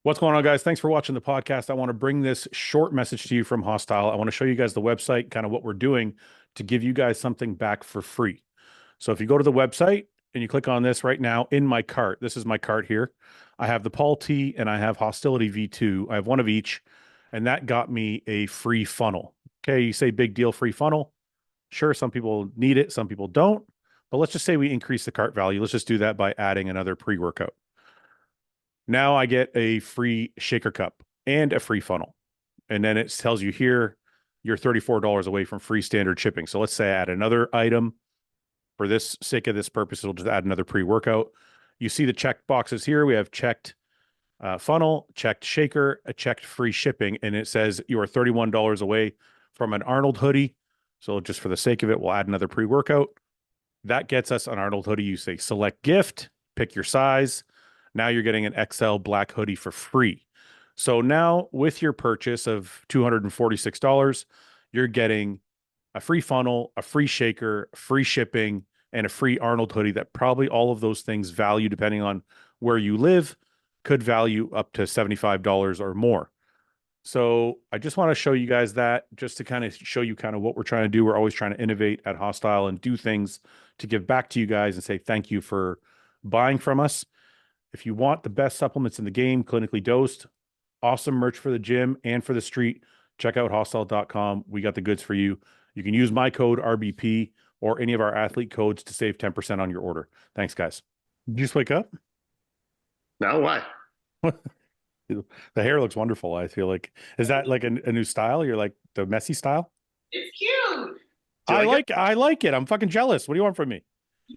What's going on, guys? Thanks for watching the podcast. I want to bring this short message to you from Hostile. I want to show you guys the website, kind of what we're doing to give you guys something back for free. So if you go to the website and you click on this right now in my cart, this is my cart here. I have the Paul T and I have Hostility V2. I have one of each, and that got me a free funnel. Okay, you say big deal, free funnel. Sure, some people need it, some people don't. But let's just say we increase the cart value. Let's just do that by adding another pre-workout. Now I get a free shaker cup and a free funnel. And then it tells you here, you're $34 away from free standard shipping. So let's say I add another item. For this sake of this purpose, it'll just add another pre-workout. You see the checked boxes here. We have checked funnel, checked shaker, a checked free shipping. And it says you are $31 away from an Arnold hoodie. So just for the sake of it, we'll add another pre-workout. That gets us an Arnold hoodie. You say select gift, pick your size. Now you're getting an XL black hoodie for free. So now with your purchase of $246, you're getting a free funnel, a free shaker, free shipping, and a free Arnold hoodie that probably all of those things value, depending on where you live, could value up to $75 or more. So I just want to show you guys that just to kind of show you kind of what we're trying to do. We're always trying to innovate at Hostile and do things to give back to you guys and say thank you for buying from us. If you want the best supplements in the game, clinically dosed, awesome merch for the gym and for the street, check out hostile.com. We got the goods for you. You can use my code RBP or any of our athlete codes to save 10% on your order. Thanks, guys. Did you just wake up? No, why? The hair looks wonderful, I feel like. Is that like a new style? You're like the messy style? It's cute. I like it. I'm fucking jealous. What do you want from me?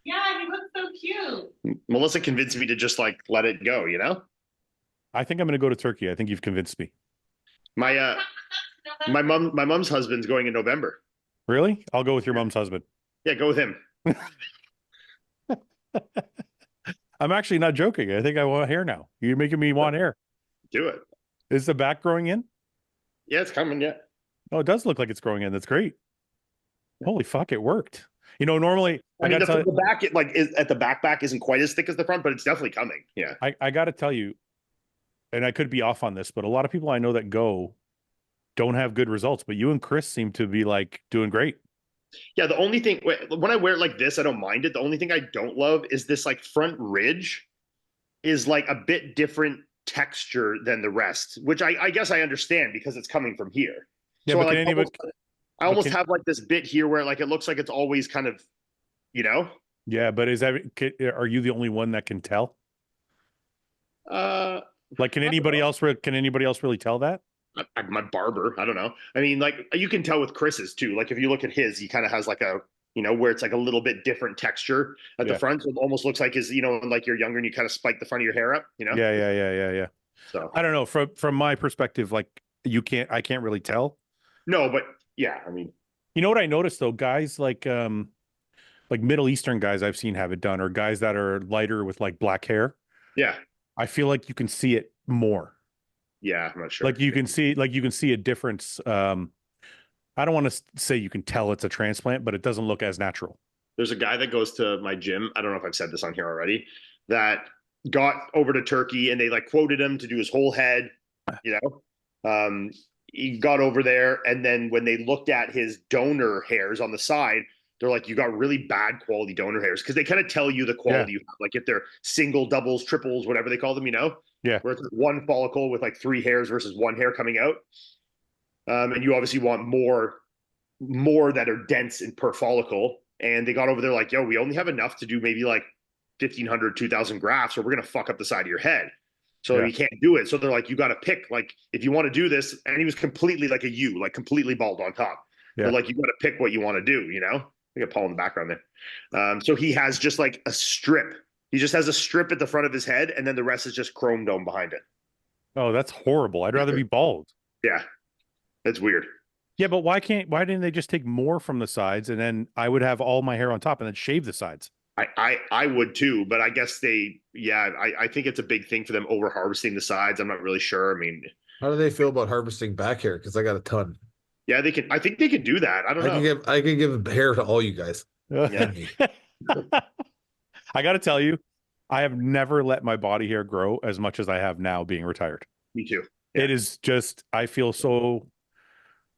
Yeah, he looks so cute. Melissa convinced me to just like let it go, you know? I think I'm going to go to Turkey. I think you've convinced me. My my mom's husband's going in November. Really? I'll go with your mom's husband. Yeah, go with him. I'm actually not joking. I think I want hair now. You're making me want hair. Do it. Is the back growing in? Yeah, it's coming. Yeah. Oh, it does look like it's growing in. That's great. Holy fuck, it worked. You know, normally I mean, the back, at the back isn't quite as thick as the front, but it's definitely coming. Yeah. I got to tell you, and I could be off on this, but a lot of people I know that go don't have good results. But you and Chris seem to be like doing great. Yeah. The only thing when I wear it like this, I don't mind it. The only thing I don't love is this like front ridge is like a bit different texture than the rest, which I guess I understand because it's coming from here. Yeah, so but I almost have like this bit here where like it looks like it's always kind of, you know. Yeah, but are you the only one that can tell? Like, can anybody else really tell that? My barber, I don't know. I mean, like you can tell with Chris's too. Like if you look at his, he kind of has like a, you know, where it's like a little bit different texture at the front. So it almost looks like his, you know, like you're younger and you kind of spike the front of your hair up, you know? Yeah. So I don't know. From my perspective, like I can't really tell. No, but yeah, I mean, you know what I noticed though, guys like Middle Eastern guys I've seen have it done, or guys that are lighter with like black hair. Yeah. I feel like you can see it more. Yeah, I'm not sure. Like you can see a difference. I don't want to say you can tell it's a transplant, but it doesn't look as natural. There's a guy that goes to my gym. I don't know if I've said this on here already, that got over to Turkey and they like quoted him to do his whole head, you know. He got over there, and then when they looked at his donor hairs on the side, they're like, you got really bad quality donor hairs, because they kind of tell you the quality you have, like if they're single, doubles, triples, whatever they call them, you know. Yeah. Where it's one follicle with like 3 hairs versus 1 hair coming out. And you obviously want more that are dense in per follicle. And they got over there like, yo, we only have enough to do maybe like 1,500, 2,000 grafts, or we're going to fuck up the side of your head. So you can't do it. So they're like, you got to pick, like, if you want to do this. And he was completely like a U, like completely bald on top. Yeah. They're like, you got to pick what you want to do, you know? I got Paul in the background there. So he has just like a strip. He just has a strip at the front of his head, and then the rest is just chrome dome behind it. Oh, that's horrible. I'd rather be bald. Yeah. It's weird. Yeah, but why didn't they just take more from the sides, and then I would have all my hair on top and then shave the sides? I would too, but I guess I think it's a big thing for them over harvesting the sides. I'm not really sure. I mean, how do they feel about harvesting back hair? Because I got a ton. Yeah, they can. I think they can do that. I don't know. I can give hair to all you guys. Yeah. I got to tell you, I have never let my body hair grow as much as I have now being retired. Me too. It is just, I feel so,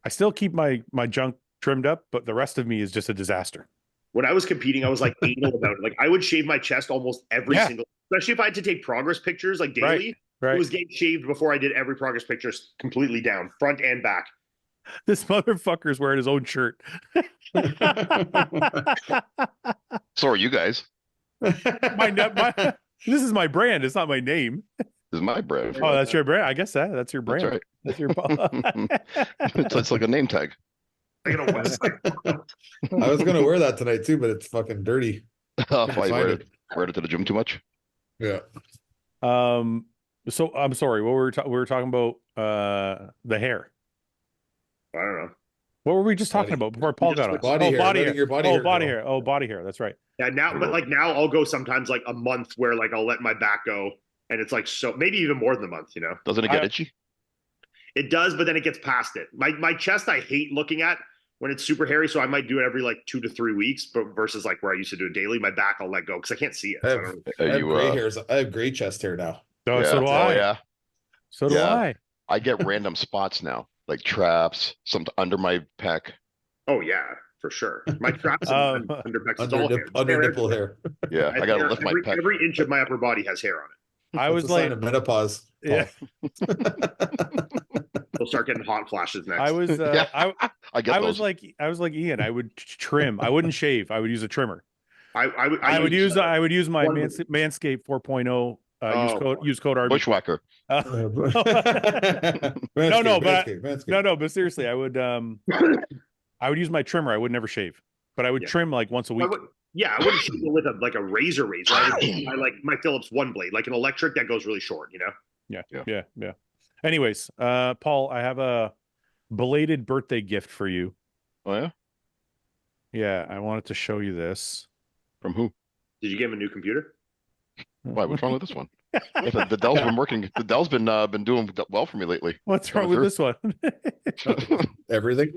I still keep my junk trimmed up, but the rest of me is just a disaster. When I was competing, I was like anal about it. Like I would shave my chest almost every single, especially if I had to take progress pictures like daily. Right. It was getting shaved before I did every progress picture completely down, front and back. This motherfucker's wearing his own shirt. So are you guys. This is my brand. It's not my name. This is my brand. Oh, that's your brand. I guess that's your brand. That's right. That's your. It's like a name tag. I got a website. I was gonna wear that tonight too, but it's fucking dirty. Oh, Can't why you find wear it to the gym too much? Yeah. So I'm sorry. What we were talking about the hair. I don't know. What were we just talking about before Paul got on? Body hair, body hair. letting your body Oh, hair body grow. hair. Oh, body hair. That's right. Yeah, now I'll go sometimes like a month where like I'll let my back go, and it's like so maybe even more than a month. You know, Doesn't it get itchy? it does, but then it gets past it. My chest I hate looking at when it's super hairy, so I might do it every like 2 to 3 weeks, but versus like where I used to do it daily. My back I'll let go because I can't see it. I So I have, don't- I have You, gray hairs. I have gray chest hair now. Oh, yeah. so do I. Oh, yeah. So do Yeah. I. I get random spots now, like traps, some under my pec. Oh yeah, for sure. My traps and under pecs is all hair. Under Hair nipple everywhere. hair. Yeah, I gotta lift my pec. Every inch of my upper body has hair on it. I was That's a sign like, of menopause. yeah. They'll start getting hot flashes next. I was, Yeah. I get I those. was like Ian. I would trim. I wouldn't shave. I would use a trimmer. I would use my one- Manscaped 4.0. Oh, Use code RB. Bushwhacker. No, but seriously, I would use my trimmer. I would never shave, but I would Yeah. trim like once a week. I wouldn't shoot it with a razor. I like my Phillips one blade, like an electric that goes really short. You know. Yeah. Anyways, Paul, I have a belated birthday gift for you. Oh yeah? Yeah, I wanted to show you this. From who? Did you give him a new computer? Why? What's wrong with this one? The Dell's been working. The Dell's been doing well for me lately. What's wrong with this one? Everything.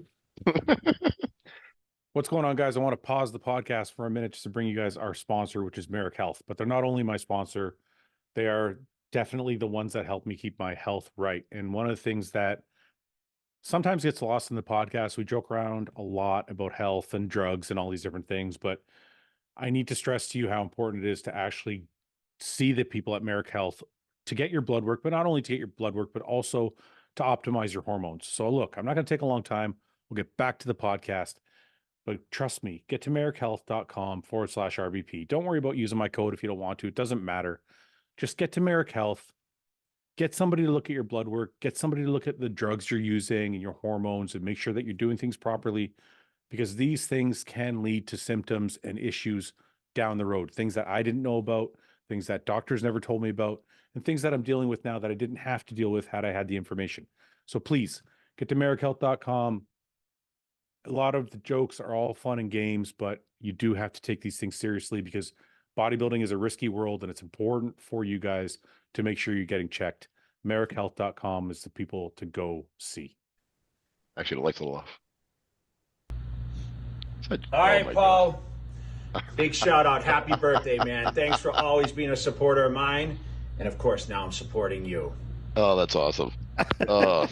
What's going on, guys? I want to pause the podcast for a minute just to bring you guys our sponsor, which is Merrick Health. But they're not only my sponsor, they are definitely the ones that help me keep my health right. And one of the things that sometimes gets lost in the podcast, we joke around a lot about health and drugs and all these different things, but I need to stress to you how important it is to actually see the people at Merrick Health to get your blood work, but not only to get your blood work, but also to optimize your hormones. So look, I'm not going to take a long time. We'll get back to the podcast. But trust me, get to merrickhealth.com/RBP. Don't worry about using my code if you don't want to. It doesn't matter. Just get to Merrick Health. Get somebody to look at your blood work. Get somebody to look at the drugs you're using and your hormones and make sure that you're doing things properly, because these things can lead to symptoms and issues down the road. Things that I didn't know about, things that doctors never told me about, and things that I'm dealing with now that I didn't have to deal with had I had the information. So please get to merrickhealth.com. A lot of the jokes are all fun and games, but you do have to take these things seriously because bodybuilding is a risky world and it's important for you guys to make sure you're getting checked. merrickhealth.com is the people to go see. Actually, the lights a little off. All right, Paul. Big shout out. Happy birthday, man. Thanks for always being a supporter of mine. And of course, now I'm supporting you. Oh, that's awesome. Oh,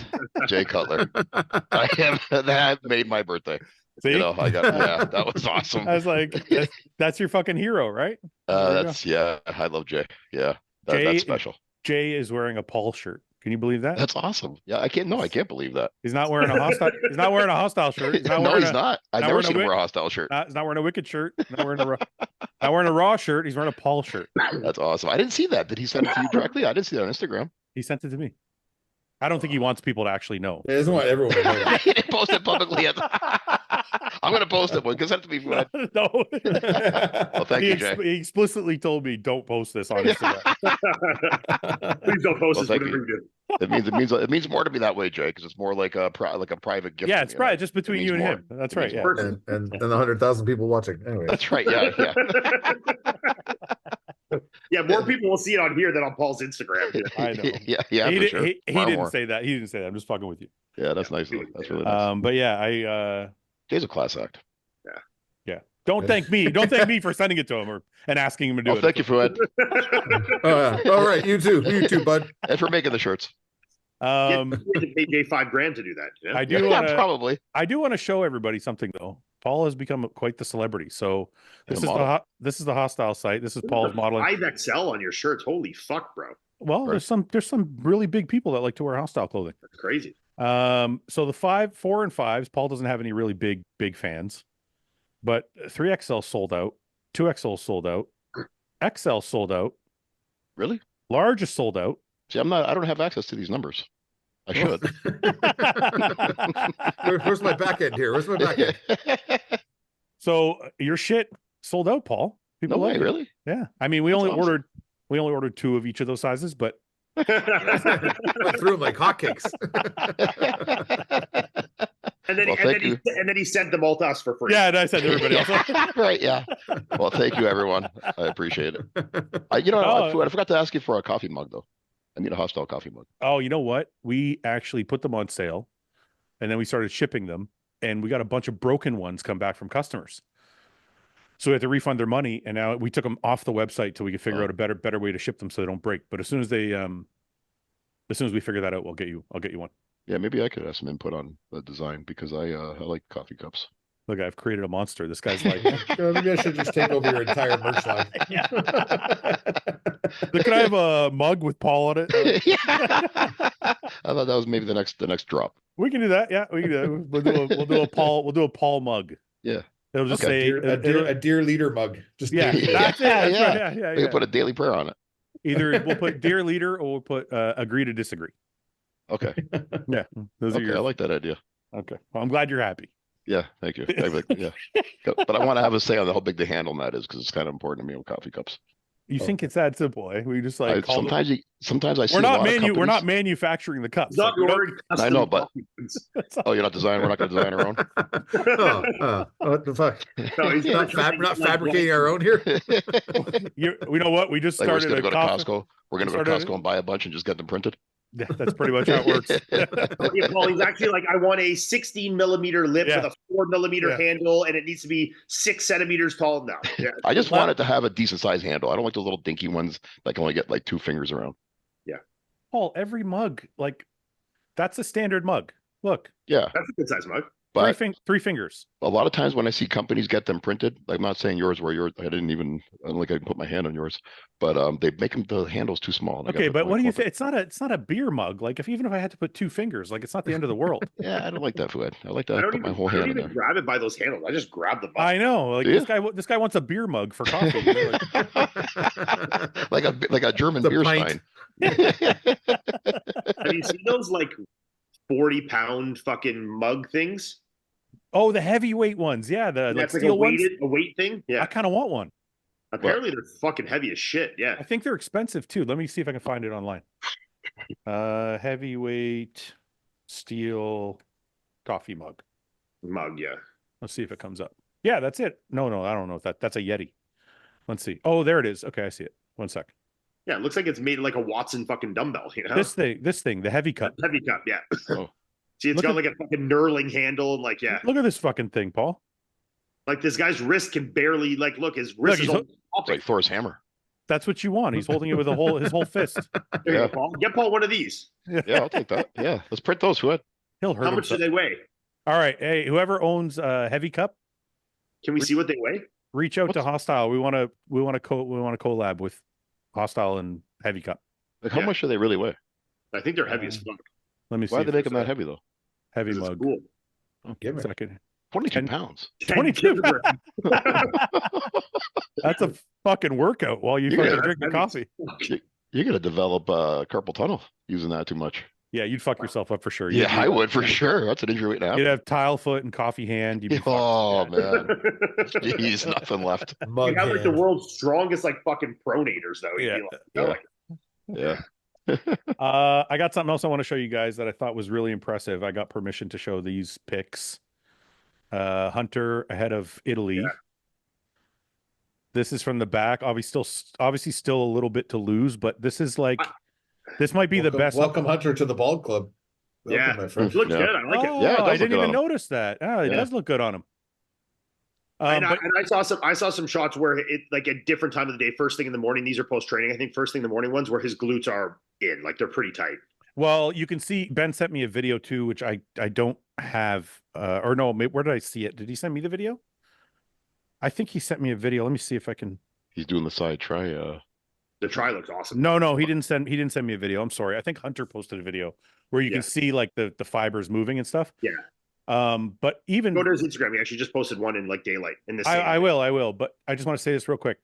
Jay Cutler. That made my birthday. See? You know, that was awesome. I was like, that's your fucking hero, right? I love Jay. Yeah, that's special. Jay is wearing a Paul shirt. Can you believe that? That's awesome. Yeah, I can't believe that. He's not wearing a hostile. He's not wearing a hostile shirt. He's not No, he's not. I've never seen him wear a hostile shirt. He's not wearing a Wicked shirt. Not wearing a Raw shirt. He's wearing a Paul shirt. That's awesome. I didn't see that. Did he send it to you directly? I didn't see that on Instagram. He sent it to me. I don't think he wants people to actually know. He doesn't want everyone to know that. He didn't post it publicly. I'm going to post it. Because that to be. No. Well, thank you, Jay. He explicitly told me don't post this on Instagram. Please don't post this. Thank Whatever you. you do. It means more to me that way, Jay, because it's more like a private gift. Yeah, to it's me, probably just between you and more. him. That's It right. means Yeah. more. And the 100,000 people watching. Anyway. That's right. Yeah. Yeah, more people will see it on here than on Paul's Instagram. I know. Yeah. He, For sure. he Far didn't more. say that. He didn't say that. I'm just fucking with you. Yeah, that's nice. That's really nice. But yeah, Jay's a class act. don't thank me. Don't thank me for sending it to him and asking him to do it. Thank you, Fouad, All right, you too, bud. and for making the shirts. Um, You had to pay Jay $5,000 to do that. Yeah? I do Yeah, want to. probably. I do want to show everybody something though. Paul has become quite the celebrity. So And this a is model. this is the Hostile site. This is Paul's modeling. 5XL on your shirts. Holy fuck, bro. Well, Right. there's some really big people that like to wear Hostile clothing. That's crazy. So the 5, 4, and 5s, Paul doesn't have any really big fans, but 3XL sold out, 2XL sold out, XL sold out, Really? large is sold out. See, I don't have access to these numbers. I should. Where's my back end here? Where's my back end? So your shit sold out, Paul. No People way, like it. really? Yeah. I mean, we That's only awesome. ordered 2 of each of those sizes, but Went through them like hotcakes. And then, Well, and, thank then he, and then he sent them all to us for free. yeah, and I said to everybody else. Right, yeah. Well, thank you, everyone. I appreciate it. I forgot to ask you for a coffee mug, though. I need a Hostile coffee mug. Oh, you know what? We actually put them on sale, and then we started shipping them, and we got a bunch of broken ones come back from customers. So we had to refund their money, and now we took them off the website till we could figure out a better way to ship them so they don't break. But as soon as we figure that out, I'll get you one. Yeah, maybe I could have some input on the design because I like coffee cups. Look, I've created a monster. This guy's like, Maybe I should just take over your entire merch line. can I have a mug with Paul on it? Yeah. I thought that was maybe the next drop. We can do that. Yeah, we can do that. We'll do a Paul mug. Yeah. It'll just Okay. say A dear leader mug. Just yeah, dear leader. that's it. That's Yeah. right. Yeah. We can put a daily prayer on it. Either we'll put dear leader or we'll put agree to disagree. Okay. Yeah, those are Okay, I your. like that idea. Okay, well, I'm glad you're happy. Yeah, thank you. Yeah. But I want to have a say on how big the handle mat is because it's kind of important to me with coffee cups. You think it's that simple? Eh? We just like call them- Sometimes I see We're a not lot of we're not companies- manufacturing the cups. It's not Like, we don't- your custom I know, but- documents. Oh, you're not designing. We're not going to design our own. What the fuck? No, he's Yeah, Not fabricating our own here. we know what we just Like we're started just going to a go to coffee. Costco. We're going to go to started- Costco and buy a bunch and just get them printed. Yeah, that's pretty much how it works. Yeah, Paul, he's actually like, I want a 16 millimeter lip Yeah. with a 4 millimeter Yeah. handle, and it needs to be 6 centimeters tall. No, yeah, I just want it to have a decent size handle. I don't like those little dinky ones that can only get like 2 fingers around. Paul, every mug, like that's a standard mug. Look, Yeah, that's a good size mug. but 3 fingers. a lot of times when I see companies get them printed, like I'm not saying yours where yours, I don't like I can put my hand on yours, but they make them the handles too small. They got Okay, the- but what like do you corporate- think? It's not a beer mug. Like if I had to put 2 fingers, like it's not the end of the world. Yeah, I don't like that, Fouad. I like to I put don't my even, whole I don't hand in even there. grab it by those handles. I just grab the mug. I know. Like Yeah. this guy wants a beer mug for coffee. You know, like, like a German The beer pint. stein. Have you seen those like 40-pound fucking mug things? oh, the heavyweight ones. Yeah, the like That's like a steel ones. weight thing. I Yeah, kind of want one. apparently they're fucking heavy as shit. Yeah, I think they're expensive too. Let me see if I can find it online. Heavyweight steel coffee mug. mug. Yeah, Let's see if it comes up. Yeah, that's it. No, I don't know if that's a Yeti. Let's see. Oh, there it is. Okay, I see it. One sec. yeah. It looks like it's made like a Watson fucking dumbbell. You know, This thing, the heavy cup. heavy cup. Yeah. Oh. See, it's Look got at- like a fucking knurling handle, and like yeah, Look at this fucking thing, Paul. like this guy's wrist can barely like look. His wrist Look, is he's all It's like Thor's hammer. That's what you want. He's holding it with his whole fist. There you Yeah. go, Paul. Get Paul one of these. Yeah, I'll take that. Yeah, let's print those, Fouad. He'll hurt How much do himself. they weigh? All right. Hey, whoever owns a heavy cup, Can we see what they weigh? reach out to Hostile. We want to collab with Hostile and Heavy Cup. Like, how Yeah. much do they really weigh? I think they're heavy as fuck. Let me see. Why do if they make them it's that a heavy though? Heavy 'Cause it's mug. cool. Give me. Second. 22 10 pounds. 22 kilograms. That's a fucking workout while you Yeah, fucking that's drink your heavy. coffee. You're gonna develop carpal tunnel using that too much. Yeah, you'd fuck yourself up for sure. Yeah, I would for sure. That's an injury waiting to You'd happen. have tile foot and coffee hand. You'd be fucked. Oh man, jeez, nothing left. Mug You have like the hand. world's strongest like fucking pronators though. You'd be like, Yeah. I got something else I want to show you guys that I thought was really impressive. I got permission to show these pics. Hunter ahead of Italy. Yeah. This is from the back. Obviously still a little bit to lose, but this is like this might be the best. Welcome, Hunter, to the ball club. Welcome, Yeah. my friend. It looks Yeah. good. I like it. Oh, Yeah, it does I look didn't good even on him. notice that. Oh, it Yeah. does look good on him. And, But I saw some shots where it like at different time of the day, first thing in the morning. These are post training. I think first thing in the morning ones where his glutes are in, like they're pretty tight. Well, you can see Ben sent me a video too, which I don't have. Or no, where did I see it? Did he send me the video? I think he sent me a video. Let me see if I can. He's doing the side try. The try looks awesome. No, he didn't send me a video. I'm sorry. I think Hunter posted a video where you can see like the fibers moving and stuff. Yeah. But even Go to his Instagram. He actually just posted one in like daylight in this. I will. But I just want to say this real quick.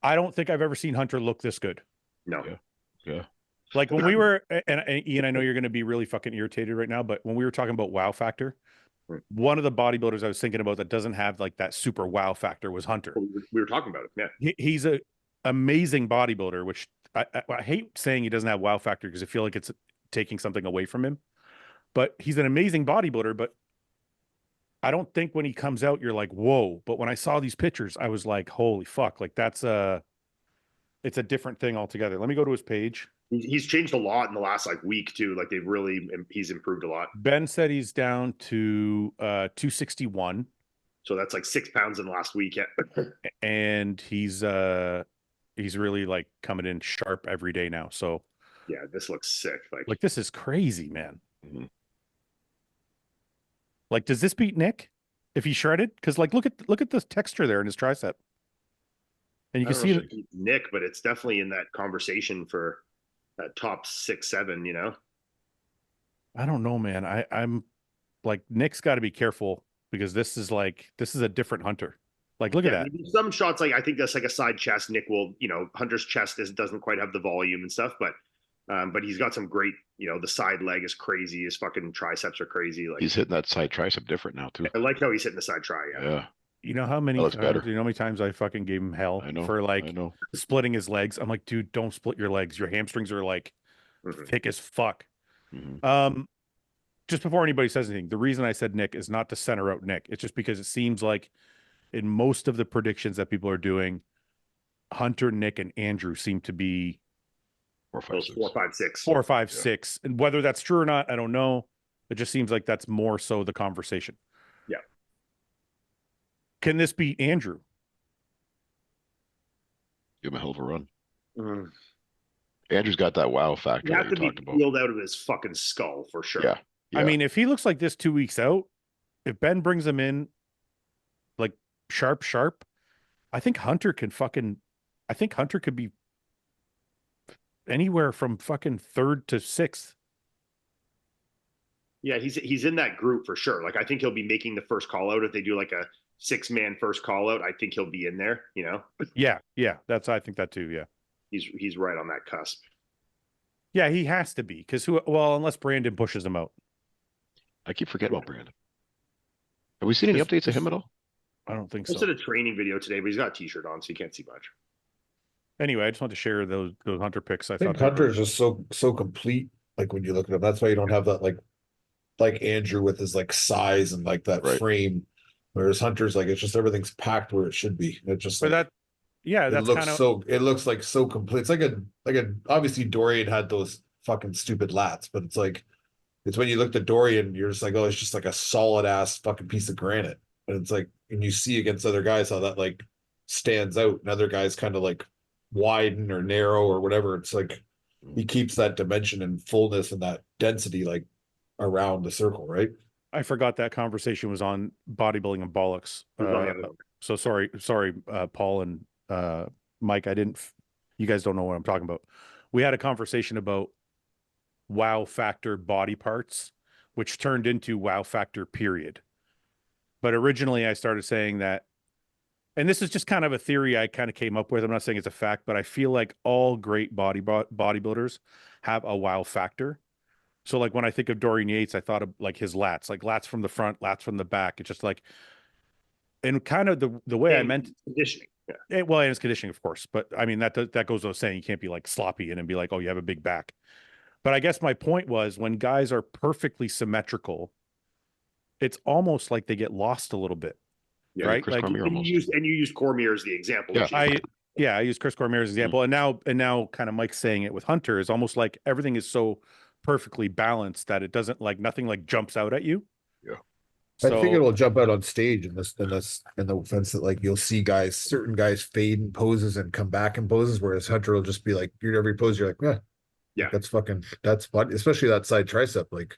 I don't think I've ever seen Hunter look this good. No. Yeah. Like when we were, and Ian, I know you're going to be really fucking irritated right now, but when we were talking about wow factor, one of the bodybuilders I was thinking about that doesn't have like that super wow factor was Hunter. We were talking about it. Yeah. He's a amazing bodybuilder, which I hate saying he doesn't have wow factor because I feel like it's taking something away from him. But he's an amazing bodybuilder. But I don't think when he comes out, you're like, whoa. But when I saw these pictures, I was like, holy fuck. Like it's a different thing altogether. Let me go to his page. He's changed a lot in the last like week too. Like he's improved a lot. Ben said he's down to 261. So that's like 6 pounds in the last week. Yeah. And he's really like coming in sharp every day now. So yeah, this looks sick. Like this is crazy, man. Mm-hmm. Like, does this beat Nick if he shredded? Because like look at the texture there in his tricep. And you can see it. Nick, but it's definitely in that conversation for that top 6, 7, you know. I don't know, man. I'm like, Nick's got to be careful because this is a different Hunter. Like, look at that. Some shots, like I think that's like a side chest. Nick will, Hunter's chest doesn't quite have the volume and stuff, but he's got some great, the side leg is crazy. His fucking triceps are crazy. Like he's hitting that side tricep different now too. I like how he's hitting the side tri. Yeah. You know how many times I fucking gave him hell for like splitting his legs? I'm like, dude, don't split your legs. Your hamstrings are like thick as fuck. Mm-hmm. Just before anybody says anything, the reason I said Nick is not to center out Nick. It's just because it seems like in most of the predictions that people are doing, Hunter, Nick, and Andrew seem to be 4, 5, 6. 4, 5, 6. 4, 5, 6. And whether that's true or not, I don't know. It just seems like that's more so the conversation. Yeah. Can this beat Andrew? Give him a hell of a run. Mm. Andrew's got that wow factor. You have to be about. peeled out of his fucking skull for sure. Yeah. I mean, if he looks like this 2 weeks out, if Ben brings him in like sharp, I think Hunter could be anywhere from fucking 3rd to 6th. Yeah, he's in that group for sure. Like I think he'll be making the first call out if they do like a 6-man first call out. I think he'll be in there, Yeah. I think that too. Yeah. He's right on that cusp. Yeah, he has to be because unless Brandon pushes him out. I keep forgetting about Brandon. Have we seen any updates of him at all? I don't think so. Posted a training video today, but he's got a t-shirt on, so you can't see much. Anyway, I just want to share those Hunter picks. I think Hunter is just so complete. Like when you look at him, that's why you don't have that like Andrew with his like size and like that frame. Whereas Hunter's like it's just everything's packed where it should be. It just that's it looks like so complete. It's like a obviously Dorian had those fucking stupid lats, but it's when you look at Dorian, you're just like, oh, it's just like a solid ass fucking piece of granite. And it's like, and you see against other guys how that like stands out, and other guys kind of like widen or narrow or whatever. It's like he keeps that dimension and fullness and that density like around the circle, right? I forgot that conversation was on bodybuilding and bollocks. So sorry, Paul and Mike. You guys don't know what I'm talking about. We had a conversation about wow factor body parts, which turned into wow factor period. But originally I started saying that, and this is just kind of a theory I kind of came up with. I'm not saying it's a fact, but I feel like all great bodybuilders have a wow factor. So like when I think of Dorian Yates, I thought of like his lats, like lats from the front, lats from the back. It's just like, and kind of the way I meant conditioning. Yeah. And it's conditioning, of course. But I mean, that goes without saying. You can't be like sloppy and be like, oh, you have a big back. But I guess my point was when guys are perfectly symmetrical, it's almost like they get lost a little bit. Yeah, right? Chris Like, Cormier and you use Cormier as the example. I use Chris Cormier as an example. And now kind of Mike's saying it with Hunter is almost like everything is so perfectly balanced that it doesn't like nothing like jumps out at you. Yeah. I think it'll jump out on stage in the sense that like you'll see certain guys fade in poses and come back in poses, whereas Hunter will just be like, you're every pose, you're like, yeah, Yeah. That's fun, especially that side tricep. Like,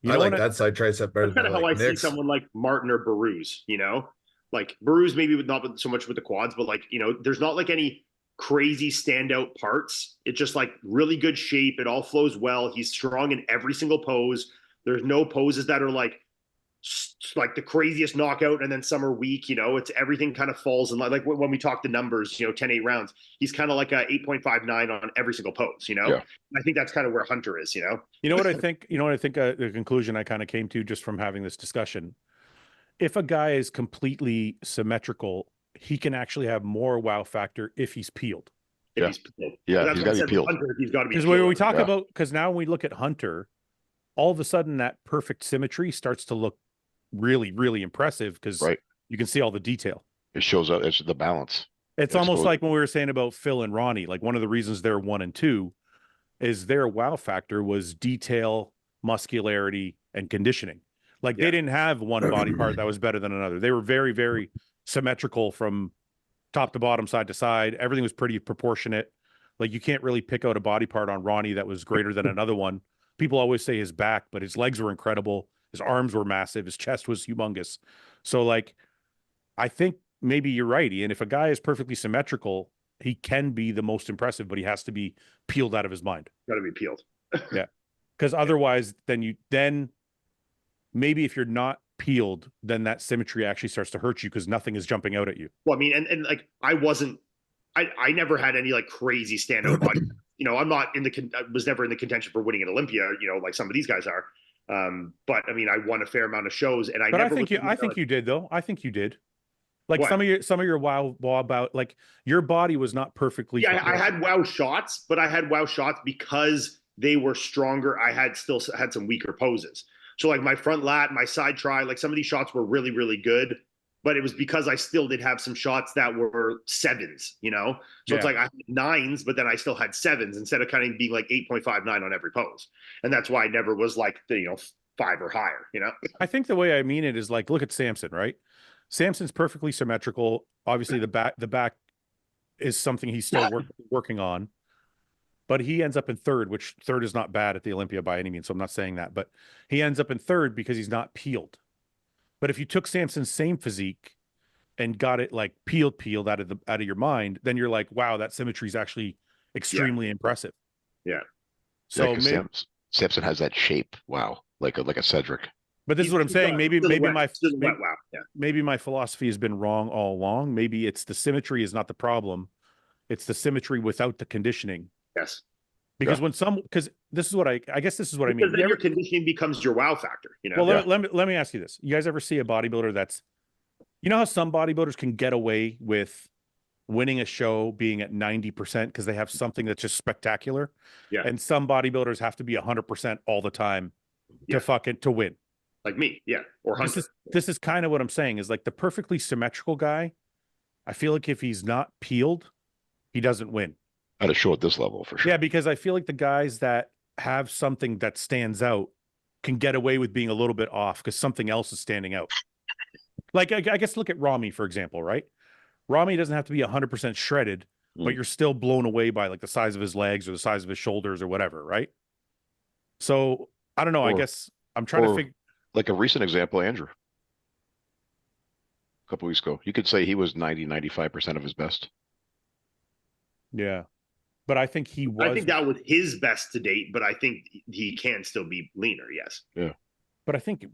You I know like what that side tricep better That's kind than of how I like see Nick's. someone like Martin or Baruz, you know? Like Baruz maybe not so much with the quads, but like, you know, there's not like any crazy standout parts. It's just like really good shape. It all flows well. He's strong in every single pose. There's no poses that are like the craziest knockout and then some are weak, you know. It's everything kind of falls in like when we talk the numbers, you know, 10-8 rounds, he's kind of like a 8.59 on every single pose, you know. Yeah. I think that's kind of where Hunter is, you know. You know what I think? You know what I think? The conclusion I kind of came to just from having this discussion. If a guy is completely symmetrical, he can actually have more wow factor if he's peeled. If Yeah. he's peeled. Yeah, That's he's what I gotta be said with peeled. Hunter, he's got to be Because peeled. when we talk Yeah. about, because now when we look at Hunter, all of a sudden that perfect symmetry starts to look really, really impressive because Right. you can see all the detail. It shows up. It's the balance. It's almost like when we were saying about Phil and Ronnie. Like one of the reasons they're 1 and 2 is their wow factor was detail, muscularity, and conditioning. Like they didn't have one body part that was better than another. They were very, very symmetrical from top to bottom, side to side. Everything was pretty proportionate. Like you can't really pick out a body part on Ronnie that was greater than another one. People always say his back, but his legs were incredible. His arms were massive. His chest was humongous. So like, I think maybe you're right, Ian. If a guy is perfectly symmetrical, he can be the most impressive, but he has to be peeled out of his mind. Got to be peeled. Yeah. Because otherwise, then maybe if you're not peeled, then that symmetry actually starts to hurt you because nothing is jumping out at you. Well, I mean, and like I never had any like crazy standout body. You know, I'm not I was never in the contention for winning an Olympia, you know, like some of these guys are. But I mean, I won a fair amount of shows, and I think you did though. I think you did. Like what? some of your wow about like your body was not perfectly. Yeah, I had wow shots, but I had wow shots because they were stronger. I still had some weaker poses. So like my front lat, my side try, like some of these shots were really, really good, but it was because I still did have some shots that were 7s, you know? So it's like I had 9s, but then I still had 7s instead of kind of being like 8.59 on every pose. And that's why I never was like the, you know, 5 or higher, you know? I think the way I mean it is like, look at Samson, right? Samson's perfectly symmetrical. Obviously the back is something he's still working on. But he ends up in third, which third is not bad at the Olympia by any means. So I'm not saying that, but he ends up in third because he's not peeled. But if you took Samson's same physique and got it like peeled out of your mind, then you're like, wow, that symmetry is actually extremely impressive. Yeah. So Samson has that shape. Wow, like a Cedric. But this is what I'm saying. Maybe my philosophy has been wrong all along. Maybe it's the symmetry is not the problem. It's the symmetry without the conditioning. Yes. Because because this is what I guess this is what I mean. Because then your conditioning becomes your wow factor, you know? Well, let me ask you this. You guys ever see a bodybuilder that's, you know how some bodybuilders can get away with winning a show being at 90% because they have something that's just spectacular? Yeah. And some bodybuilders have to be 100% all the time to win. Like me, yeah. Or Hunter. This is kind of what I'm saying is like the perfectly symmetrical guy. I feel like if he's not peeled, he doesn't win. At a show at this level, for sure. Yeah, because I feel like the guys that have something that stands out can get away with being a little bit off because something else is standing out. Like, I guess look at Rami, for example, right? Rami doesn't have to be 100% shredded, but you're still blown away by like the size of his legs or the size of his shoulders or whatever, right? So, I don't know. I guess I'm trying to figure. Like a recent example, Andrew. A couple weeks ago. You could say he was 95% of his best. Yeah. But I think he was. I think that was his best to date, but I think he can still be leaner. Yes. Yeah. But I think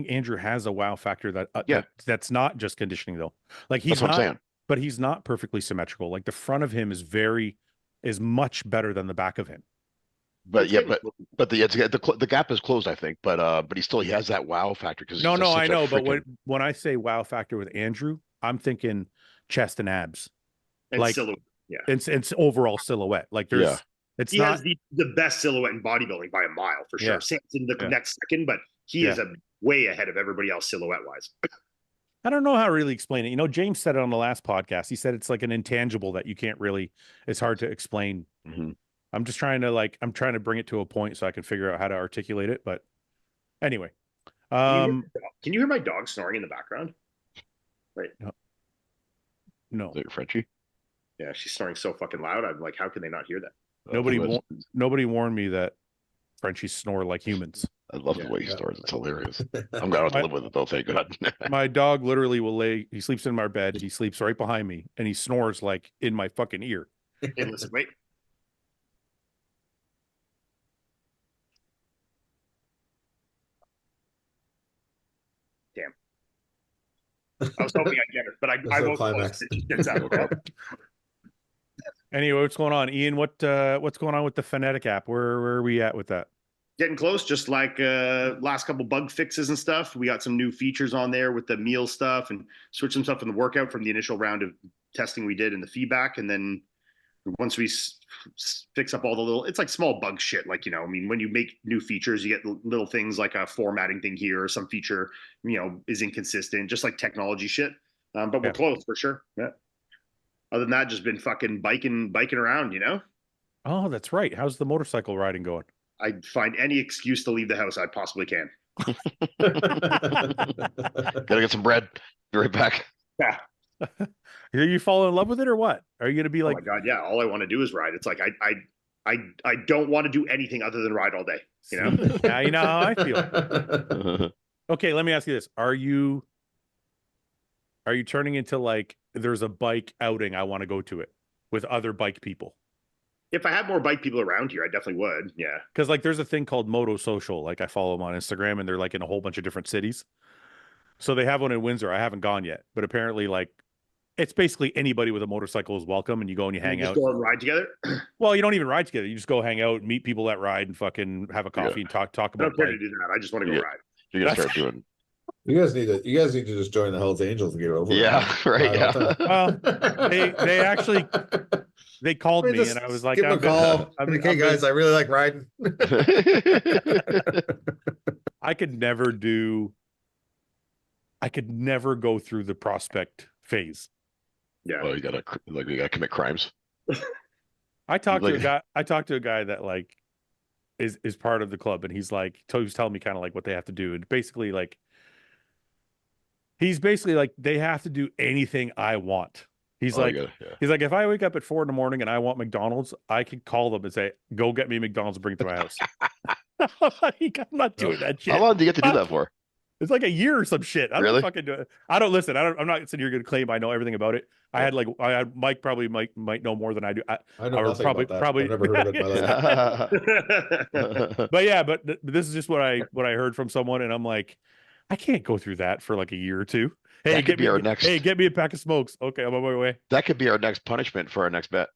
Andrew has a wow factor that's not just conditioning though. Like That's what I'm saying. But he's not perfectly symmetrical. Like the front of him is much better than the back of him. But the gap is closed, I think. But he has that wow factor because I know. But when I say wow factor with Andrew, I'm thinking chest and abs, and like silhouette. Yeah, it's overall silhouette. Like there's, he has the best silhouette in bodybuilding by a mile for sure. Samson the next second, but he is way ahead of everybody else silhouette wise. I don't know how to really explain it. You know, James said it on the last podcast. He said it's like an intangible that you can't really. It's hard to explain. Mm-hmm. I'm just trying to bring it to a point so I can figure out how to articulate it. But anyway, can you hear my dog snoring in the background? Right. No. Is it Frenchie? Yeah, she's snoring so fucking loud. I'm like, how can they not hear that? Nobody warned me that Frenchies snore like humans. I love the way he snores. It's hilarious. I'm gonna have to live with it though. Thank God. My dog literally will he sleeps in my bed. He sleeps right behind me and he snores like in my fucking ear. Hey, listen, wait. Damn. I was hoping I'd get her, but I won't climax. It's out. Anyway, what's going on, Ian? What's going on with the Finetic app? Where are we at with that? Getting close, just like last couple bug fixes and stuff. We got some new features on there with the meal stuff and switch some stuff in the workout from the initial round of testing we did and the feedback. And then once we fix up all the little, it's like small bug shit. Like, I mean, when you make new features, you get little things like a formatting thing here or some feature, is inconsistent, just like technology shit. But we're close for sure. Yeah. Other than that, just been fucking biking around, Oh, that's right. How's the motorcycle riding going? I'd find any excuse to leave the house I possibly can. Gotta get some bread. Be right back. Yeah. Are you fall in love with it or what? Are you gonna be like, oh my God, yeah, all I want to do is ride. It's like I don't want to do anything other than ride all day. Now you know how I feel. Okay, let me ask you this. Are you turning into like there's a bike outing, I want to go to it with other bike people? If I had more bike people around here, I definitely would. Yeah. Because like there's a thing called Moto Social. Like I follow them on Instagram and they're like in a whole bunch of different cities. So they have one in Windsor. I haven't gone yet, but apparently like it's basically anybody with a motorcycle is welcome and you go and you hang out. Go and ride together? Well, you don't even ride together. You just go hang out, meet people that ride and fucking have a coffee and talk I about don't care to do that. I just want to go ride. You're gonna start doing. You guys need to just join the Hells Angels and get over it. Yeah, right. Yeah. Well, they actually they called me and I was like, give them a call. Okay, guys, I really like riding. I could never go through the prospect phase. Yeah. Oh, you gotta commit crimes. I talked to a guy that like is part of the club and he's telling me kind of like what they have to do. And basically like he's basically like they have to do anything I want. He's like, if I wake up at 4 a.m. and I want McDonald's, I can call them and say, go get me McDonald's and bring it to my house. I'm not doing that shit. How long do you get to do that for? It's like a year or some shit. I don't fucking do it. I don't listen. I'm not sitting here going to claim I know everything about it. Mike probably might know more than I do. I know nothing about that. I've never heard of it in my life. But yeah, but this is just what I heard from someone, and I'm like, I can't go through that for like a year or two. Hey, get me a pack of smokes. Okay, I'm on my way. That could be our next punishment for our next bet.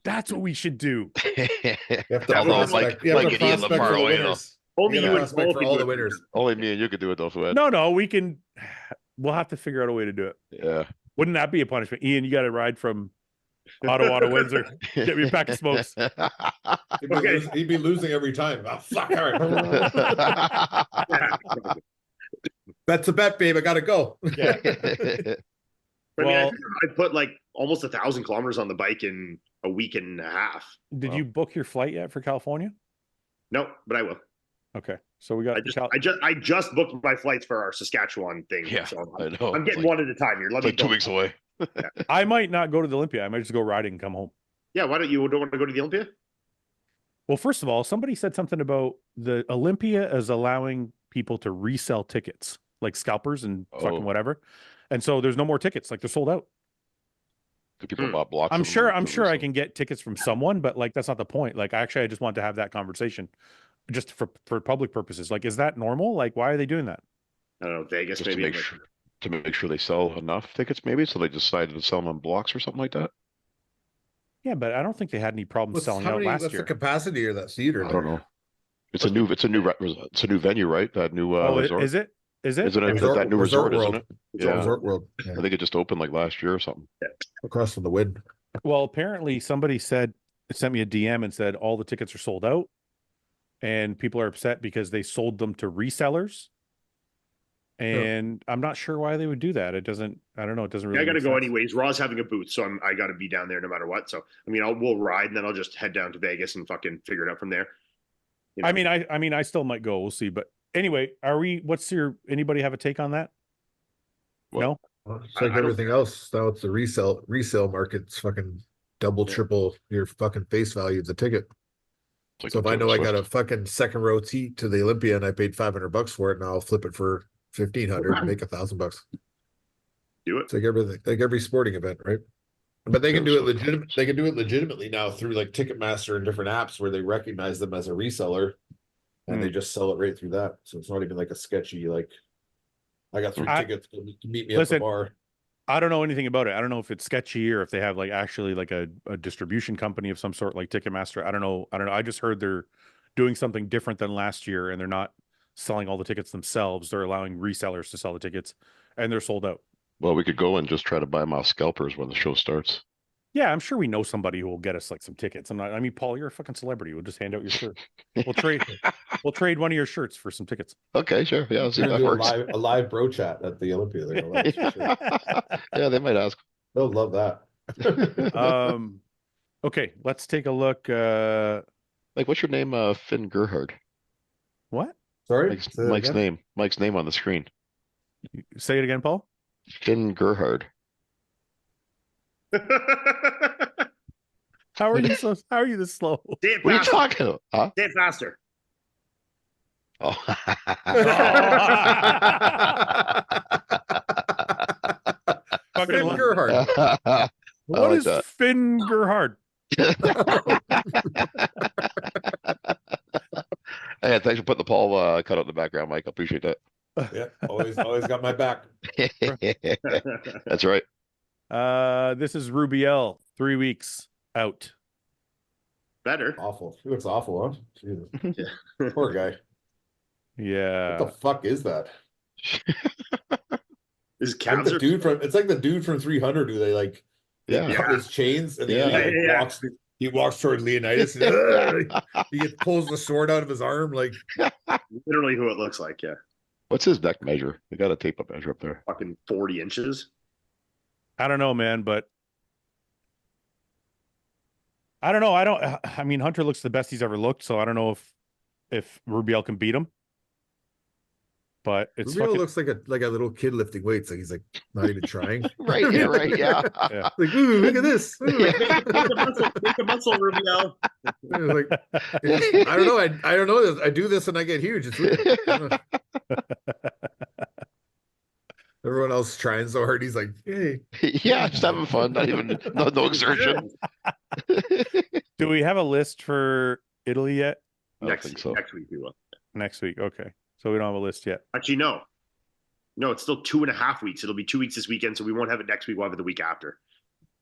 That's what we should do. You have to prospect for all the winners. Only me and you could do it though, Fouad. No, we can. We'll have to figure out a way to do it. Yeah. Wouldn't that be a punishment? Ian, you got to ride from Ottawa to Windsor. Get me a pack of smokes. He'd be losing every time. Oh, fuck. All right. That's a bet, babe. I gotta go. Yeah. I put like almost 1,000 kilometers on the bike in a week and a half. Did you book your flight yet for California? No, but I will. Okay, so we got. I just booked my flights for our Saskatchewan thing. Yeah, so I know. I'm getting one at a time here. Like 2 weeks away. Yeah. I might not go to the Olympia. I might just go riding and come home. Yeah, why don't you don't want to go to the Olympia? Well, first of all, somebody said something about the Olympia is allowing people to resell tickets, like scalpers and fucking whatever. And so there's no more tickets. Like they're sold out. Do people bought blocks? I'm sure I can get tickets from someone, but like that's not the point. Like I just want to have that conversation just for public purposes. Like, is that normal? Like, why are they doing that? I don't know, Vegas just maybe. To make sure they sell enough tickets, maybe. So they decided to sell them on blocks or something like that. Yeah, but I don't think they had any problems selling out last year. What's the capacity of that theater? I don't know. It's a new venue, right? That new resort. Is it? Isn't it that new resort? World. Isn't it? Yeah. Resort World. Yeah. I think it just opened like last year or something. Yeah. Across from the wind. Well, apparently somebody sent me a DM and said all the tickets are sold out, and people are upset because they sold them to resellers. And I'm not sure why they would do that. I don't know. It doesn't really. I got to go anyways. Raw's having a booth, so I got to be down there no matter what. So I mean, we'll ride, and then I'll just head down to Vegas and fucking figure it out from there. You know? I mean, I still might go. We'll see. But anyway, anybody have a take on that? What? No. Well, it's like everything else. Now it's the resale market's fucking double, triple your fucking face value of the ticket. It's like So the if I know Taylor I got a Swift. fucking second row seat to the Olympia and I paid $500 for it, and I'll flip it for 1,500 and make $1,000. Do it. It's like everything, like every sporting event, right? But they can Taylor do it Swift legitimate. conference. They can do it legitimately now through like Ticketmaster and different apps where they recognize them as a reseller, and they just sell it right through that. So it's not even like a sketchy like. I got 3 tickets to meet me at the Listen, bar. I don't know anything about it. I don't know if it's sketchy or if they have like actually like a distribution company of some sort like Ticketmaster. I don't know. I just heard they're doing something different than last year and they're not selling all the tickets themselves. They're allowing resellers to sell the tickets and they're sold out. Well, we could go and just try to buy them off scalpers when the show starts. Yeah, I'm sure we know somebody who will get us like some tickets. I mean, Paul, you're a fucking celebrity. We'll just hand out your shirt. We'll trade one of your shirts for some tickets. Okay, sure. Yeah, I'll see if We're that gonna do works. a live bro chat at the Olympia. There, Yeah, they might ask. they'll love that. Okay, let's take a look. Like, what's your name? Finn Gerhard. What? Sorry, Mike's, say that Mike's again? name. Mike's name on the screen. Say it again, Paul. Finn Gerhard. How are you this slow? Say it What are you faster. talking about? Huh? Say it faster. Oh. Fucking Finn what? Gerhard. I What like is that. Finn Gerhard? Hey, thanks for putting the Paul cut out in the background, Mike. I appreciate that. Yeah, always got my back. That's right. This is Rubiel, 3 weeks out. Better. Awful. He looks awful, huh? Jesus. Yeah. Poor guy. Yeah. What the fuck is that? His Like calves the are dude from, it's like the dude from 300 who they Yeah. cut his chains and Yeah. then Yeah. he walks towards Leonidas and he pulls the sword out of his arm like literally who it looks like. Yeah. What's his neck measure? They got a tape up measure up there. Fucking 40 inches. I don't know, man, but I don't know. I mean, Hunter looks the best he's ever looked, so I don't know if Rubiel can beat him. But it's Rubio fucking looks like a little kid lifting weights, like he's like not even trying. Right, yeah, right, yeah. Yeah. Like, ooh, look at this. Ooh. Make the muscle, Rubio. Like, I don't know. I don't know this. I do this and I get huge. It's weird. I don't know. Everyone else trying so hard. He's like, hey. Yeah, just having fun. Not even no exertion. Do we have a list for Italy yet? I don't think so. Next week we will. Next week. Okay. So we don't have a list yet. Actually, no. No, it's still 2.5 weeks. It'll be 2 weeks this weekend, so we won't have it next week. We'll have it the week after.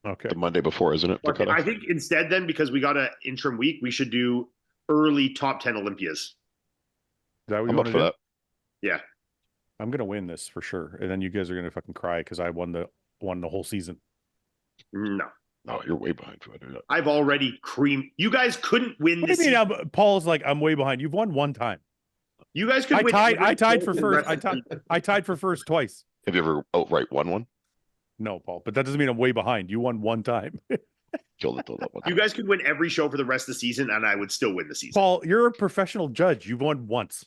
Okay. The Monday before, isn't it? The Okay, cutoff? I think instead then, because we got an interim week, we should do early top 10 Olympias. Is that what you I'm want up to for do? that. Yeah. I'm gonna win this for sure. And then you guys are gonna fucking cry because I won the whole season. No. No, you're way behind. I've already creamed. You guys couldn't win What do this you mean? season. Paul's like, I'm way behind. You've won one time. You guys could I win. tied for the first. rest of the I tied for first twice. Have you ever outright won one? No, Paul, but that doesn't mean I'm way behind. You won one time. Killed it though that one. You guys could win every show for the rest of the season, and I would still win the season. Paul, you're a professional judge. You've won once.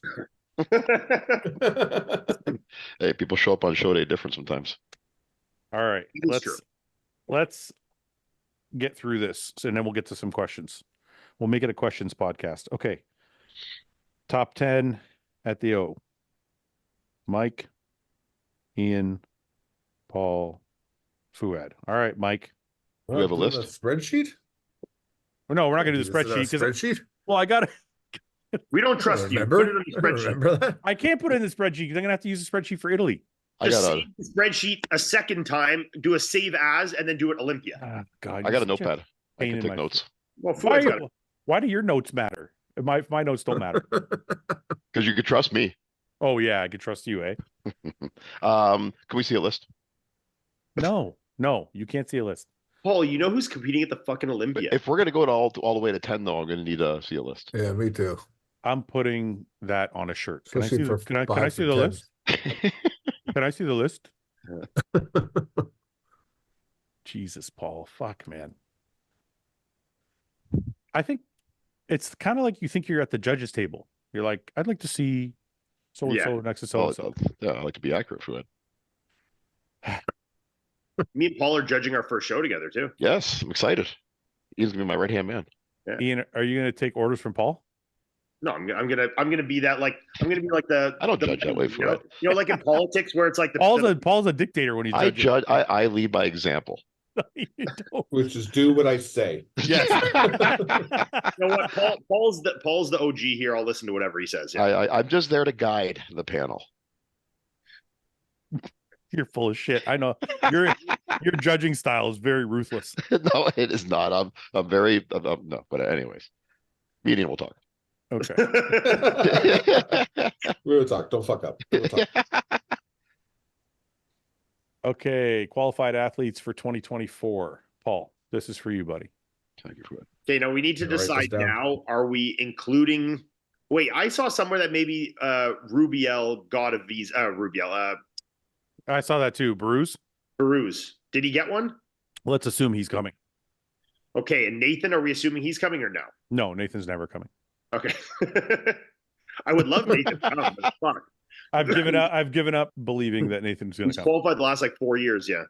Hey, people show up on show day different sometimes. All right. It's true. Let's get through this, and then we'll get to some questions. We'll make it a questions podcast. Okay. Top 10 at the O. Mike, Ian, Paul, Fouad. All right, Mike. Do we have a Doing list? spreadsheet? No, we're not going to do the Is it a spreadsheet because spreadsheet. well, I got to. We don't trust you. Remember? Put it on the spreadsheet. Remember that? I can't put it in the spreadsheet because I'm going to have to use the spreadsheet for Italy. I Just got a save the spreadsheet a second time, do a save as, and then do it Olympia. God, I got a you're such notepad. I pain can in take my- notes Well, Why, Fouad's got it. why do your notes matter? My notes don't matter. because you could trust me. Oh yeah, I could trust you, eh? Can we see a list? No, you can't see a list. Paul, you know who's competing at the fucking Olympia? If we're gonna go to all the way to 10, though, I'm gonna need to see a list. Yeah, me too. I'm putting that on a shirt. Can I Especially see the, for can I 5 see for the 10. list? Can I see the list? Jesus, Paul. Fuck, man. I think it's kind of like you think you're at the judges table. You're like, I'd like to see so and so next to so Well, and so. yeah, I like to be accurate for it. Me and Paul are judging our first show together too. Yes, I'm excited. He's gonna be my right hand man. Ian, are you going to take orders from Paul? No, I'm gonna be that like I'm gonna be like the. I don't the judge that way, you know, Fouad. you know, like in politics where it's like the Paul's a dictator when he's I judging. judge. I lead by example. You don't. Which is do what I say. Yes. You know what? Paul's the OG here. I'll listen to whatever he says. Yeah. I'm just there to guide the panel. You're full of shit. I know. Your judging style is very ruthless. No, it is not. I'm very no. But anyways, meeting will talk. Okay. We will talk. Don't fuck up. We will talk. Okay. Qualified athletes for 2024. Paul, this is for you, buddy. Thank you, Fouad. Okay, now we need to Write this decide down. now. Are we including? Wait, I saw somewhere that maybe Rubiel got a visa. Rubiel, I saw that too. Bruce. Baruz. Did he get one? Let's assume he's coming. Okay, and Nathan, are we assuming he's coming or no? No, Nathan's never coming. Okay. I would love Nathan to come, but fuck. I've given up believing that Nathan's going He's to come. qualified the last like 4 years, yeah.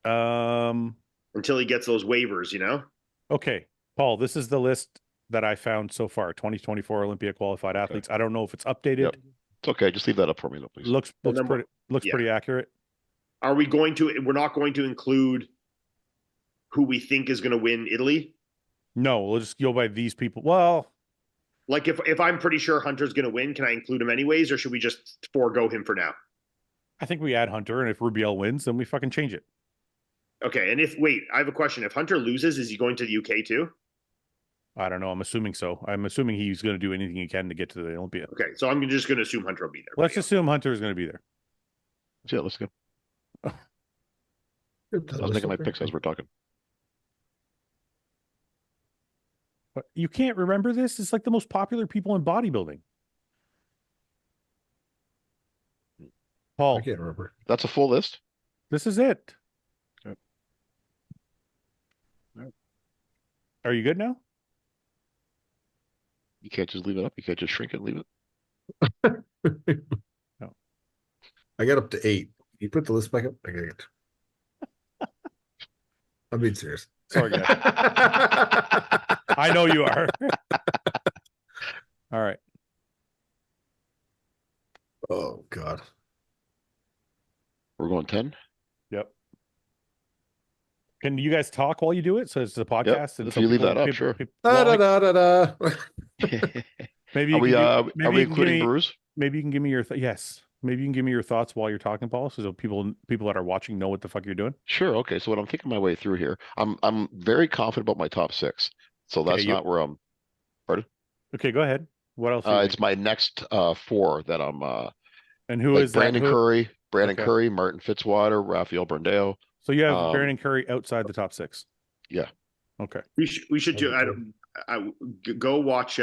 Until he gets those waivers, you know? Okay, Paul, this is the list that I found so far. 2024 Olympia qualified athletes. I don't know if it's updated. Yep. It's okay. Just leave that up for me, though, please. Looks number- pretty accurate. Are we going to? We're not going to include who we think is going to win Italy. No, we'll just go by these people. Well, Like if I'm pretty sure Hunter's going to win, can I include him anyways, or should we just forego him for now? I think we add Hunter, and if Rubiel wins, then we fucking change it. Okay, and I have a question. If Hunter loses, is he going to the UK too? I don't know. I'm assuming so. I'm assuming he's going to do anything he can to get to the Olympia. Okay, so I'm just going to assume Hunter will be there. Let's assume Hunter is going to be there. Yeah, let's go. I was making my picks as we're talking. But you can't remember this? It's like the most popular people in bodybuilding. Paul, I can't remember. That's a full list. this is it. Okay. All right. Are you good now? You can't just leave it up. You can't just shrink it and leave it. No. I got up to 8. You put the list back up? I got it. I'm being serious. Sorry, guys. I know you are. All right. Oh God. We're going 10. Yep. Can you guys talk while you do it? So it's the podcast. And If so you leave people- that up, people- sure. people- Da, well, da, da, da, da. maybe you Are we can give- are maybe we you can give including me- Bruce? Maybe you can give me your yes. Maybe you can give me your thoughts while you're talking, Paul, so people that are watching know what the fuck you're doing. Sure. Okay. So what I'm thinking my way through here, I'm very confident about my top 6. So that's Okay, you- not where I'm. Okay, go ahead. What else? do you It's think? my next 4 that I'm And who like is Brandon that? Curry, Okay. Curry, Martin Fitzwater, Rafael Brandeo. So you have um, Brandon Curry outside the top 6. Yeah. Okay. We should do. Go watch.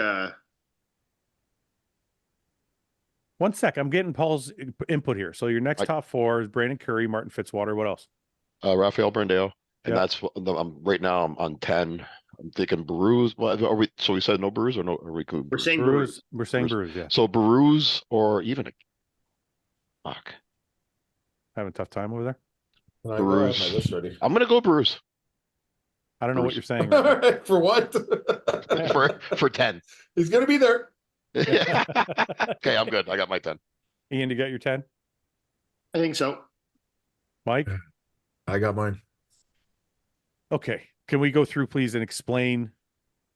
One sec. I'm getting Paul's input here. So your next top 4 is Brandon Curry, Martin Fitzwater. What else? Rafael Brandeo. And Yep. that's what I'm right now. I'm on 10. I'm thinking Bruce. What are we? So we said no Bruce or no? Are we including We're Bruce? saying Bruce. We're saying Bruce. Bruce. Yeah. So Bruce or even fuck. Having a tough time over there. I have my Bruce. list ready. I'm gonna go Bruce I don't know what Bruce. you're saying. Right now. For what? for 10. He's gonna be there. Okay, I'm good. I got my 10. Ian, you got your 10? I think so. Mike? I got mine. Okay. Can we go through, please, and explain?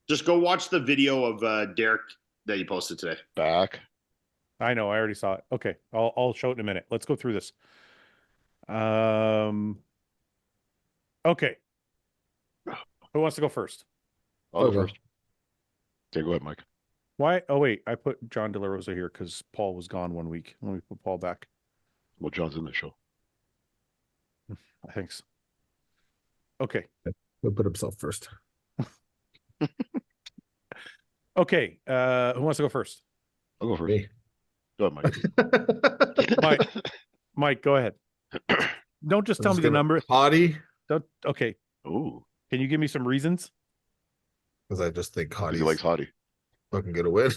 Just go watch the video of Derek that you posted today. Back. I know. I already saw it. Okay. I'll show it in a minute. Let's go through this. Okay. Who wants to go first? I'll go Okay. first. Okay, go ahead, Mike. Why? Oh, wait. I put John De La Rosa here because Paul was gone 1 week. Let me put Paul back. Well, John's in the show. Thanks. Okay. He'll put himself first. Okay. Who wants to go first? I'll go first. Me. Go ahead, Mike. Mike, go ahead. Don't just tell me the number. Hottie, Don't. Okay. Ooh, Can you give me some reasons? because I just think he Hottie's likes Hottie. fucking gonna win.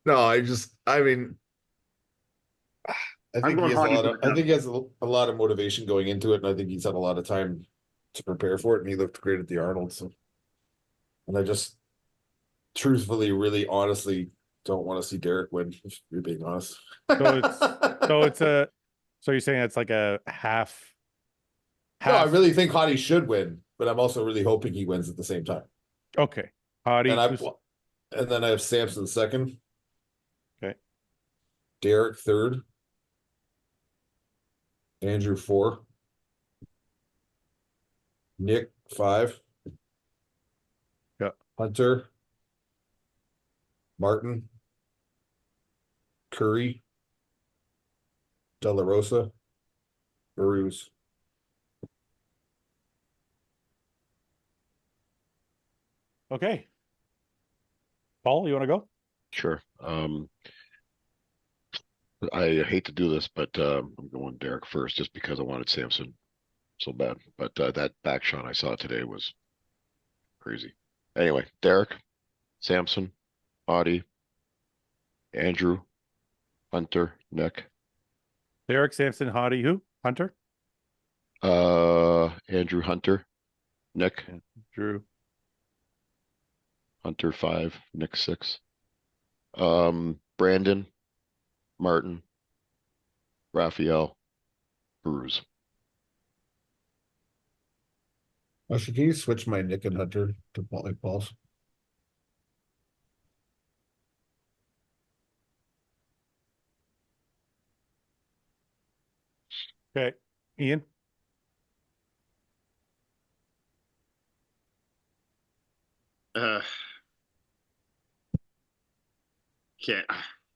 No, I mean, I I'm think he going has a Hottie lot for of. the I dub. think he has a lot of motivation going into it, and I think he's had a lot of time to prepare for it. And he looked great at the Arnold. So, and I just truthfully, really, honestly, don't want to see Derek win. If you're being honest. So it's a so you're saying it's like a half. No, I really think Hottie should win, but I'm also really hoping he wins at the same time. Okay. And Hottie. and then I have Samson second. Okay. Derek third. Andrew 4. Nick 5. Yeah. Hunter. Martin. Curry. De La Rosa. Baruz. Okay. Paul, you want to go? Sure. I hate to do this, but I'm going Derek first just because I wanted Samson so bad. But that back shot I saw today was crazy. Anyway, Derek, Samson, Audie, Andrew, Hunter, Nick. Derek, Samson, Hottie, who? Hunter? Andrew, Hunter, Nick, Drew. Hunter 5, Nick 6. Brandon, Martin, Raphael, Bruce. Actually, can you switch my Nick and Hunter to Paul's? Okay. Ian? Okay.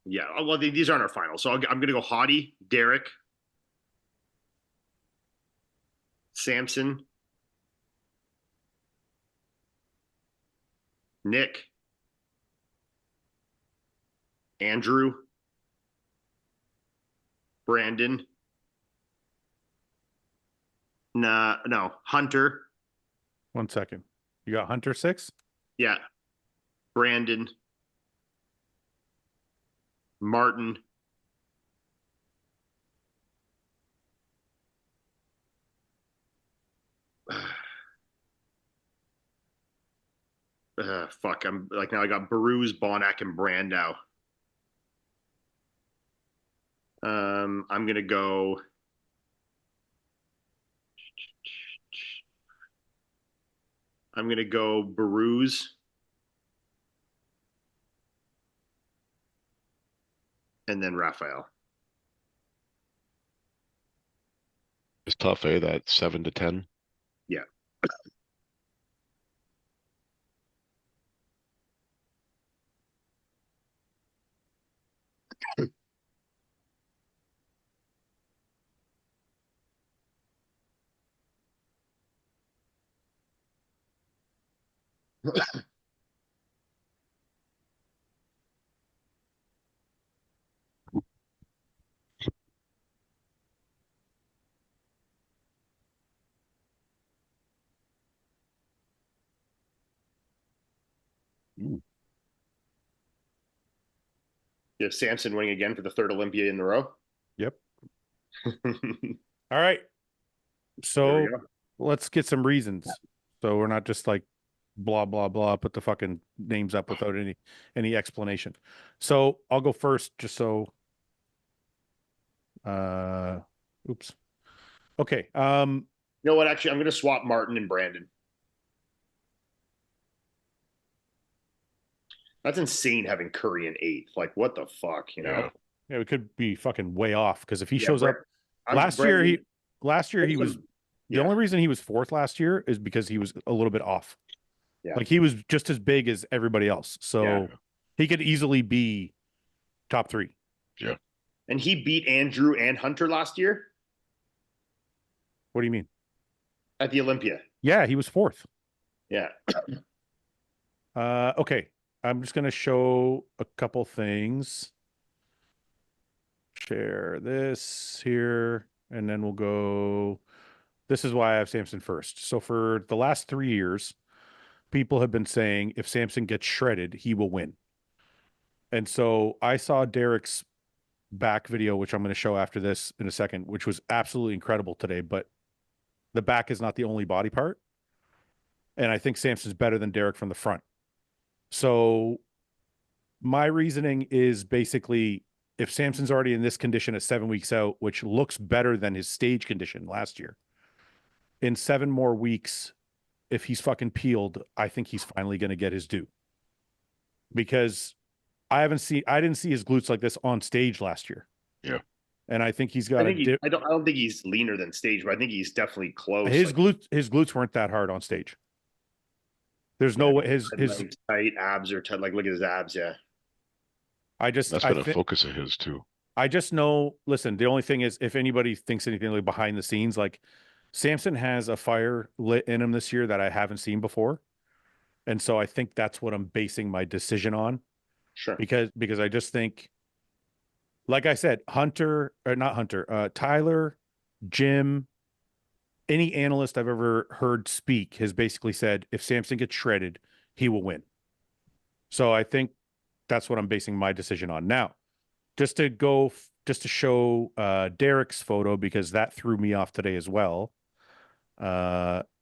Yeah. Well, these aren't our finals. So I'm going to go Hottie, Derek, Samson, Nick, Andrew, Brandon. No, Hunter. 1 second. You got Hunter 6? Yeah. Brandon, Martin, fuck. I'm like now I got Baruz, Bonac, and Brand now. I'm gonna go. I'm gonna go Baruz. And then Raphael. It's tough, eh? That 7 to 10. Yeah. You have Samson winning again for the third Olympia in a row. Yep. All right. So let's get some reasons. So we're not just like blah, blah, blah, put the fucking names up without any explanation. So I'll go first just so oops. Okay. You know what? Actually, I'm gonna swap Martin and Brandon. That's insane having Curry in 8th. Like, what the fuck, you know? Yeah, we could be fucking way off because if he shows up last year, he was the only reason he was 4th last year is because he was a little bit off. Yeah. Like he was just as big as everybody else. So he could easily be top 3. Yeah. And he beat Andrew and Hunter last year. What do you mean? At the Olympia. Yeah, he was 4th. Yeah. Okay. I'm just gonna show a couple things. Share this here, and then we'll go. This is why I have Samson first. So for the last 3 years, people have been saying if Samson gets shredded, he will win. And so I saw Derek's back video, which I'm going to show after this in a second, which was absolutely incredible today, but the back is not the only body part. And I think Samson's better than Derek from the front. So my reasoning is basically if Samson's already in this condition at 7 weeks out, which looks better than his stage condition last year, in 7 more weeks, if he's fucking peeled, I think he's finally going to get his due. Because I didn't see his glutes like this on stage last year. Yeah. And I think he's got I don't think he's leaner than stage, but I think he's definitely close. his glutes weren't that hard on stage. There's no way his tight abs are tight. Like, look at his abs. Yeah. That's been a focus of his too. I just know, listen, the only thing is if anybody thinks anything like behind the scenes, like Samson has a fire lit in him this year that I haven't seen before. And so I think that's what I'm basing my decision on. Sure. Because I just think, like I said, Tyler, Jim, any analyst I've ever heard speak has basically said if Samson gets shredded, he will win. So I think that's what I'm basing my decision on. Now, just to show Derek's photo, because that threw me off today as well.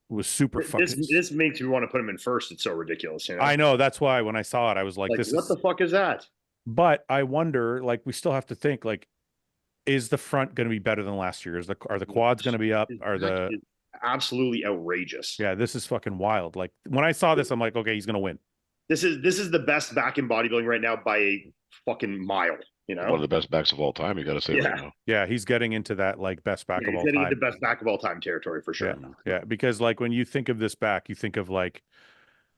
Was super fucking. This makes me want to put him in first. It's so ridiculous. You know? I know, that's why when I saw it, I was like this what the fuck is that? But I wonder, like, we still have to think, like, is the front going to be better than last year? Are the quads going to be up? Are the absolutely outrageous? Yeah, this is fucking wild. Like when I saw this, I'm like, okay, he's going to win. This is the best back in bodybuilding right now by a fucking mile. You know, one of the best backs of all time. You got to say, yeah, right now. Yeah, he's getting into that like best back of all time. Getting into best back of all time territory for sure. Yeah, because like when you think of this back, you think of like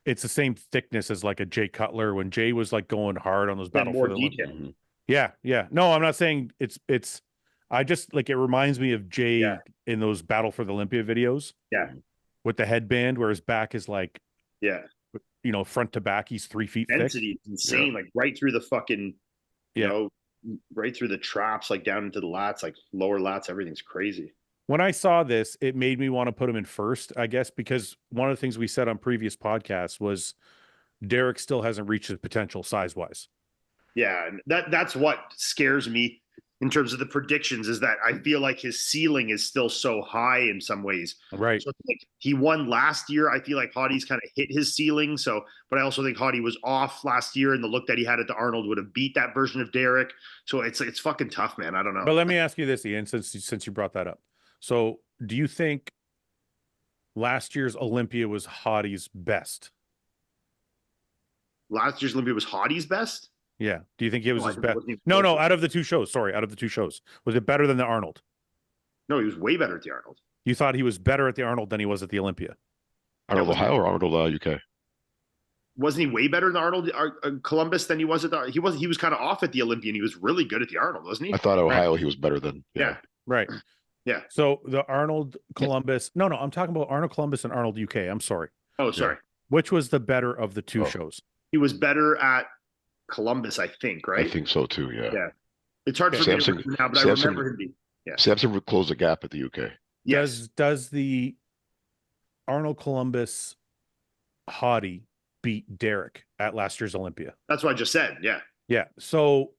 it's the same thickness as like a Jay Cutler when Jay was like going hard on those battle for the detail. Yeah. No, I'm not saying it's. I just like it reminds me of Jay in those Battle for the Olympia videos. Yeah, with the headband where his back is like front to back. He's 3 feet density thick. is insane, like right through the fucking you know, right through the traps, like down into the lats, like lower lats, everything's crazy. When I saw this, it made me want to put him in first, I guess, because one of the things we said on previous podcasts was Derek still hasn't reached his potential size-wise. Yeah, and that's what scares me in terms of the predictions is that I feel like his ceiling is still so high in some ways. Right. So like he won last year. I feel like Hottie's kind of hit his ceiling. So, but I also think Hottie was off last year, and the look that he had at the Arnold would have beat that version of Derek. So it's fucking tough, man. I don't know. But let me ask you this, Ian, since you brought that up. So do you think last year's Olympia was Hottie's best? Last year's Olympia was Hottie's best? Yeah. Do you think it was his best? No, out of the two shows. Sorry, out of the two shows. Was it better than the Arnold? No, he was way better at the Arnold. You thought he was better at the Arnold than he was at the Olympia? Arnold, Ohio or Arnold, UK? Wasn't he way better in the Arnold Columbus than he was at the he was kind of off at the Olympia, and he was really good at the Arnold, wasn't he? I thought Ohio he was better than. Yeah. Right. Yeah. So the Arnold Columbus. No, I'm talking about Arnold Columbus and Arnold UK. I'm sorry. Oh, sorry. Which was the better of the two shows? He was better at Columbus, I think, right? I think so too, yeah. Yeah. It's hard for me to remember now, but I remember him being Samson would close the gap at the UK. Yes. Does the Arnold Columbus Hottie beat Derek at last year's Olympia? That's what I just said. Yeah. Yeah. So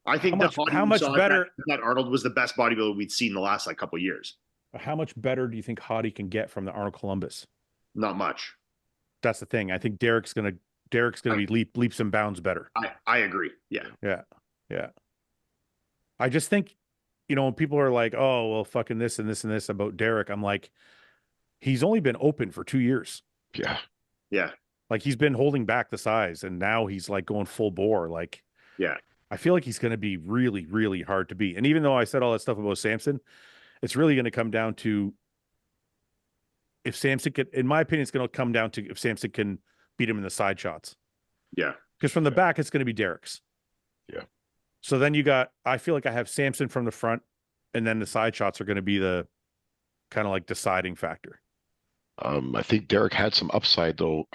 I think how much better that Arnold was the best bodybuilder we'd seen the last like couple of years. How much better do you think Hottie can get from the Arnold Columbus? Not much. That's the thing. I think Derek's gonna be leaps and bounds better. I agree. Yeah. I just think, when people are like, oh, well, fucking this and this and this about Derek, I'm like, he's only been open for 2 years. Yeah. Yeah. Like he's been holding back the size and now he's like going full bore. Like, yeah, I feel like he's going to be really, really hard to beat. And even though I said all that stuff about Samson, it's really going to come down to if Samson can, in my opinion, it's going to come down to if Samson can beat him in the side shots. Yeah. Because from the back, it's going to be Derek's. Yeah. So then I feel like I have Samson from the front, and then the side shots are going to be the kind of like deciding factor. I think Derek had some upside though.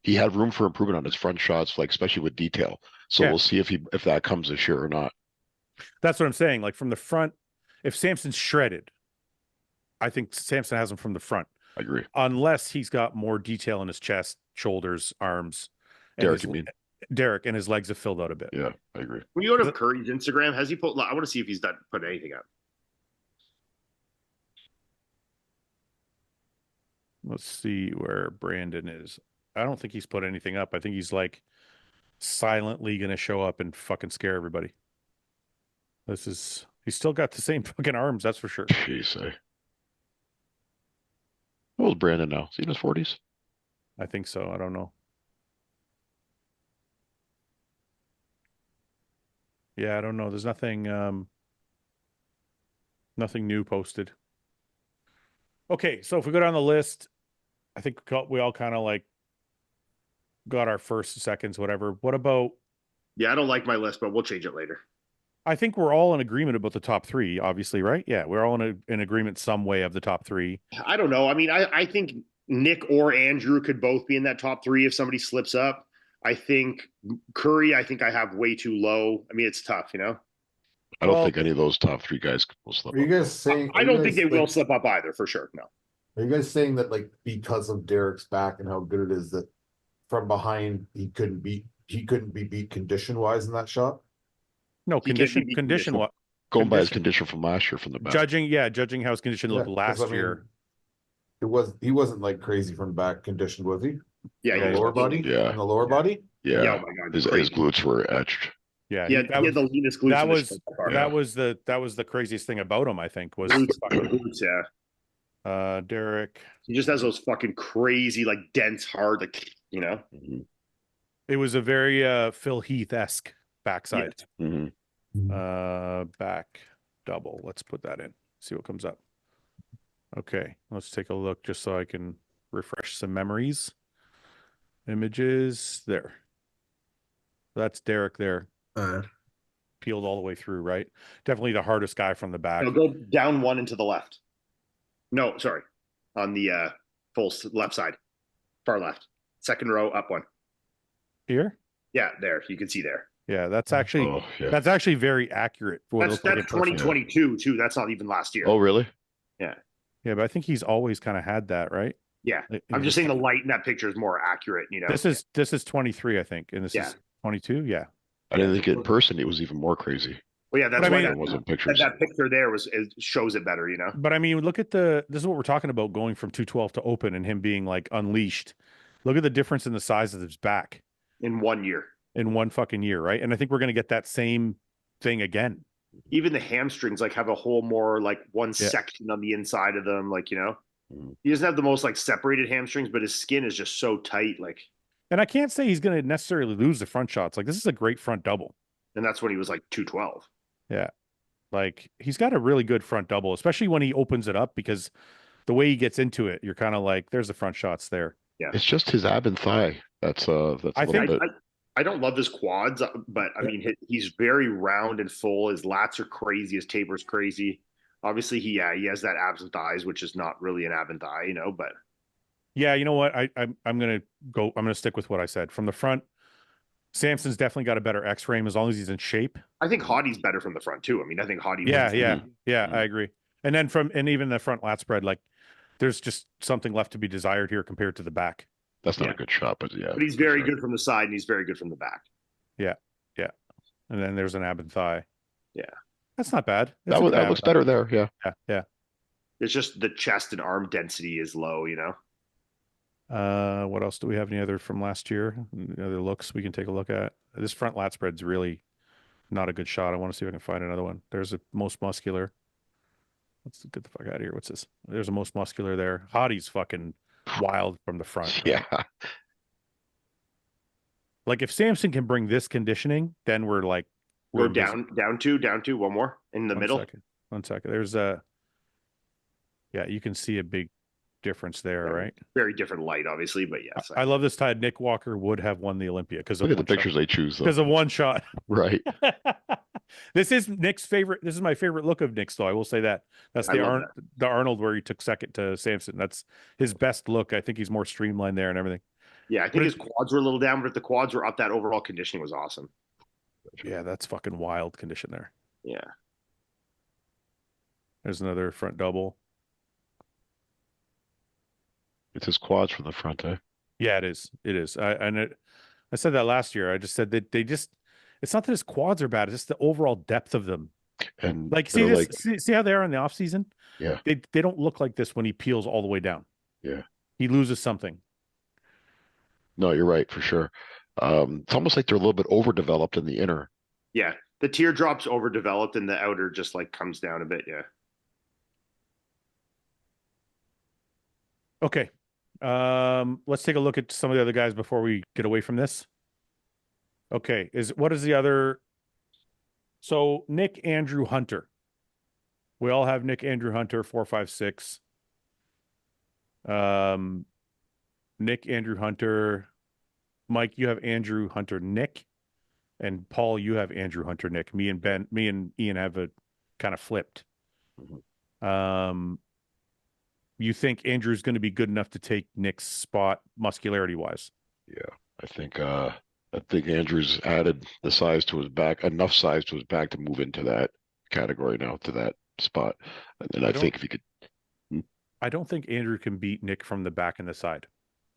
He had room for improvement on his front shots, like especially with detail. So we'll see if that comes this year or not. That's what I'm saying. Like from the front, if Samson's shredded, I think Samson has him from the front. I agree. Unless he's got more detail in his chest, shoulders, arms. Derek, you mean? Derek, and his legs have filled out a bit. Yeah, I agree. When you go to Curry's Instagram, has he put? I want to see if he's done put anything up. Let's see where Brandon is. I don't think he's put anything up. I think he's like silently going to show up and fucking scare everybody. He's still got the same fucking arms, that's for sure. Jeez, How old is Brandon now? Is he in his 40s? I think so. I don't know. Yeah, I don't know. There's nothing new posted. Okay, so if we go down the list, I think we all kind of like got our first, seconds, whatever. What about? Yeah, I don't like my list, but we'll change it later. I think we're all in agreement about the top three, obviously, right? Yeah, we're all in agreement some way of the top three. I don't know. I mean, I think Nick or Andrew could both be in that top three if somebody slips up. I think Curry, I have way too low. I mean, it's tough, you know? I don't think any of those top three guys will slip Are you up. guys saying? I don't think they will slip up either, for sure. No. Are you guys saying that like because of Derek's back and how good it is that from behind he couldn't be beat condition wise in that shot? No, condition. What? Going by his condition from last year from the back. Judging how his condition looked last year. He wasn't like crazy from back condition, was he? Yeah, the lower body. Yeah, on the lower body. Yeah, oh my God, his glutes were etched. Yeah, he had the leanest glutes. That was the craziest thing about him. I think was glutes. Yeah. Derek. He just has those fucking crazy, like dense, hard, like you know. Mm-hmm. It was a very Phil Heath-esque backside. Yeah. Mm-hmm. Back double. Let's put that in. See what comes up. Okay, let's take a look just so I can refresh some memories. Images there. That's Derek there. Peeled all the way through, right? Definitely the hardest guy from the back. No, go down one and to the left. No, sorry. On the full left side. Far left. Second row, up one. Here? Yeah, there. You can see there. Yeah, that's actually very accurate. For that's 2022 too. That's not even last year. Oh, really? Yeah. Yeah, but I think he's always kind of had that, right? Yeah. I'm just saying the light in that picture is more accurate, you know. This is 23, I think, and this is 22. Yeah. I didn't think in person it was even more crazy. Well, yeah, that's why it wasn't pictures. That picture there shows it better, you know. But I mean, look at this is what we're talking about, going from 212 to open and him being like unleashed. Look at the difference in the size of his back in 1 year. In one fucking year, right? And I think we're going to get that same thing again. Even the hamstrings like have a whole more like one section on the inside of them, like, you know. He doesn't have the most like separated hamstrings, but his skin is just so tight, like. And I can't say he's going to necessarily lose the front shots. Like, this is a great front double. And that's when he was like 212. Yeah. Like, he's got a really good front double, especially when he opens it up, because the way he gets into it, you're kind of like, there's the front shots there. Yeah. It's just his ab and thigh. That's I don't love his quads, but I mean, he's very round and full. His lats are crazy. His taper's crazy. Obviously, he has that abs and thighs, which is not really an ab and thigh, you know, but. Yeah, you know what? I'm going to stick with what I said. From the front, Samson's definitely got a better X-frame as long as he's in shape. I think Hottie's better from the front too. I mean, I think Hottie. Yeah, I agree. And then even the front lat spread, like there's just something left to be desired here compared to the back. That's not a good shot, but yeah. But he's very good from the side and he's very good from the back. Yeah. And then there's an ab and thigh. Yeah. That's not bad. That looks better there, yeah. Yeah. It's just the chest and arm density is low, you know? What else do we have? Any other from last year? Any other looks we can take a look at? This front lat spread's really not a good shot. I want to see if I can find another one. There's a most muscular. Let's get the fuck out of here. What's this? There's a most muscular there. Hottie's fucking wild from the front. Yeah. Like if Samson can bring this conditioning, then we're like down two, one more in the middle. One second. There's you can see a big difference there, right? Very different light, obviously, but yes. I love this tide. Nick Walker would have won the Olympia because look at the pictures they choose because of one shot. Right. This is Nick's favorite. This is my favorite look of Nick's, though. I will say that. That's the Arnold where he took second to Samson. That's his best look. I think he's more streamlined there and everything. Yeah, I think his quads were a little down, but if the quads were up, that overall conditioning was awesome. Yeah, that's fucking wild condition there. Yeah. There's another front double. It's his quads from the front, eh? Yeah, it is. It is. I said that last year. I just said that it's not that his quads are bad, it's just the overall depth of them. And Like, they're like, see how they are in the off season? yeah, They don't look like this when he peels all the way down. yeah. He loses something. No, you're right for sure. It's almost like they're a little bit overdeveloped in the inner. Yeah, the teardrop's overdeveloped and the outer just like comes down a bit. Yeah. Okay. Let's take a look at some of the other guys before we get away from this. Okay, what is the other? So Nick Andrew Hunter. We all have Nick Andrew Hunter 456. Nick Andrew Hunter. Mike, you have Andrew Hunter Nick, and Paul, you have Andrew Hunter Nick. Me and Ian have a kind of flipped. You think Andrew's going to be good enough to take Nick's spot muscularity wise? Yeah, I think Andrew's added the size to his back, enough size to his back to move into that category now, to that spot. And then I think if he could, I don't think Andrew can beat Nick from the back and the side.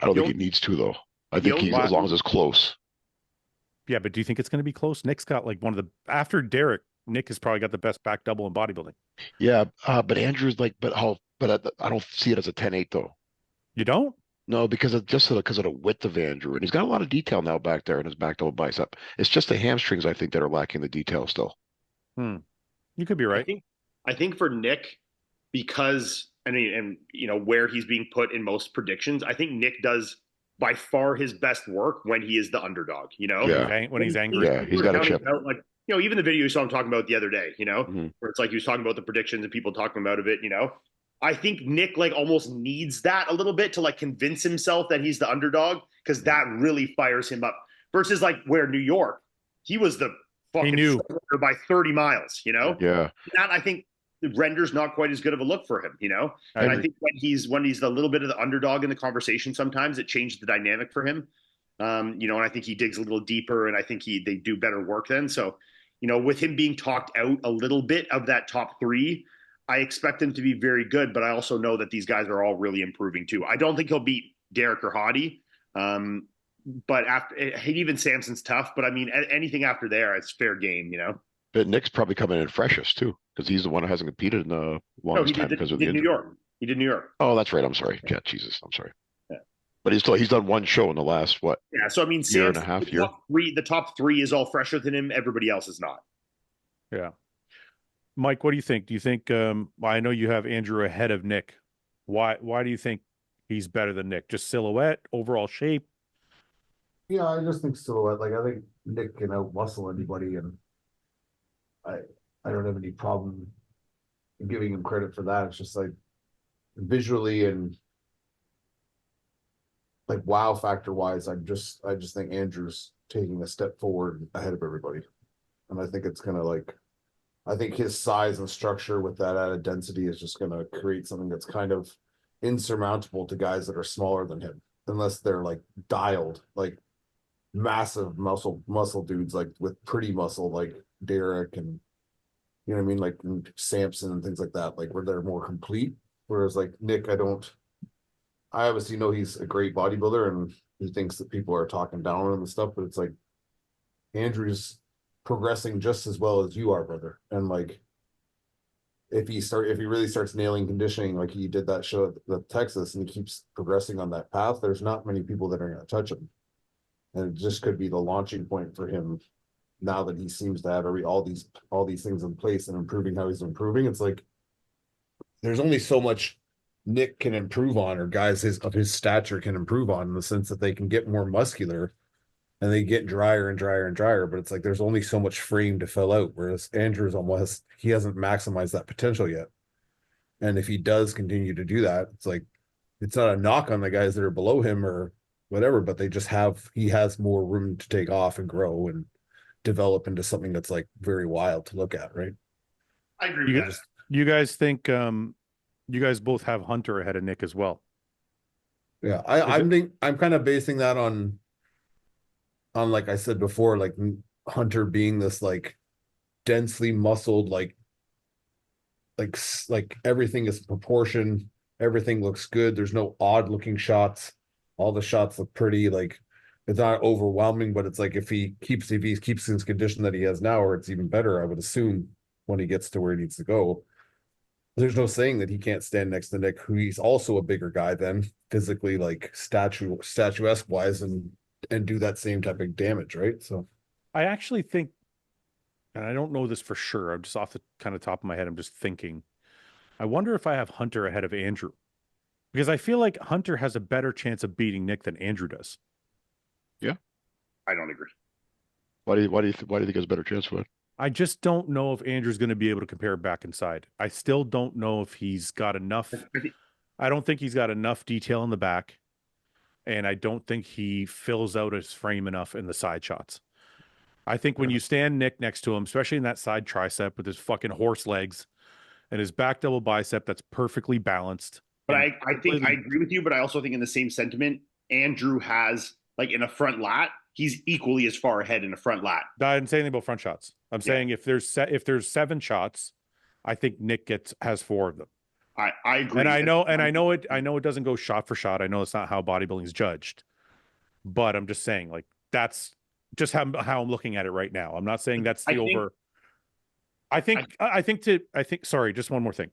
I don't think he needs to though. I think he's, as long as it's close. Yeah, but do you think it's going to be close? Nick's got like after Derek, Nick has probably got the best back double in bodybuilding. Yeah, but Andrew's like, but I don't see it as a 10-8 though. You don't? No, because of the width of Andrew, and he's got a lot of detail now back there in his back double bicep. It's just the hamstrings, I think, that are lacking the detail still. You could be right. I think for Nick, because and you know where he's being put in most predictions, I think Nick does by far his best work when he is the underdog. You know, when he's angry. Yeah, he's got a chip. Like, you know, even the video you saw him talking about the other day, you know, Mm-hmm. where it's like he was talking about the predictions and people talking about it, you know. I think Nick like almost needs that a little bit to like convince himself that he's the underdog, because that really fires him up. Versus like where New York, he was the fucking by 30 miles, you know? Yeah. That I think renders not quite as good of a look for him, you know? And I think when he's a little bit of the underdog in the conversation, sometimes it changed the dynamic for him. You know, and I think he digs a little deeper, and I think they do better work then. So, you know, with him being talked out a little bit of that top three, I expect him to be very good, but I also know that these guys are all really improving too. I don't think he'll beat Derek or Hottie, but even Samson's tough. But I mean, anything after there, it's fair game, you know. But Nick's probably coming in freshest too, because he's the one who hasn't competed in a long time because of the New York. He did New York. Oh, that's right. I'm sorry. Yeah, Jesus, I'm sorry. Yeah. But he's done one show in the last what? Yeah, so I mean, year and a half. The top three is all fresher than him. Everybody else is not. Yeah. Mike, what do you think? Do you think I know you have Andrew ahead of Nick. Why do you think he's better than Nick? Just silhouette, overall shape? Yeah, I just think silhouette. Like I think Nick can out muscle anybody, and I don't have any problem giving him credit for that. It's just like visually and like wow factor wise, I just think Andrew's taking a step forward ahead of everybody. And I think it's gonna I think his size and structure with that added density is just going to create something that's kind of insurmountable to guys that are smaller than him, unless they're like dialed, like massive muscle dudes, like with pretty muscle, like Derek and, you know what I mean? Like Samson and things like that, like where they're more complete. Whereas like Nick, I obviously know he's a great bodybuilder and he thinks that people are talking down on him and stuff, but it's like Andrew's progressing just as well as you are, brother. And like if he really starts nailing conditioning like he did that show at Texas, and he keeps progressing on that path, there's not many people that are going to touch him. And it just could be the launching point for him now that he seems to have all these things in place and improving how he's improving. It's like there's only so much Nick can improve on, or guys of his stature can improve on, in the sense that they can get more muscular and they get drier and drier and drier, but it's like there's only so much frame to fill out, whereas Andrew's he hasn't maximized that potential yet. And if he does continue to do that, it's like it's not a knock on the guys that are below him or whatever, but he has more room to take off and grow and develop into something that's like very wild to look at, right? I agree with that. You guys think you guys both have Hunter ahead of Nick as well? Yeah, I'm kind of basing that on like I said before, like Hunter being this like densely muscled, like everything is proportion, everything looks good, there's no odd looking shots, all the shots look pretty, like it's not overwhelming, but it's like if he keeps his condition that he has now, or it's even better, I would assume when he gets to where he needs to go. There's no saying that he can't stand next to Nick, who he's also a bigger guy than physically, like statuesque wise, and do that same type of damage, right? So I actually think, and I don't know this for sure, I'm just off the kind of top of my head, I'm just thinking, I wonder if I have Hunter ahead of Andrew. Because I feel like Hunter has a better chance of beating Nick than Andrew does. Yeah. I don't agree. Why do you think he has a better chance for it? I just don't know if Andrew's going to be able to compare back inside. I still don't know if he's got enough. I don't think he's got enough detail in the back. And I don't think he fills out his frame enough in the side shots. I think when you stand Nick next to him, especially in that side tricep with his fucking horse legs and his back double bicep that's perfectly balanced. But I think I agree with you, but I also think in the same sentiment, Andrew has, like, in a front lat, he's equally as far ahead in a front lat. I didn't say anything about front shots. I'm saying if there's 7 shots, I think Nick has 4 of them. I agree. And I know it doesn't go shot for shot. I know it's not how bodybuilding is judged. But I'm just saying, like, that's just how I'm looking at it right now. I'm not saying that's sorry, just one more thing.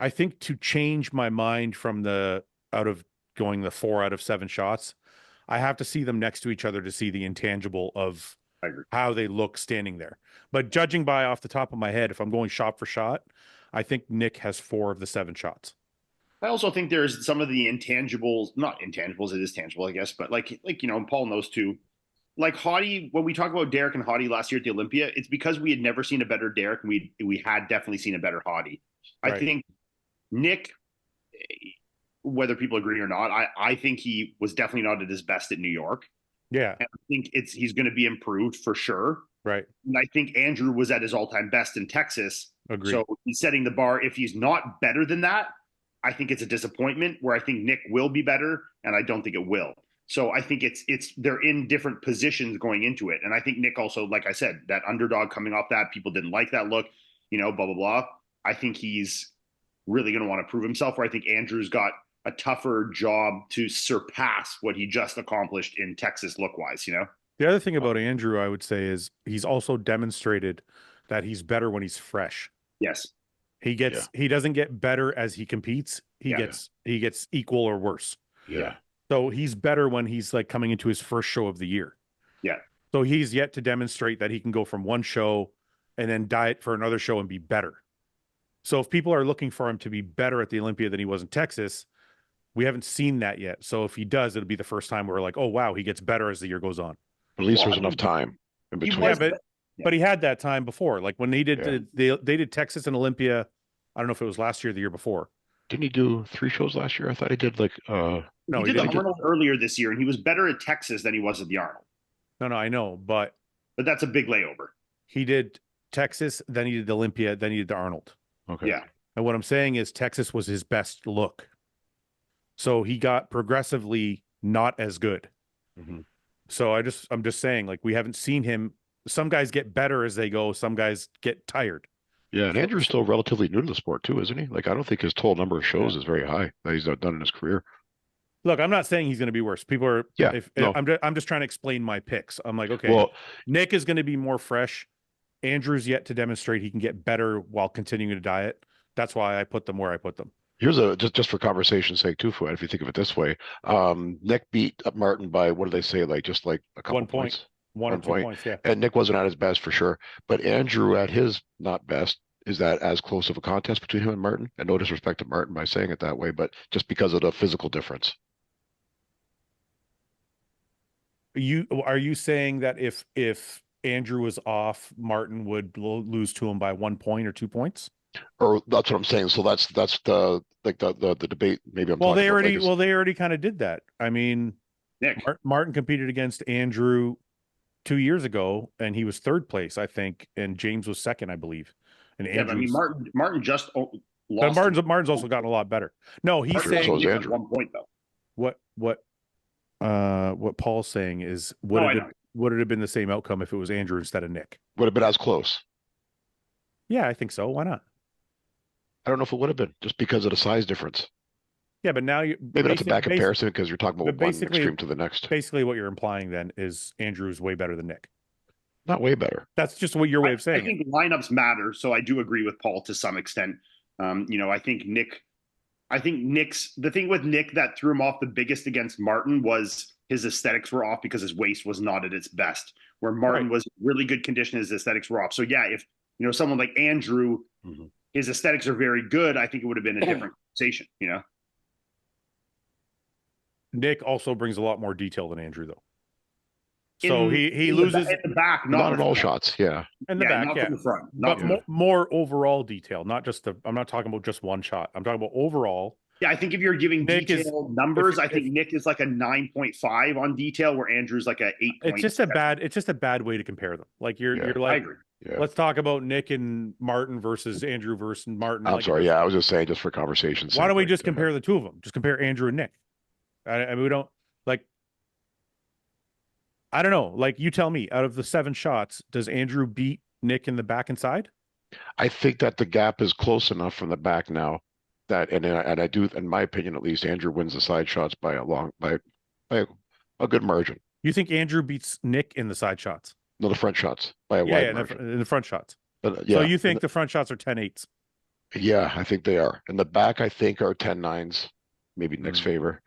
I think to change my mind from out of going the 4 out of 7 shots, I have to see them next to each other to see the intangible of how they look standing there. But judging by off the top of my head, if I'm going shot for shot, I think Nick has 4 of the 7 shots. I also think there's some of the intangibles, not intangibles, it is tangible, I guess, but like Paul knows too. Like Hottie, when we talk about Derek and Hottie last year at the Olympia, it's because we had never seen a better Derek, and we had definitely seen a better Hottie. I think Nick, whether people agree or not, I think he was definitely not at his best at New York. Yeah. And I think he's going to be improved for sure. Right. And I think Andrew was at his all-time best in Texas. Agreed. So he's setting the bar. If he's not better than that, I think it's a disappointment, where I think Nick will be better, and I don't think it will. So I think they're in different positions going into it. And I think Nick also, like I said, that underdog coming off that, people didn't like that look, blah, blah, blah. I think he's really going to want to prove himself, where I think Andrew's got a tougher job to surpass what he just accomplished in Texas look-wise, The other thing about Andrew, I would say, is he's also demonstrated that he's better when he's fresh. Yes. He doesn't get better as he competes. He gets equal or worse. Yeah. So he's better when he's like coming into his first show of the year. Yeah. So he's yet to demonstrate that he can go from one show and then diet for another show and be better. So if people are looking for him to be better at the Olympia than he was in Texas, we haven't seen that yet. So if he does, it'll be the first time we're like, oh, wow, he gets better as the year goes on. At least there's enough time in between. But he had that time before. Like when they did they did Texas and Olympia, I don't know if it was last year or the year before. Didn't he do 3 shows last year? I thought he did like no, he did the Arnold earlier this year, and he was better at Texas than he was at the Arnold. No, I know, but that's a big layover. He did Texas, then he did the Olympia, then he did the Arnold. Okay. Yeah. And what I'm saying is Texas was his best look. So he got progressively not as good. Mm-hmm. So I'm just saying, like, we haven't seen him. Some guys get better as they go. Some guys get tired. Yeah, and Andrew's still relatively new to the sport too, isn't he? Like, I don't think his total number of shows is very high that he's done in his career. Look, I'm not saying he's going to be worse. People are. No. I'm just trying to explain my picks. I'm like, okay, well, Nick is going to be more fresh. Andrew's yet to demonstrate he can get better while continuing to diet. That's why I put them where I put them. Here's just for conversation's sake too, Fouad, if you think of it this way. Nick beat up Martin by, what do they say, like just like a couple 1 point. points. 1 or 2 points, yeah. And Nick wasn't at his best for sure. But Andrew at his not best, is that as close of a contest between him and Martin? And no disrespect to Martin by saying it that way, but just because of the physical difference. Are you saying that if Andrew was off, Martin would lose to him by 1 point or 2 points? Or that's what I'm saying. So that's the debate. Maybe they already kind of did that. I mean, Nick. Martin competed against Andrew 2 years ago, and he was 3rd place, I think, and James was 2nd, I believe. And I mean, Martin just lost. But Martin's also gotten a lot better. No, he's saying so is Andrew. 1 point though. What Paul's saying is would it have been the same outcome if it was Andrew instead of Nick? Would have been as close. Yeah, I think so. Why not? I don't know if it would have been, just because of the size difference. Yeah, but now you Maybe that's a bad comparison because you're talking about but one basically- extreme to the next. basically what you're implying then is Andrew's way better than Nick. Not way better. That's just what your way of saying I think lineups matter, so I do agree with Paul to some extent. You know, I think Nick's the thing with Nick that threw him off the biggest against Martin was his aesthetics were off because his waist was not at its best. Where Martin was really good condition, his aesthetics were off. So yeah, if you know someone like Andrew, his aesthetics are very good, I think it would have been a different conversation, you know. Nick also brings a lot more detail than Andrew, though. So he loses in the back, Not in all shots. Yeah. in the back, not yeah. from the front. But more overall detail, not just the. I'm not talking about just one shot. I'm talking about overall. Yeah, I think if you're giving Nick is- detailed numbers, I think Nick is like a 9.5 on detail, where Andrew's like a 8. It's just a bad way to compare them. Like you're I like, agree. Yeah. let's talk about Nick and Martin versus Andrew versus Martin. I'm Like, sorry. Yeah, I was just saying, just for conversation's why sake, don't we like, just compare the two of them? Just compare Andrew and Nick. I mean, we don't like. I don't know. Like, you tell me. Out of the 7 shots, does Andrew beat Nick in the back and side? I think that the gap is close enough from the back now that, and I do, in my opinion, at least, Andrew wins the side shots by a good margin. You think Andrew beats Nick in the side shots? No, the front shots by a Yeah, wide in margin. the front shots. But, yeah, So you think the front shots are 10-8s? Yeah, I think they are. In the back, I think are 10-9s, maybe Nick's favor.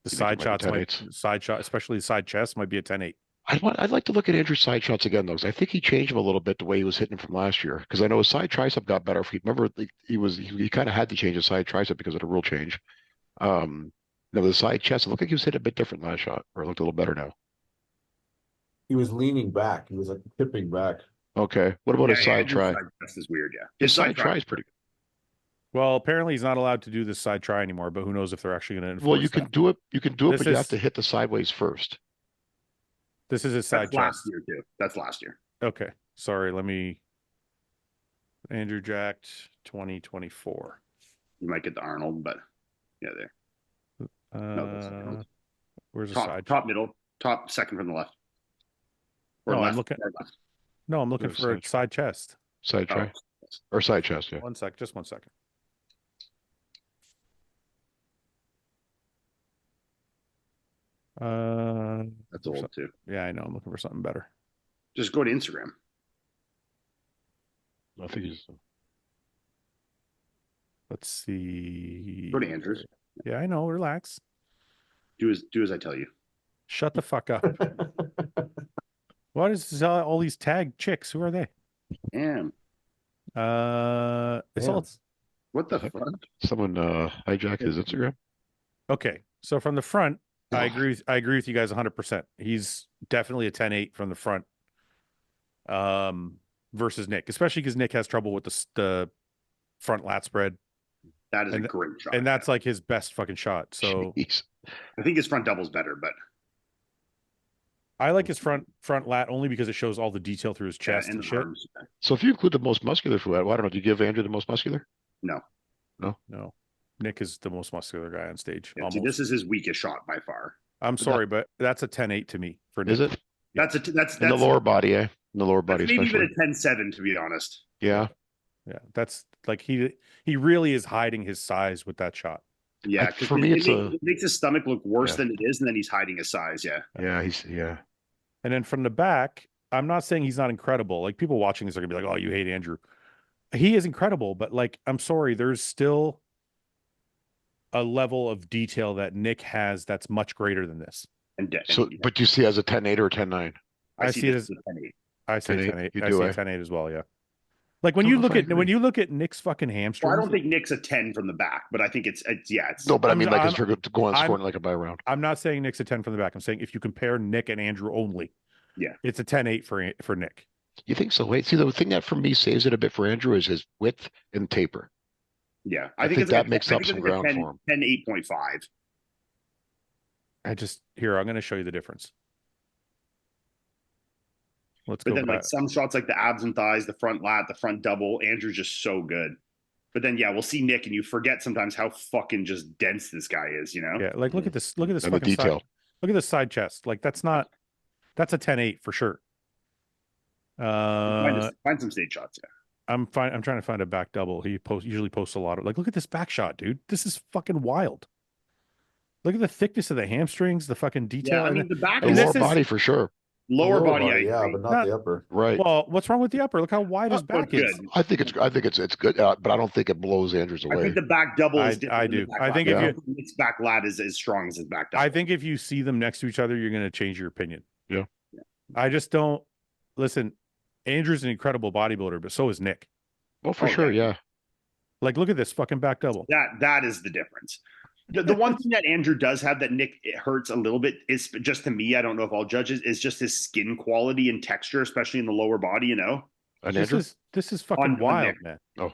The You think side it might shots be might 10-8s? side shot, especially the side chest, might be a 10-8. I'd like to look at Andrew's side shots again, though, because I think he changed them a little bit the way he was hitting from last year. Because I know his side tricep got better. Remember, he kind of had to change his side tricep because of the rule change. Now the side chest, it looked like he was hitting a bit different last shot, or it looked a little better now. He was leaning back. He was like tipping back. Okay, what about his side Andrew's try? side chest is weird. Yeah, His side try is pretty good. Well, apparently he's not allowed to do this side try anymore, but who knows if they're actually going to enforce Well, you can that. do it. You can do it, This but you have is- to hit the sideways first. This is his side That's last chest. year too. That's last year. Okay. Sorry, let me Andrew Jacked 2024. You might get the Arnold, but yeah, there. that's the Arnold. Where's the Top, side? top middle, top second from the left. No, I'm left, looking- or left. No, I'm looking Where's for a side- side chest. Side try or side chest, yeah. Just 1 second. That's old too. Yeah, I know. I'm looking for something better. Just go to Instagram. I think he's. Let's see. Go to Andrews. Yeah, I know. Relax. Do as I tell you. Shut the fuck up. What is all these tag chicks? Who are they? Damn. It's Yeah. all What the fuck? Someone hijacked his Instagram. okay. So from the front, I Oh. agree with you guys 100%. He's definitely a 10-8 from the front. Versus Nick, especially because Nick has trouble with the front lat spread, That is And a great shot. and that's like his best fucking shot. So Jeez. I think his front double's better, but I like his front lat only because it shows all the detail through his yeah, chest and and the shit. arms. So if you include the most muscular Fouad, well, I don't know. Do you give Andrew the most muscular? No. No, Nick is the most muscular guy on stage. Yeah, see, almost. this is his weakest shot by far. I'm sorry, but that's a 10-8 to me for Nick. Is it That's in the lower body? In the lower body, maybe especially. even a 10-7 to be honest. Yeah. Yeah, that's like he really is hiding his size with that shot. Yeah, 'cause for me, it makes his stomach look worse Yeah. than it is, and then he's hiding his size. Yeah, Yeah. Yeah. And then from the back, I'm not saying he's not incredible. Like people watching this are gonna be like, "Oh, you hate Andrew." He is incredible, but like, I'm sorry, there's still a level of detail that Nick has that's much greater than this. So, but do you see it as a 10-8 or a 10-9? I see it this as- a 10-8. I say 10-8, 10-8. you I do, say eh? 10-8 as well. Yeah. Like when So you if look I at agree. Nick's fucking hamstrings. Well, I don't think Nick's a 10 from the back, but I think it's No, but I I'm- mean, like, I'm- it's for to go on I'm- scoring like a by round. I'm not saying Nick's a 10 from the back. I'm saying if you compare Nick and Andrew only, Yeah. it's a 10-8 for Nick. You think so? Wait, see, the thing that for me saves it a bit for Andrew is his width and taper. Yeah, I think it's that like makes I up think some it's like a ground for him. 10, 8.5. I'm going to show you the difference. Let's But go then back. like some shots like the abs and thighs, the front lat, the front double, Andrew's just so good. But then yeah, we'll see Nick and you forget sometimes how fucking just dense this guy is, you know? Yeah, like look at this And the fucking detail. side. Look at this side chest. Like that's a 10-8 for sure. Find some stage shots, yeah. I'm trying to find a back double. He usually posts a lot of, like, look at this back shot, dude. This is fucking wild. Look at the thickness of the hamstrings, the fucking detail. Yeah, I mean, the back The and lower this is- body for sure. lower body, yeah, but not the upper. Right. Well, what's wrong with the upper? Look how wide his Oh, back it's is. good. I think it's good, but I don't think it blows Andrews I away. think the back double is I different. than do. the back I lat. think if I you- don't think Nick's back lat is as strong as his back double. I think if you see them next to each other, you're going to change your opinion. Yeah. I just don't listen. Andrew's an incredible bodybuilder, but so is Nick. Oh, for sure. Yeah. Like, look at this fucking back double. that is the difference. The one thing that Andrew does have that Nick it hurts a little bit is just to me. I don't know if all judges is just his skin quality and texture, especially in the lower body. You know, And This Andrew? is fucking On wild, Nick. man. Oh.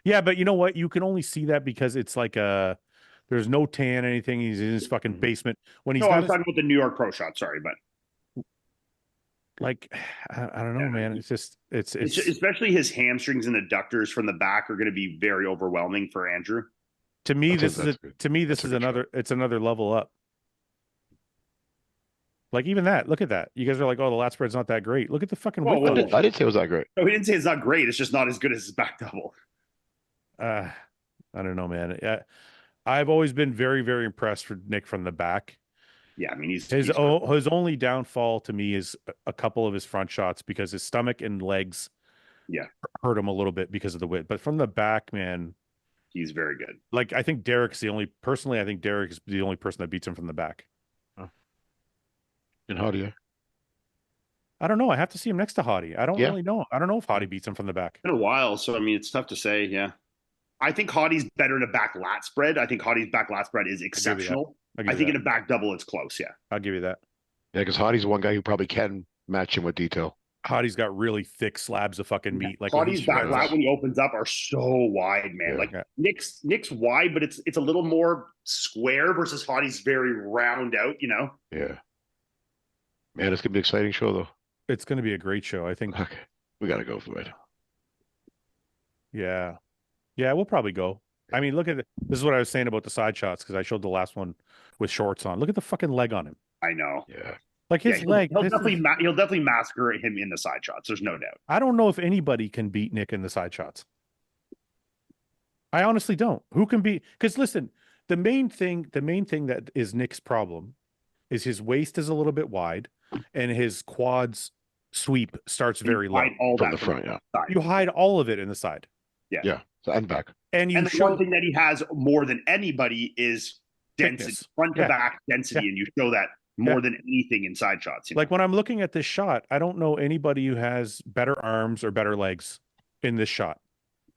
Yeah, but you know what? You can only see that because it's like there's no tan anything. He's in his fucking basement when he's no, I got was his, talking about the New York Pro Shot. Sorry, but like I don't know, Yeah. man. It's just it's especially his hamstrings and adductors from the back are going to be very overwhelming for Andrew. to me That's this good. is another level up. Like even that, look at that. You guys are like, oh, the lat spread's not that great. Look at the fucking Whoa, width whoa, on whoa. it. I didn't say it was that great. No, he didn't say it's not great. It's just not as good as his back double. I don't know, man. I've always been very, very impressed with Nick from the back. Yeah, I mean His he's only downfall to me is a couple of his front shots because his stomach and legs hurt him a little bit because of the width. But from the back, man, he's very good. like I think Derek's the only person that beats him from the back. And how do you? I don't know. I have to see him next to Hottie. I don't Yeah. really know. I don't know if Hottie beats him from the back. Been a while, so I mean it's tough to say. Yeah, I think Hottie's better in a back lat spread. I think Hottie's back lat spread is exceptional. I think in a back double it's close. Yeah, I'll give you that. Yeah, because Hottie's one guy who probably can match him with detail. Hottie's got really thick slabs of fucking meat. Like when he Hottie's back shreds. lat when he opens up are so wide, man. Yeah. Like Yeah. Nick's wide, but it's a little more square versus Hottie's very round out. You know. Yeah. Man, it's gonna be an exciting show though. It's going to be a great show. I think. Okay. We gotta go for it. Yeah. Yeah, we'll probably go. I mean, look at this is what I was saying about the side shots because I showed the last one with shorts on. Look at the fucking leg on him. I know. Yeah. Like his Yeah, leg. He'll this definitely is- he'll definitely massacre him in the side shots. There's no doubt. I don't know if anybody can beat Nick in the side shots. I honestly don't. Who can beat? Because listen, the main thing that is Nick's problem is his waist is a little bit wide and his quads sweep starts very low. Hide all From that the front, yeah. side. You hide all of it in the side. Yeah. So and back. And you And the show one thing that he has more than anybody is density, Thickness. front to Yeah. back density, and you show that more than anything in side shots. You know? like when I'm looking at this shot, I don't know anybody who has better arms or better legs in this shot.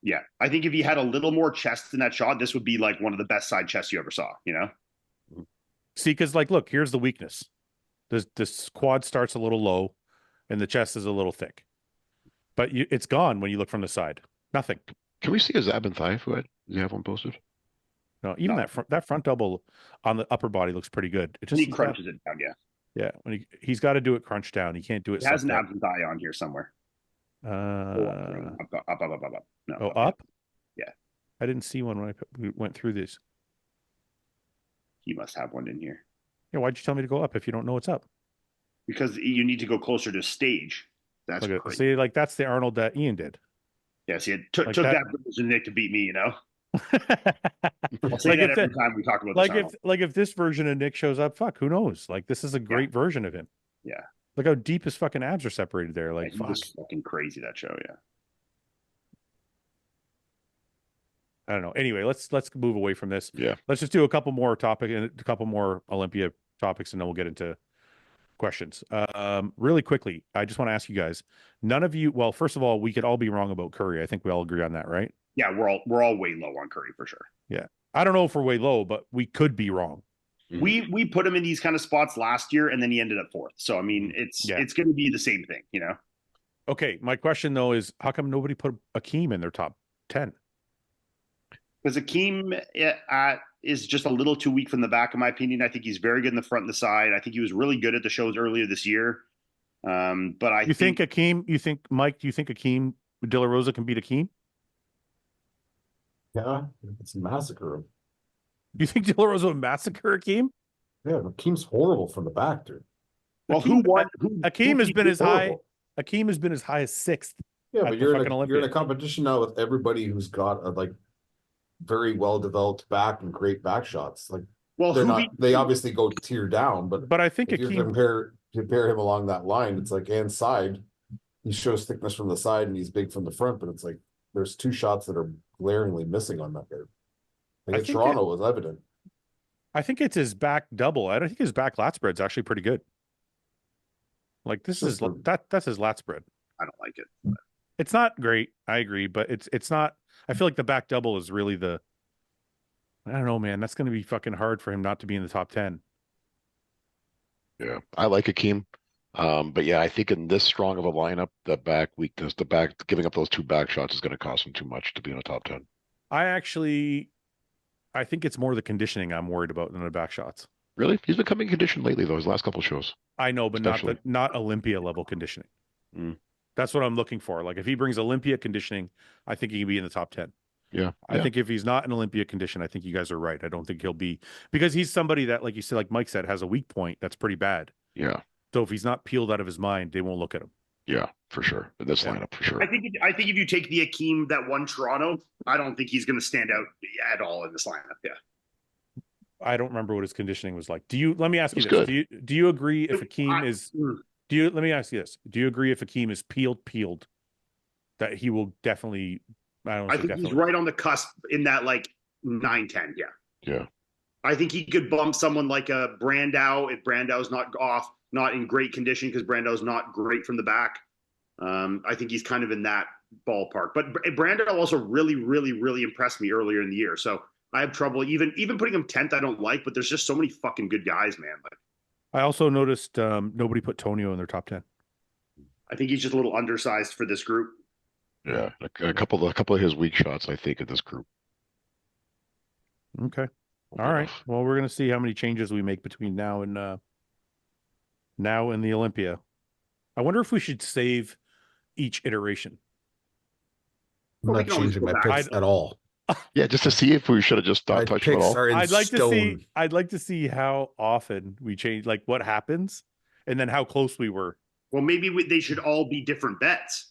Yeah, I think if he had a little more chest in that shot, this would be like one of the best side chests you ever saw. You know, See, because like, look, here's the weakness. This quad starts a little low, and the chest is a little thick, but it's gone when you look from the side. Nothing. Can we see his ab and thigh, Fouad? Does he have one posted? No, even No. that front double on the upper body looks pretty good. It just he he's got- crunches it down. Yeah, yeah, when he's got to do it crunch down. He can't do it. he has an suck abs and thigh on here somewhere. down. Up. No, Oh, up. Yeah. I didn't see one when we went through this. He must have one in here Yeah, why'd you tell me to go up if you don't know what's up? because you need to go closer to stage. That's Look at, crazy. see, like that's the Arnold that Ian did. Yeah, see, it took Like that that- to Nick to beat me. You know, I'll like say that if every time we talk about like this. if this version of Nick shows up, fuck, who knows? Like this is a great version of him. Yeah. Look how deep his fucking abs are separated there. Like He fuck. was fucking crazy that show. Yeah. I don't know. Anyway, let's move away from this. Yeah. Let's just do a couple more Olympia topics, and then we'll get into questions. Really quickly, I just want to ask you guys. None of you. Well, first of all, we could all be wrong about Curry. I think we all agree on that, right? Yeah, we're all way low on Curry for sure. I don't know if we're way low, but we could be wrong. We put him in these kind of spots last year, and then he ended up fourth. So I mean, it's going to be the same thing, you know. Okay, my question though is, how come nobody put Akeem in their top 10? Because Akeem is just a little too weak from the back, in my opinion. I think he's very good in the front and the side. I think he was really good at the shows earlier this year. But I think Akeem? You think Mike? Do you think Akeem De La Rosa can beat Akeem? Yeah, it's a massacre. You think De La Rosa would massacre Akeem? Yeah, Akeem's horrible from the back, dude. well, Akeem who won? Akeem has been as high. Horrible. Akeem has been as high as 6th Yeah, at but the you're fucking in a Olympia. competition now with everybody who's got a like very well developed back and great back shots. Like Well, they're who not. They obviously go tier down, but But I think if you Akeem, compare him along that line, it's like and side, he shows thickness from the side and he's big from the front, but it's like there's two shots that are glaringly missing on that guy. Like I in think Toronto was evident. I think it's his back double. I don't think his back lat spread's actually pretty good. Like this is Just that's his lat spread. I don't like it. It's not great, I agree, but it's not. I feel like the back double is really the. I don't know, man. That's going to be fucking hard for him not to be in the top 10. Yeah, I like Akeem. But yeah, I think in this strong of a lineup, the back weakness, the back giving up those two back shots is going to cost him too much to be in the top 10. I think it's more the conditioning I'm worried about than the back shots. Really? He's been coming in condition lately, though, his last couple shows. I know, but Especially. not Olympia level conditioning. Mm. That's what I'm looking for. Like if he brings Olympia conditioning, I think he can be in the top 10. Yeah. I think if he's not in Olympia condition, I think you guys are right. I don't think he'll be, because he's somebody that, like you said, like Mike said, has a weak point that's pretty bad. Yeah. So if he's not peeled out of his mind, they won't look at him. Yeah, for sure. In this lineup, for sure. I think if you take the Akeem that won Toronto, I don't think he's going to stand out at all in this lineup. Yeah. I don't remember what his conditioning was like. Let me ask you It's this. good. Do you agree if Akeem is, let me ask you this. Do you agree if Akeem is peeled, that he will definitely, I think he's right on the cusp in that like 9-10. Yeah. Yeah. I think he could bump someone like a Brandao if Brandau's not in great condition because Brandau's not great from the back. I think he's kind of in that ballpark. But Brandao also really, really, really impressed me earlier in the year. So I have trouble even putting him 10th. I don't like, but there's just so many fucking good guys, man. Like, I also noticed nobody put Tonio in their top 10. I think he's just a little undersized for this group. Yeah, a couple of his weak shots, I think, in this group. Okay. All right. Well, we're gonna see how many changes we make between now and the Olympia. I wonder if we should save each iteration. I'm not changing my picks at all. Yeah, just to see if we should have just not touched them at all. I'd like to see how often we change, like what happens, and then how close we were. Well, maybe they should all be different bets.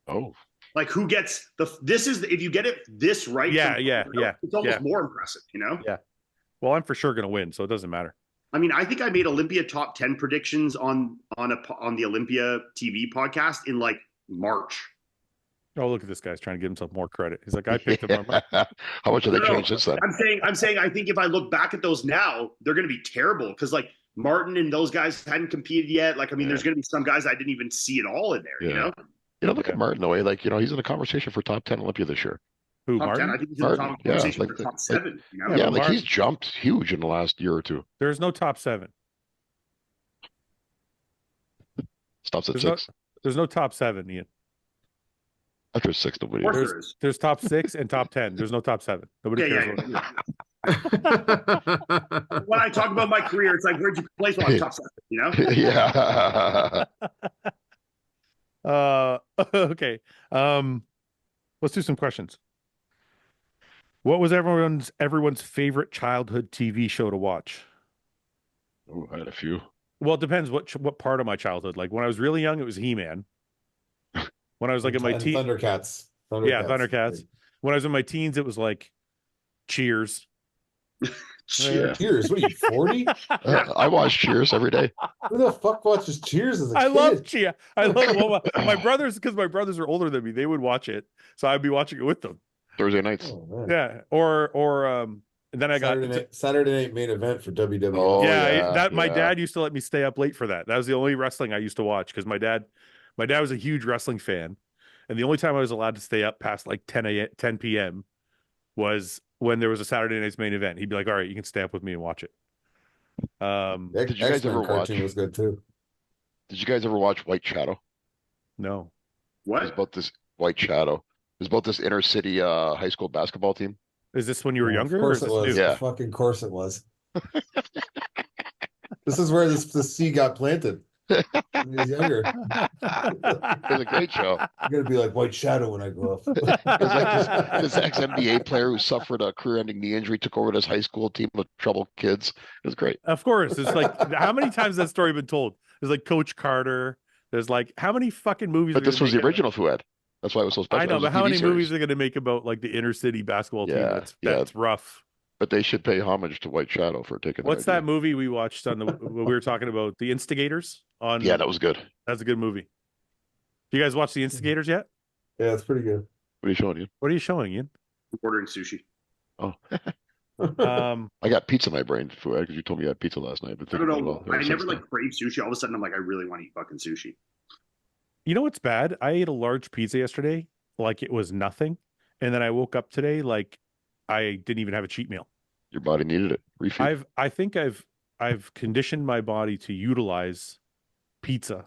Oh, like who gets if you get it this right? Yeah. It's almost more impressive, you know? Yeah. Well, I'm for sure going to win, so it doesn't matter. I mean, I think I made Olympia top 10 predictions on the Olympia TV podcast in like March. Oh, look at this guy's trying to give himself more credit. He's like, I picked him up. How much have they changed since then? I'm saying I think if I look back at those now, they're going to be terrible because like Martin and those guys hadn't competed yet. Like, I mean, there's going to be some guys I didn't even see at all in there, you know? Look at Martin, the way, like, he's in the conversation for top 10 Olympia this year. Who, top Martin? 10, I think he's in the conversation for top 7. You know? Yeah, like he's jumped huge in the last year or two. There's no top 7. Stops at 6. There's no top 7, Ian. After 6, nobody. There's top 6 and top 10. There's no top 7. Nobody cares. When I talk about my career, it's like, where'd you place on top 7? You know? Yeah. Okay. Let's do some questions. What was everyone's favorite childhood TV show to watch? Oh, I had a few. Well, it depends what part of my childhood. Like when I was really young, it was He-Man. When I was like in my teens, Thundercats. Yeah, Thundercats. When I was in my teens, it was like Cheers. Cheers. What are you, 40? I watch Cheers every day. Who the fuck watches Cheers as a kid? I love Cheers. I love my brothers, because my brothers are older than me. They would watch it, so I'd be watching it with them. Thursday nights. Oh, yeah, or and then I got Saturday night main event for WWE. Oh, my dad used to let me stay up late for that. That was the only wrestling I used to watch because my dad was a huge wrestling fan, and the only time I was allowed to stay up past like 10 p.m. was when there was a Saturday night's main event. He'd be like, "All right, you can stay up with me and watch it." Did you guys ever watch? Was good too. Did you guys ever watch White Shadow? No. What? It's about this White Shadow. It's about this inner city high school basketball team. Is this when you were younger? Of course it was. Yeah. Fucking course it was. This is where the seed got planted. When he was younger. It was a great show. I'm gonna be like White Shadow when I grow up. It was like this ex-NBA player who suffered a career-ending knee injury took over this high school team of troubled kids. It was great. Of course. It's like, how many times has that story been told? There's like Coach Carter. There's like, how many fucking movies? But are this gonna was the make about- original Fouad. That's why it was so special. I It know, was but a how TV many series. movies are going to make about like the inner city basketball team? Yeah, That's rough. But they should pay homage to White Shadow for taking. What's that movie we watched on the when we were talking about the Instigators on? Yeah, that was good. That's a good movie. You guys watch the Instigators yet? Yeah, it's pretty good. What are you showing you? What are you showing, Ian? I'm ordering sushi. Oh, Um, I got pizza in my brain, Fouad, because you told me you had pizza last night. But I don't thinking know. about it all, I never since like then. crave sushi. All of a sudden, I'm like, I really want to eat fucking sushi. you know what's bad? I ate a large pizza yesterday, like it was nothing, and then I woke up today like I didn't even have a cheat meal. Your body needed it. Refeed. I think I've conditioned my body to utilize pizza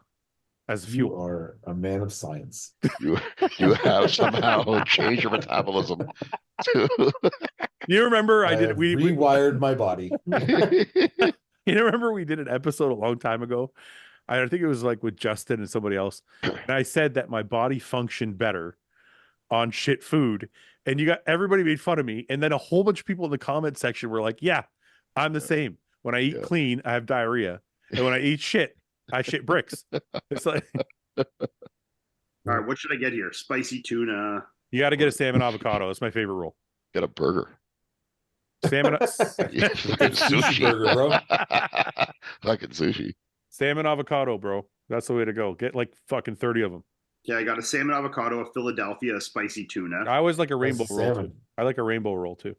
as You fuel. are a man of science. You have somehow changed your metabolism. You remember I I did have we rewired my body. you remember we did an episode a long time ago. I think it was like with Justin and somebody else. And I said that my body functioned better on shit food. And you got everybody made fun of me. And then a whole bunch of people in the comment section were like, yeah, I'm the same. When I eat clean, I have diarrhea. And when I eat shit, I shit bricks. It's like All right, what should I get here? Spicy tuna. you got to get a salmon avocado. That's my favorite roll. Get a burger. Salmon Sushi. Burger, bro. Fucking sushi. salmon avocado, bro. That's the way to go. Get like fucking 30 of them. Yeah, I got a salmon avocado, a Philadelphia, a spicy tuna. I always like a rainbow Spicy roll salmon. too. I like a rainbow roll too.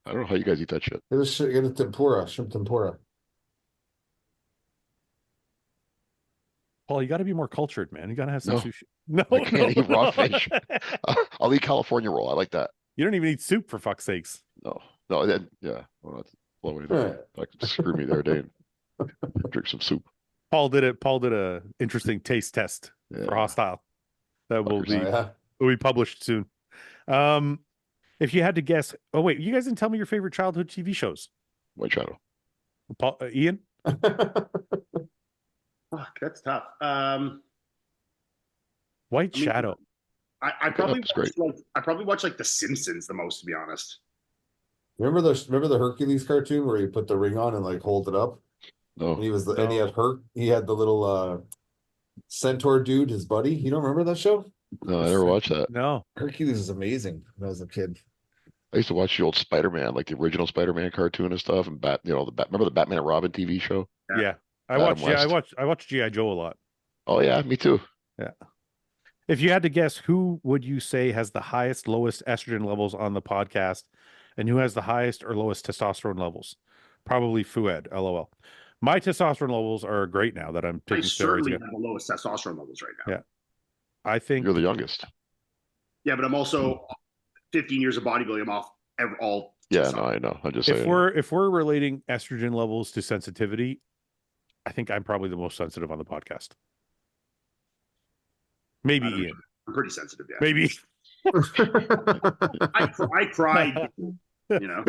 I don't know how you guys eat that shit. Get a tempura, shrimp tempura. Paul, you got to be more cultured, man. You got to have some No. sushi. No, I can't no, eat raw no. fish. I'll eat California roll. I like that. You don't even eat soup for fuck's sakes. No, then yeah. Well, not blow anything. Right. That could screw me the other day and drink some soup. Paul did a interesting taste test Yeah. for Hostile that will Fuckers. be Yeah. will be published soon. If you had to guess, oh wait, you guys didn't tell me your favorite childhood TV shows. White Shadow. Paul, Ian, Fuck, that's tough. White I mean, Shadow. I probably that's great. I probably watch like The Simpsons the most, to be honest. Remember the Hercules cartoon where he put the ring on and like hold it up? No. And he had the little centaur dude, his buddy. You don't remember that show? No, I never watched that. No, Hercules is amazing when I was a kid. I used to watch the old Spider-Man, like the original Spider-Man cartoon and stuff, and remember the Batman and Robin TV show? yeah, I Adam watched. Yeah, West. I watched GI Joe a lot. Oh yeah, me too. If you had to guess, who would you say has the highest, lowest estrogen levels on the podcast, and who has the highest or lowest testosterone levels? Probably Fouad. LOL. My testosterone levels are great now that I'm I taking steroids certainly again. have the lowest testosterone levels right now. Yeah. I think You're the youngest. Yeah, but I'm also 15 years of bodybuilding. I'm off all. Yeah, testosterone. no, I know. I'm just saying. if we're relating estrogen levels to sensitivity, I think I'm probably the most sensitive on the podcast. Maybe I don't know. Ian. I'm pretty sensitive. Yeah, Maybe. I cried. You know,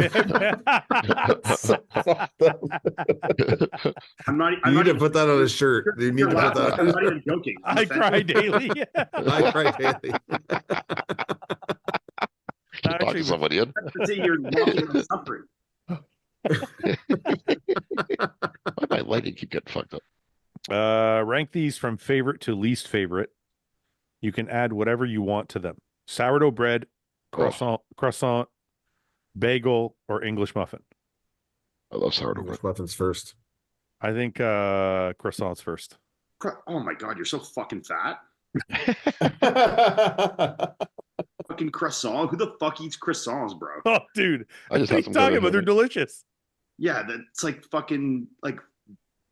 I'm not. You need to even, put that on a shirt. You need you're to put laughing. that I'm on not even joking. I'm I offended. cry daily. I cry daily. Talk Actually, to somebody in. That's it, you're walking and suffering. Why my lighting keep getting fucked up? rank these from favorite to least favorite. You can add whatever you want to them. Sourdough bread, croissant, bagel, or English muffin. I love sourdough bread. English muffins first. I think croissants first. Oh my god, you're so fucking fat. Fucking croissant. Who the fuck eats croissants, bro? Oh, dude. I just What are had you some talking good about? They're delicious. Yeah, that's like fucking like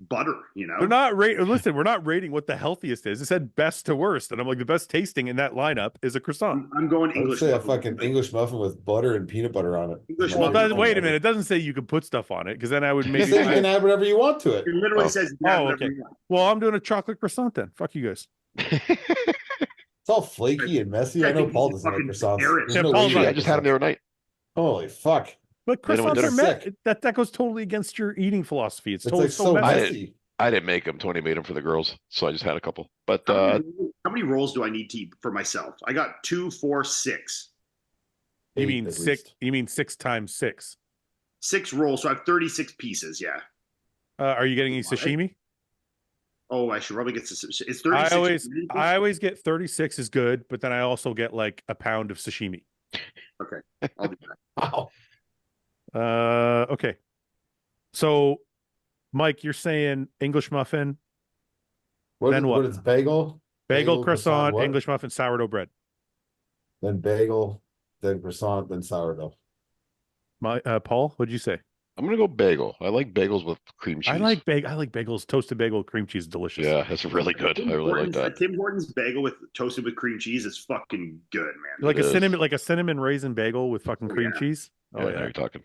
butter, you know? They're not listen, we're not rating what the healthiest is. It said best to worst. And I'm like, the best tasting in that lineup is a croissant. I'm going I would English. say a muffin. fucking English muffin with butter and peanut butter on it. English Well, muffin. wait a minute. It doesn't say you can put stuff on it because then I would You maybe. can add whatever you want to it. It literally Oh. says you can add Oh, whatever okay. you want. Well, I'm doing a chocolate croissant then. Fuck you guys. It's all flaky and messy. I know Paul doesn't like Fucking croissants. Paris. There's Yeah, no Paul's way right. I just had them the other night. Holy fuck. But They don't croissants do are it. messy. That goes totally against your eating philosophy. It's It's totally like so messy. messy. I didn't make them. Tony made them for the girls, so I just had a couple. But How many rolls do I need to eat for myself? I got 2, 4, 6. You 8 mean at six? least. You mean 6 times 6? 6 rolls, so I have 36 pieces. Yeah. Are you getting any What? sashimi? Oh, I should probably get some. It's 36. I always get 36 is good, but then I also get like a pound of sashimi. Okay, I'll do that. Wow. Okay. So, Mike, you're saying English muffin, then what? What is bagel? Bagel, croissant, what? English muffin, sourdough bread. Then bagel, then croissant, then sourdough. Paul, what'd you say? I'm gonna go bagel. I like bagels with cream cheese. I like bagels, toasted bagel, cream cheese, delicious. Yeah, that's really good. I really like that. Tim Hortons bagel with toasted with cream cheese is fucking good, man. Like a cinnamon raisin bagel with fucking cream cheese. Oh yeah, now you're talking.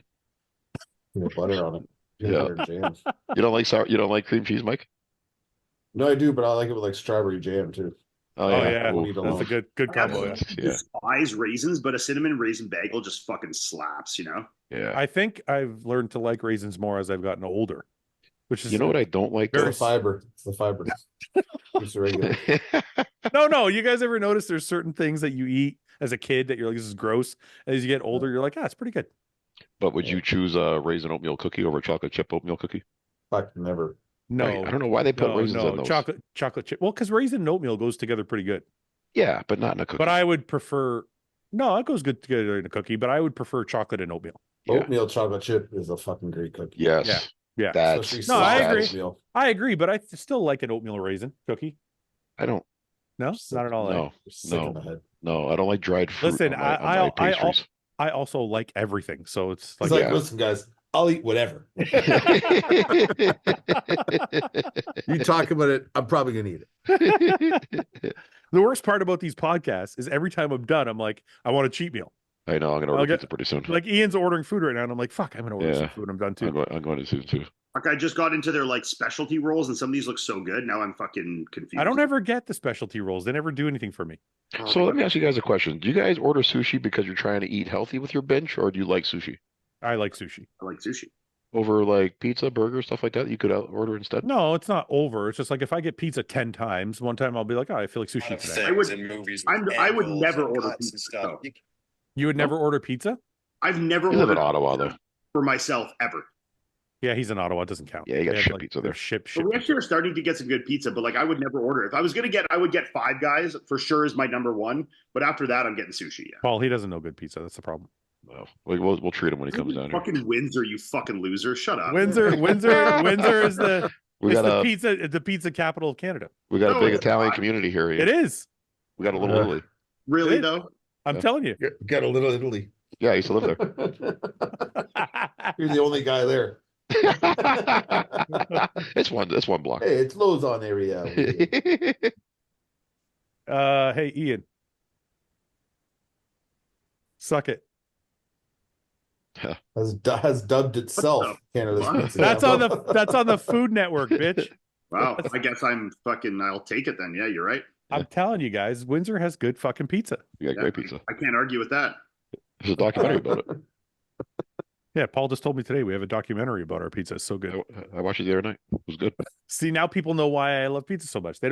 Peanut butter on it. Peanut butter jam. You don't like cream cheese, Mike? No, I do, but I like it with like strawberry jam too. Oh yeah. That's a good combo. I despise raisins, but a cinnamon raisin bagel just fucking slaps, you know? Yeah. I think I've learned to like raisins more as I've gotten older. Which is, you know what I don't like? It's the fiber. It's the fiber. Just regular. No. You guys ever notice there's certain things that you eat as a kid that you're like, this is gross. As you get older, you're like, it's pretty good. But would you choose a raisin oatmeal cookie over a chocolate chip oatmeal cookie? Fuck, never. No, I don't know why they put raisins in those. Chocolate chip. Well, because raisin and oatmeal goes together pretty good. Yeah, but not in a cookie. But I would prefer. No, it goes good together in a cookie, but I would prefer chocolate and oatmeal. Yeah. Oatmeal chocolate chip is a fucking great cookie. Yes. Yeah. That's I agree. Oatmeal. I agree, but I still like an oatmeal raisin cookie. I don't. No, not at all. No, I don't like dried fruit. Listen, on my pastries. I also like everything, so it's like, listen, guys, I'll eat whatever. You talk about it, I'm probably gonna eat it. The worst part about these podcasts is every time I'm done, I'm like, I want a cheat meal. I know, I'm gonna order pizza pretty soon. Like Ian's ordering food right now, and I'm like, fuck, I'm gonna order some food. I'm done too. I'm going to soon too. Like I just got into their like specialty rolls, and some of these look so good. Now I'm fucking confused. I don't ever get the specialty rolls. They never do anything for me. So let me ask you guys a question. Do you guys order sushi because you're trying to eat healthy with your bench, or do you like sushi? I like sushi. I like sushi. Over like pizza, burger, stuff like that, you could order instead? No, it's not over. It's just like if I get pizza 10 times, one time I'll be like, I feel like sushi today. I would never order pizza. You would never order pizza? I've never ordered live in Ottawa, though. For myself, ever. Yeah, he's in Ottawa. It doesn't count. Yeah, you got ship pizza there. Ship. We actually are starting to get some good pizza, but like I would never order. If I was gonna get, I would get Five Guys for sure is my number one. But after that, I'm getting sushi. Yeah. Paul, he doesn't know good pizza. That's the problem. Well, we'll treat him when he comes down here. Fucking Windsor, you fucking loser! Shut up. Windsor is the pizza capital of Canada. We got a big Italian community here. It is. We got a little Italy. Really though? I'm telling you. Got a little Italy. Yeah, I used to live there. You're the only guy there. It's one block. Hey, it's Lauzon area. Hey, Ian. Suck it. Has dubbed itself Canada's pizza. That's on the Food Network, bitch. Wow. I guess I'll take it then. Yeah, you're right. I'm telling you guys, Windsor has good fucking pizza. You got great pizza. I can't argue with that. There's a documentary about it. Yeah, Paul just told me today we have a documentary about our pizza. It's so good. I watched it the other night. It was good. See, now people know why I love pizza so much. They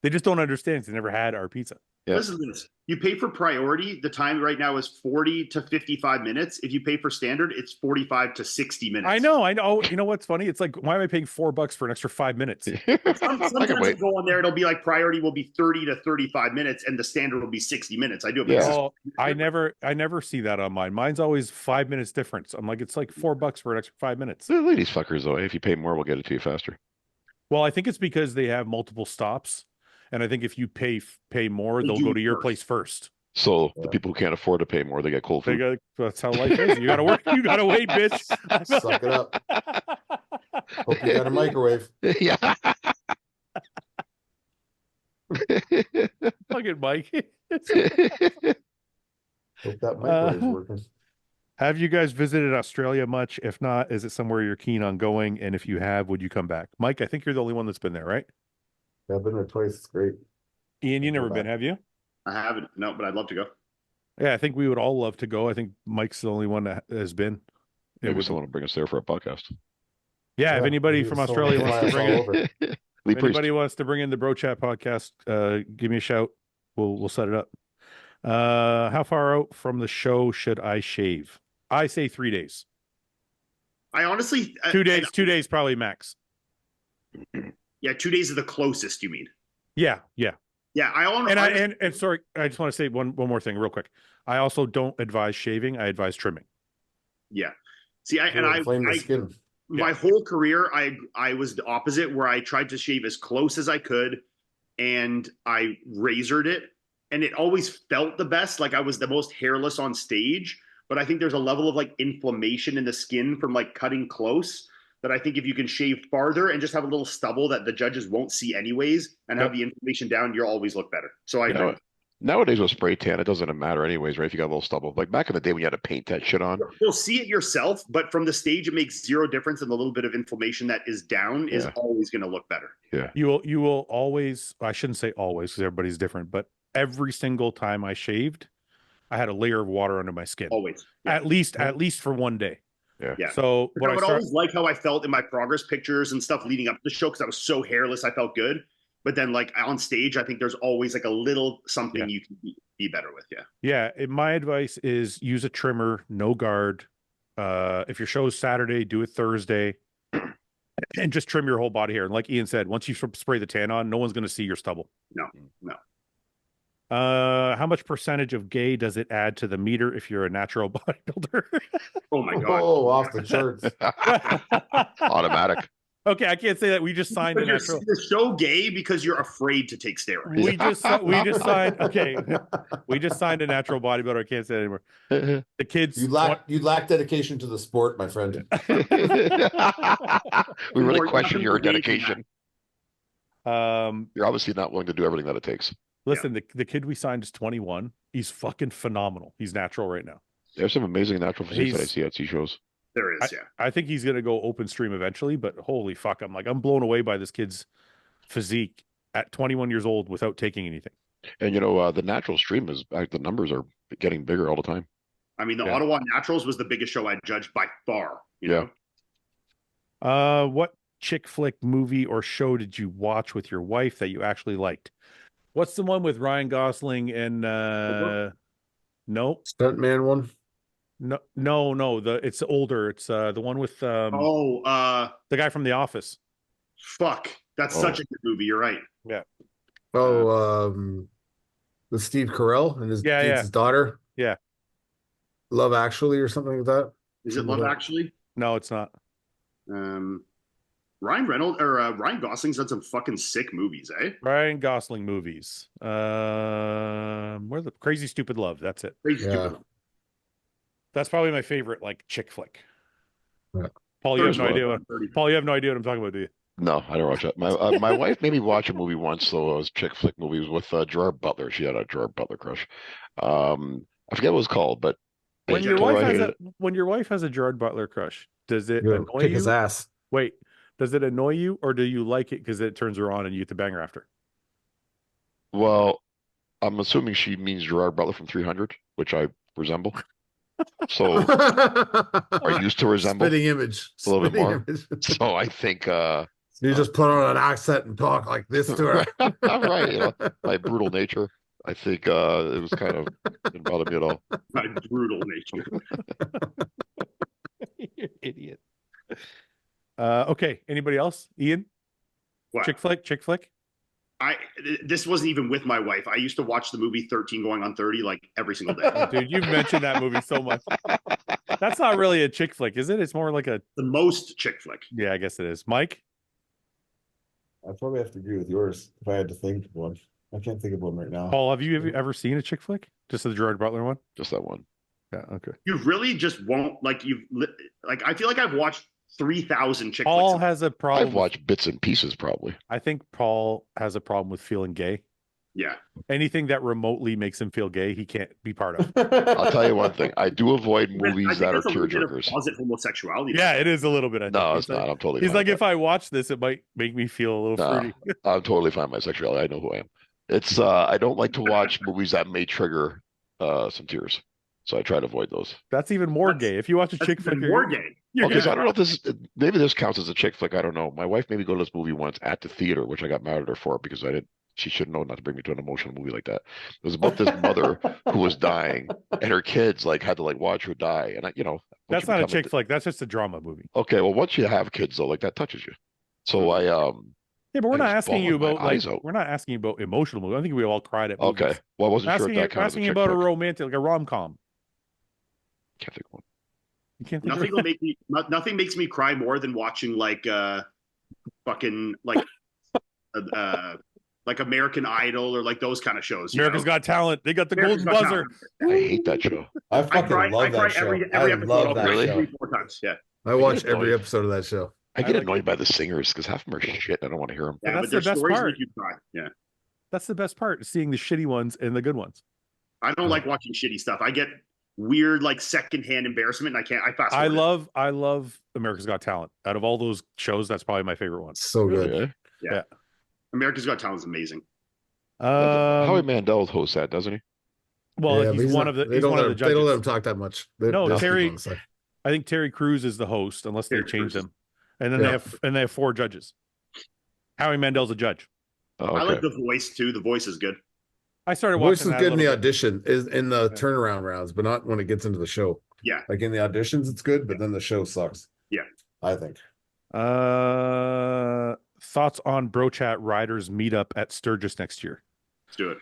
just don't understand. They never had our pizza. Yeah. Listen to this. You pay for priority. The time right now is 40 to 55 minutes. If you pay for standard, it's 45 to 60 minutes. I know. You know what's funny? It's like, why am I paying $4 for an extra 5 minutes? Sometimes I go on there, it'll be like priority will be 30 to 35 minutes and the standard will be 60 minutes. I do it. Yeah. Oh, I never see that on mine. Mine's always 5 minutes difference. I'm like, it's like $4 for an extra 5 minutes. Look at these fuckers though. If you pay more, we'll get it to you faster. Well, I think it's because they have multiple stops. And I think if you pay more, they'll go to your place first. So the people who can't afford to pay more, they get cold food. That's how life is. You got to work. You got to wait, bitch. Suck it up. Hope you got a microwave. Yeah. Fucking Mike. Hope that microwave's working. Have you guys visited Australia much? If not, is it somewhere you're keen on going? And if you have, would you come back? Mike, I think you're the only one that's been there, right? Yeah, I've been there twice. It's great. Ian, you never been, have you? I haven't. No, but I'd love to go. Yeah, I think we would all love to go. I think Mike's the only one that has been. Maybe we still want to bring us there for a podcast. Yeah, if anybody from Australia wants to bring it, if anybody wants to bring in the Bro Chat podcast, give me a shout. We'll set it up. How far out from the show should I shave? I say 3 days. I honestly 2 days. 2 days probably max. Yeah, 2 days is the closest, you mean? Yeah. Yeah, I own. And sorry, I just want to say one more thing real quick. I also don't advise shaving. I advise trimming. Yeah. See, Inflame the skin. My whole career, I was the opposite, where I tried to shave as close as I could, and I razored it, and it always felt the best. Like I was the most hairless on stage, but I think there's a level of like inflammation in the skin from like cutting close that I think if you can shave farther and just have a little stubble that the judges won't see anyways, and have the inflammation down, you'll always look better. So nowadays with spray tan, it doesn't matter anyways, right? If you got a little stubble, like back in the day when you had to paint that shit on, you'll see it yourself, but from the stage, it makes zero difference, and the little bit of inflammation that is down is always going to look better. Yeah, you will always. I shouldn't say always because everybody's different, but every single time I shaved, I had a layer of water under my skin. Always, at least for one day. Yeah. So I would always like how I felt in my progress pictures and stuff leading up to the show because I was so hairless. I felt good. But then like on stage, I think there's always like a little something you can be better with. Yeah. My advice is use a trimmer, no guard. If your show's Saturday, do it Thursday and just trim your whole body hair. And like Ian said, once you spray the tan on, no one's going to see your stubble. No. How much percentage of gay does it add to the meter if you're a natural bodybuilder? Oh my God. Oh, off the charts. automatic. Okay, I can't say that. We just signed a natural. You're so gay because you're afraid to take steroids. We just signed. Okay, we just signed a natural bodybuilder. I can't say that anymore. The kids. You lack dedication to the sport, my friend. We really question your dedication. You're obviously not willing to do everything that it takes. Listen, the kid we signed is 21. He's fucking phenomenal. He's natural right now. There's some amazing natural physiques that I see at C shows. There is, I think he's gonna go open stream eventually, but holy fuck, I'm blown away by this kid's physique at 21 years old without taking anything. And the natural stream is the numbers are getting bigger all the time. I mean, the Ottawa Naturals was the biggest show I judged by far. You know? What chick flick movie or show did you watch with your wife that you actually liked? What's the one with Ryan Gosling and no Stuntman one? No. It's older. It's the one with the guy from The Office. Fuck, that's such a good movie. You're right. Yeah. With Steve Carell and his daughter. Yeah. Love Actually or something like that. Is it Love Actually? No, it's not. Ryan Reynolds or Ryan Gosling's done some fucking sick movies, eh? Ryan Gosling movies. Where the Crazy Stupid Love. That's it. Crazy Stupid Love. That's probably my favorite, like chick flick. Yeah. Paul, you have no idea what I'm talking about, do you? No, I don't watch that. My wife made me watch a movie once, though. It was chick flick movie. It was with Gerard Butler. She had a Gerard Butler crush. I forget what it was called, but when your wife has a Gerard Butler crush, does it annoy kick you? His ass. Wait, does it annoy you, or do you like it because it turns her on and you get to bang her after? Well, I'm assuming she means Gerard Butler from 300, which I resemble. So are used to resemble spitting image a little bit more. So I think you just put on an accent and talk like this to her. I'm right, my brutal nature. I think it was kind of didn't bother me at all. My brutal nature. You idiot. Okay. Anybody else? Ian? What? Chick flick? This wasn't even with my wife. I used to watch the movie 13 going on 30 like every single day. Dude, you've mentioned that movie so much. That's not really a chick flick, is it? It's more like the most chick flick. Yeah, I guess it is. Mike? I probably have to agree with yours if I had to think of one. I can't think of one right now. Paul, have you ever seen a chick flick? Just the Gerard Butler one? Just that one. Yeah, okay. You really just won't I feel like I've watched 3,000 chick Paul flicks. has a problem. I've watched bits and pieces probably. I think Paul has a problem with feeling gay. Yeah. Anything that remotely makes him feel gay, he can't be part of. I'll tell you one thing. I do avoid movies that are tearjerkers. Closet homosexuality. Yeah, it is a little bit. No, it's not. I'm totally. He's like, if I watch this, it might make me feel a little fruity. I'm totally fine with my sexuality. I know who I am. It's I don't like to watch movies that may trigger some tears. So I try to avoid those. That's even more gay. If you watch a chick flick, more gay. Okay, so I don't know if maybe this counts as a chick flick. I don't know. My wife made me go to this movie once at the theater, which I got mad at her for because she should know not to bring me to an emotional movie like that. It was about this mother who was dying and her kids had to watch her die. And that's not a chick flick. That's just a drama movie. Okay. Well, once you have kids though, that touches you. So Yeah, but we're I not was asking you bawling my about like eyes out. we're not asking you about emotional movies. I think we all cried at movies. Okay. Well, I wasn't sure if Asking that you, counted as a asking you chick about a flick. romantic, like a rom-com. Can't think of one. You can't think Nothing of will make me. Nothing makes me cry more than watching fucking like American Idol or like those kind of shows. America's Got Talent. They got the America's golden Got buzzer. Talent. I hate that show. I I fucking cry. I love cry that show. every I episode. love I'll that cry Really? show. 3-4 times. Yeah. I watch get every annoyed. episode of that show. I get like annoyed by the singers because half of them are shit. I don't want to hear them. Yeah, Yeah, that's but their the best stories part. make you cry. Yeah. That's the best part, seeing the shitty ones and the good ones. I don't like watching shitty stuff. I get weird like secondhand embarrassment and I can't. I fast I forward it. love America's Got Talent. Out of all those shows, that's probably my favorite one. So good. Really, eh? Yeah. America's Got Talent is amazing. Howie Mandel hosts that, doesn't he? Well, Yeah, but he's one not- of the they he's don't one of let the him- They don't let judges. him talk that much. No, they'll Terry- speak on the side. I think Terry Crews is the host, unless they Terry change Crews. them. And then Yeah. they have 4 judges. Howie Mandel's a judge. Oh, I like okay. The Voice too. The Voice is good. I started Voice watching is that good a in the little bit. audition, is in the Yeah. turnaround rounds, but not when it gets into the show. Yeah. Like in the auditions, it's good, but then the show sucks. Yeah. I think. Thoughts on Bro Chat Riders meetup at Sturgis next year? Let's do it.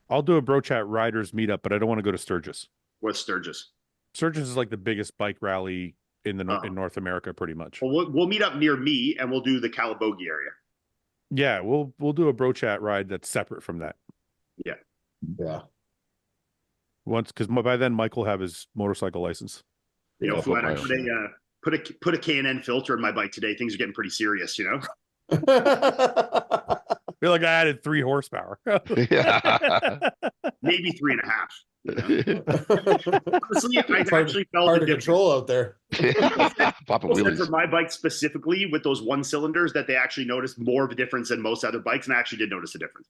I'll do a Bro Chat Riders meetup, but I don't want to go to Sturgis. What's Sturgis? Sturgis is like the biggest bike rally in the Oh. in North America, pretty much. Well, we'll meet up near me and we'll do the Calabogie area. Yeah, we'll do a Bro Chat ride that's separate from that. Yeah. Once, because by then Mike will have his motorcycle license. You know, I'll put Fouad, I my- put a K&N filter in my bike today. Things are getting pretty serious, you know. I feel like I added 3 horsepower. Yeah. Maybe 3.5. Honestly, I actually felt hard the to difference. control out there. Popping People said for wheelies. my bike specifically with those 1 cylinders that they actually noticed more of a difference than most other bikes, and I actually did notice a difference.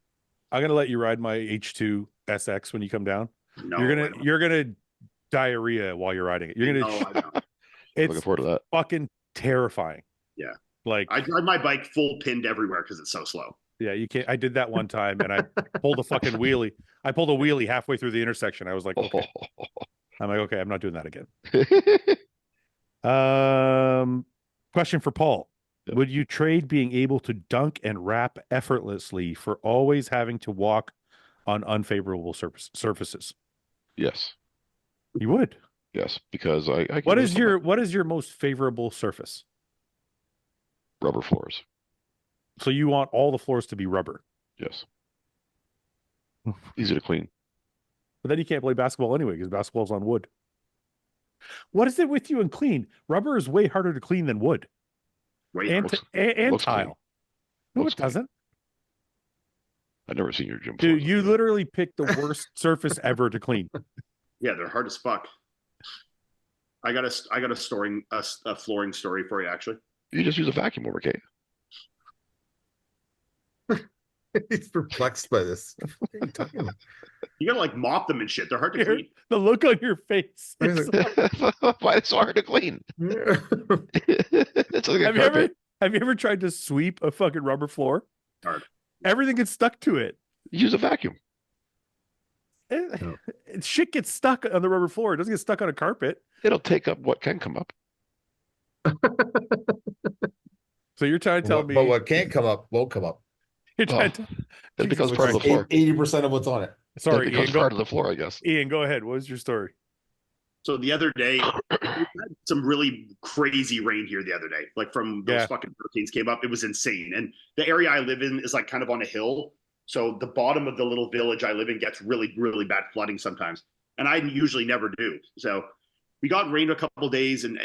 I'm gonna let you ride my H2 SX when you come down. No, You're gonna diarrhea while you're riding it. You're gonna. No, I don't. Looking It's forward to that. fucking terrifying. Yeah. Like, I drive my bike full pinned everywhere because it's so slow. yeah, you can't. I did that one time, and I pulled a fucking wheelie. I pulled a wheelie halfway through the intersection. I was like, okay. I'm like, okay, I'm not doing that again. Question for Paul. Yeah. Would you trade being able to dunk and wrap effortlessly for always having to walk on unfavorable surfaces? Yes. You would. Yes. Because I can What use is some your most favorable surface? rubber floors? So you want all the floors to be rubber, Yes. Easy to clean. but then you can't play basketball anyway because basketball's on wood. What is it with you and clean? Rubber is way harder to clean than wood Wait, and looks- and looks clean. tile. No, Looks it clean. doesn't. I've never seen your gym. Dude, floors. you literally picked the worst surface ever to clean. yeah, they're hard as fuck. I got a flooring story for you actually. You just use a vacuum over, Kate. He's perplexed by this. What are you talking about? You gotta like mop them and shit. They're hard to Here. clean. The look on your face. is- Why is it so hard to clean? It's like a have you ever carpet. tried to sweep a fucking rubber floor? Hard. Everything gets stuck to it. Use a vacuum. Shit gets stuck on the rubber floor. It doesn't get stuck on a carpet. It'll take up what can come up. So you're trying to tell me But what can't come up won't come up. you're trying to, It becomes Jesus part of the Christ. floor. 80% of what's on it. sorry, It becomes Ian, part of the floor, I guess. Ian, go ahead. What was your story? So the other day, we had some really crazy rain here the other day. Like from those Yeah. fucking hurricanes came up. It was insane. And the area I live in is like kind of on a hill. So the bottom of the little village I live in gets really, really bad flooding sometimes. And I usually never do. So we got rain a couple days and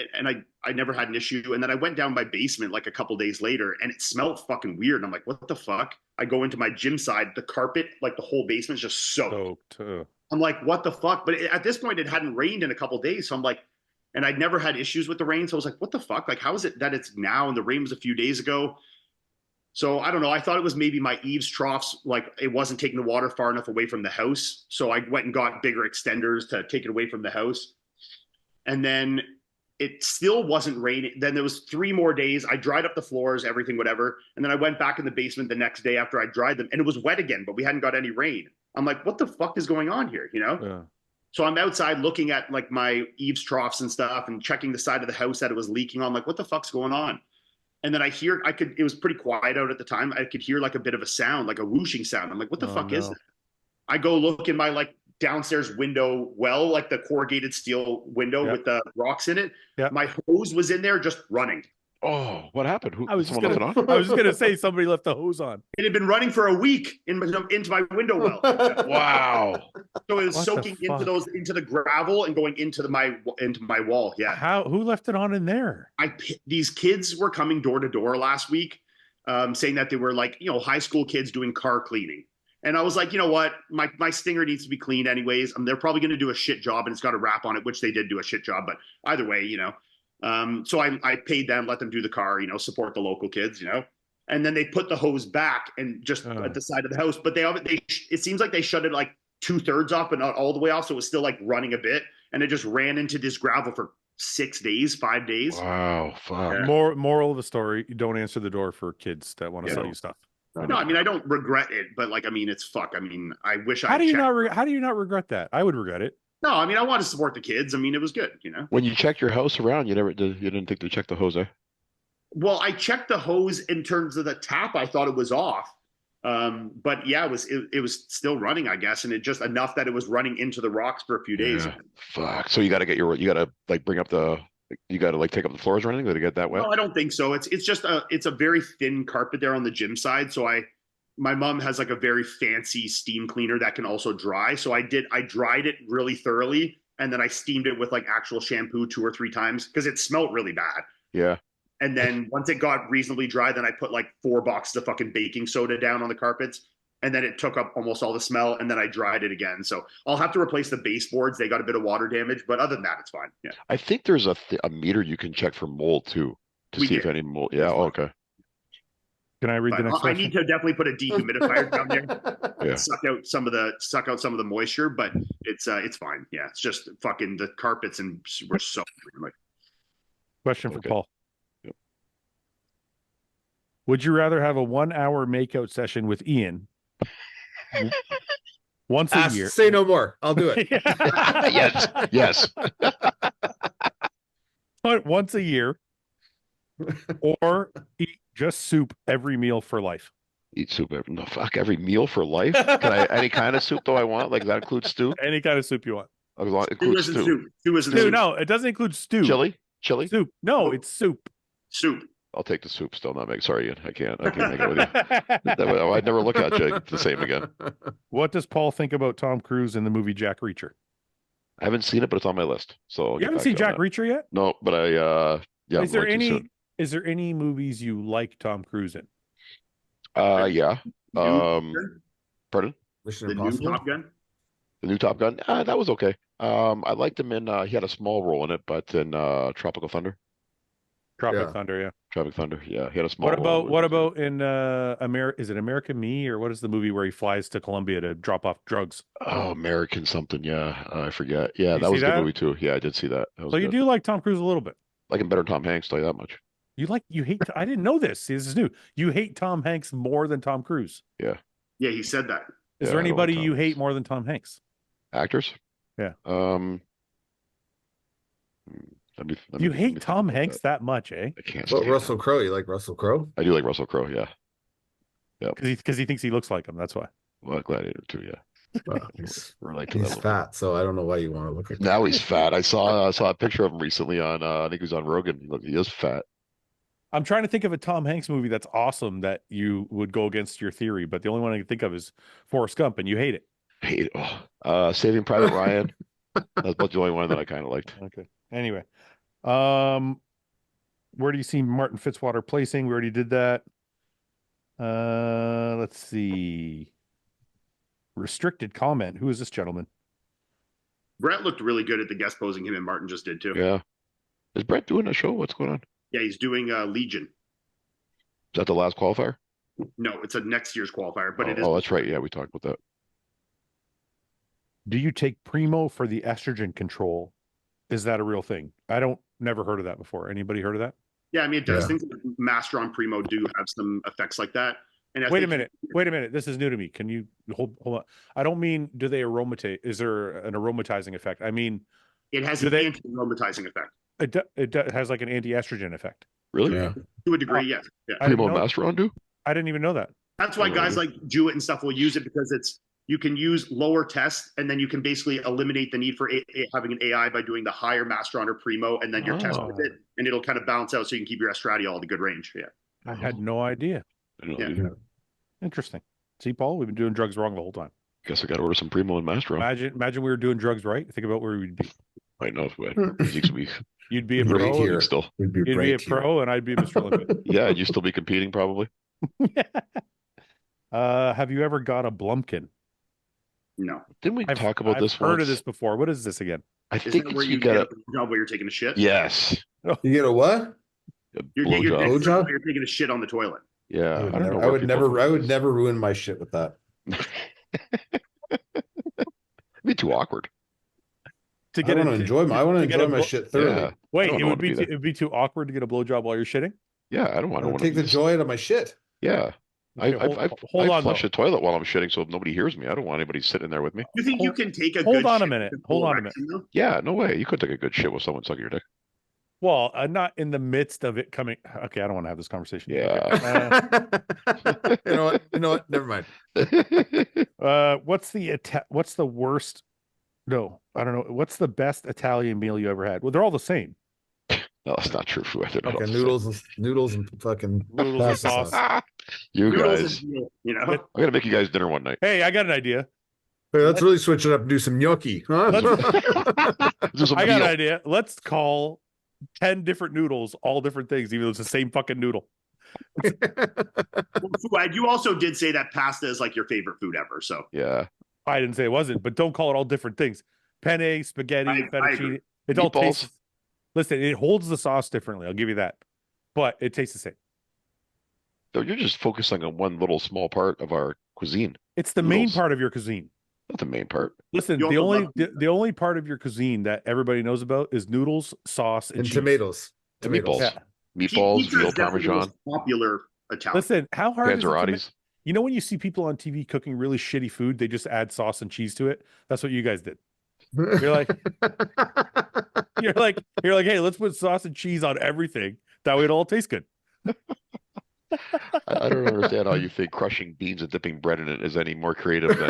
I never had an issue. And then I went down my basement like a couple days later and it smelled fucking weird. And I'm like, what the fuck? I go into my gym side, the carpet, like the whole basement's just soaked. I'm like, what the fuck? But at this point, it hadn't rained in a couple days. So I'm like, and I'd never had issues with the rain. So I was like, what the fuck? Like, how is it that it's now? And the rain was a few days ago. So I don't know. I thought it was maybe my eaves troughs. Like it wasn't taking the water far enough away from the house. So I went and got bigger extenders to take it away from the house. And then it still wasn't raining. Then there was 3 more days. I dried up the floors, everything, whatever. And then I went back in the basement the next day after I dried them and it was wet again, but we hadn't got any rain. I'm like, what the fuck is going on here? You know? Yeah. So I'm outside looking at like my eaves troughs and stuff and checking the side of the house that it was leaking on. Like, what the fuck's going on? And then it was pretty quiet out at the time. I could hear like a bit of a sound, like a whooshing sound. I'm like, what the fuck is that? I go look in my like downstairs window well, like the corrugated steel window with the rocks in it. Yep. My hose was in there just running. Oh, what happened? I was just someone left it on? I was just gonna say somebody left the hose on. It had been running for a week into my window well. Wow. So it was What the soaking into the gravel and going into my wall. Yeah. Who left it on in there? These kids were coming door to door last week, saying that they were like, high school kids doing car cleaning. And I was like, you know what? My stinger needs to be cleaned anyways. They're probably going to do a shit job and it's got a wrap on it, which they did do a shit job. But either way, so I paid them, let them do the car, support the local kids, and then they put the hose back and just at the side of the house. But it seems like they shut it like 2/3 off, but not all the way off. So it was still like running a bit, and it just ran into this gravel for 5 days. Wow. Fuck. Yeah. Moral of the story: you don't answer the door for kids that want to sell you stuff. No, I mean I don't regret it, but like it's fuck. I mean, I wish How do you not regret that? I would regret it. No, I mean I want to support the kids. I mean it was good, When you checked your house around, you didn't think to check the hose, eh? Well, I checked the hose in terms of the tap. I thought it was off, but yeah, it was still running, I guess, and it just enough that it was running into the rocks for a few days. Yeah. Fuck. So you got to like bring up like take up the floors or anything to get that wet? No, I don't think so. It's just it's a very thin carpet there on the gym side. So my mom has like a very fancy steam cleaner that can also dry. So I dried it really thoroughly, and then I steamed it with like actual shampoo 2 or 3 times because it smelled really bad. Yeah. And then once it got reasonably dry, then I put like 4 boxes of fucking baking soda down on the carpets. And then it took up almost all the smell, and then I dried it again. So I'll have to replace the baseboards. They got a bit of water damage, but other than that, it's fine. Yeah. I think there's a meter you can check for mold too to see if any mold. Yeah. Oh, okay. Can I read the next question? I need to definitely put a dehumidifier down there. Yeah. Suck out some of the moisture, but it's fine. Yeah. It's just fucking the carpets and we're so like. Question for Paul. Yep. Would you rather have a 1-hour makeout session with Iain once a year? Say no more. I'll do it. Yes. But once a year, or eat just soup every meal for life? Eat soup every meal for life? Can I any kind of soup though I want? Like that includes stew? Any kind of soup you want. It includes stew. Stew isn't soup. No, it doesn't include stew. Chili? Soup. No, it's soup. Soup. I'll take the soup still. Not make. Sorry, Ian. I can't make it with you. I'd never look at you the same again. What does Paul think about Tom Cruise in the movie Jack Reacher? I haven't seen it, but it's on my list. So you haven't seen Jack Reacher yet? No, but yeah. Is there any movies you like Tom Cruise in? Yeah. Pardon? The new Top Gun. The new Top Gun. That was okay. I liked him in. He had a small role in it, but in Tropical Thunder. Thunder, yeah. Tropic Thunder, yeah. He had a small. What about in Is it American Me, or what is the movie where he flies to Colombia to drop off drugs? Oh, American something, yeah. I forget. Yeah, that was a good movie too. Yeah, I did see that. So you do like Tom Cruise a little bit. Like him better than Tom Hanks, tell you that much. You hate. I didn't know this. This is new. You hate Tom Hanks more than Tom Cruise. Yeah. Yeah, he said that. Is there anybody you hate more than Tom Hanks? Actors? Yeah. You hate Tom Hanks that much, eh? I can't. Well, Russell Crowe. You like Russell Crowe? I do like Russell Crowe. Yeah. Yeah. Because he thinks he looks like him. That's why. Well, Gladiator too. Yeah. Well, he's fat, so I don't know why you want to look at him. Now he's fat. I saw a picture of him recently on. I think he was on Rogan. He is fat. I'm trying to think of a Tom Hanks movie that's awesome that you would go against your theory, but the only one I can think of is Forrest Gump, and you hate it. Hate it. Saving Private Ryan. That's about the only one that I kind of liked. Okay. Anyway, where do you see Martin Fitzwater placing? We already did that. Let's see. Restricted comment. Who is this gentleman? Brett looked really good at the guest posing. Him and Martin just did too. Yeah. Is Brett doing a show? What's going on? Yeah, he's doing Legion. Is that the last qualifier? No, it's a next year's qualifier, but it is. Oh, that's right. Yeah, we talked about that. Do you take Primo for the estrogen control? Is that a real thing? Never heard of that before. Anybody heard of that? Yeah, I mean, it does. Things like Masteron Primo do have some effects like that. And wait a minute. This is new to me. Can you hold on? I don't mean, do they aromatize? Is there an aromatizing effect? I mean, it has an anti-aromatizing effect. It has like an anti-estrogen effect. Really? Yeah. To a degree, yes. Yeah. I didn't Primo know- Masteron do? I didn't even know that. That's why Oh, guys really? like Jewett and stuff will use it, because you can use lower tests, and then you can basically eliminate the need for having an AI by doing the higher Masteron or Primo, and then your test Oh. with it, and it'll kind of balance out so you can keep your Estradiol at a good range. Yeah. I had no idea. I don't know, Yeah. dude. Interesting. See, Paul, we've been doing drugs wrong the whole time. Guess I got to order some Primo and Masteron. Imagine we were doing drugs right. Think about where we'd be. I know. Zeke's week. You'd be a Right pro. here. Still. We'd be You'd be a right here. pro, and I'd be Mr. Olympia. Yeah, and you still be competing probably. Have you ever got a Blumpkin? No. Didn't we talk about I've this heard once? of this before. What is this again? I Isn't think it where it's you you get got a job where you're taking a shit? Yes. You get a what? You're Blowjob. Blowjob? you're taking a shit on the toilet. Yeah. I would, don't know never, where I would people never. find I would this. never ruin my shit with that. It'd be too awkward. To I get want to into- enjoy my. I want to to get enjoy a my blo- shit thoroughly. Yeah. Wait, I don't it want would to be it'd be too awkward to get a blowjob while you're shitting. Yeah, I don't I want want to to take the be. joy out of my shit. Yeah. Okay, hold I on, flush though. the toilet while I'm shitting so nobody hears me. I don't want anybody sitting there with me. You think you Hold- can take a hold good on a shit minute. with Hold full on a minute. erection, though? Yeah, no way. You could take a good shit with someone sucking your dick. Well, not in the midst of it coming. Okay, I don't want to have this conversation. Yeah. You know what? You know what? Never mind. What's the worst? No, I don't know. What's the best Italian meal you ever had? Well, they're all the same. No, that's not true. They're not all Fucking the noodles and fucking Noodles and pasta sauce. same. You Noodles guys, is meal, you know? I'm gonna make you guys dinner one night. Hey, I got an idea. Hey, let's really switch it up and do some gnocchi, huh? Do some I got an meal. idea. Let's call 10 different noodles, all different things, even though it's the same fucking noodle. Fouad, you also did say that pasta is like your favorite food ever. So Yeah. I didn't say it wasn't, but don't call it all different things. Penne, spaghetti, I fettuccine. agree. It all Meatballs. tastes. Listen, it holds the sauce differently. I'll give you that, but it tastes the same. So you're just focusing on one little small part of our cuisine, It's the main Noodles. part of your cuisine. not the main part. Listen, You the also only love- the only part of your cuisine that everybody knows about is noodles, sauce, and And cheese. tomatoes. The Tomatoes. meatballs. Yeah. Meatballs, Pizza is veal definitely the parmesan, most popular Italian. Listen, how hard is it to make- panzerottis. You know when you see people on TV cooking really shitty food, they just add sauce and cheese to it. That's what you guys did. You're like, you're like, hey, let's put sauce and cheese on everything. That way it all tastes good. I don't understand how you think crushing beans and dipping bread in it is any more creative than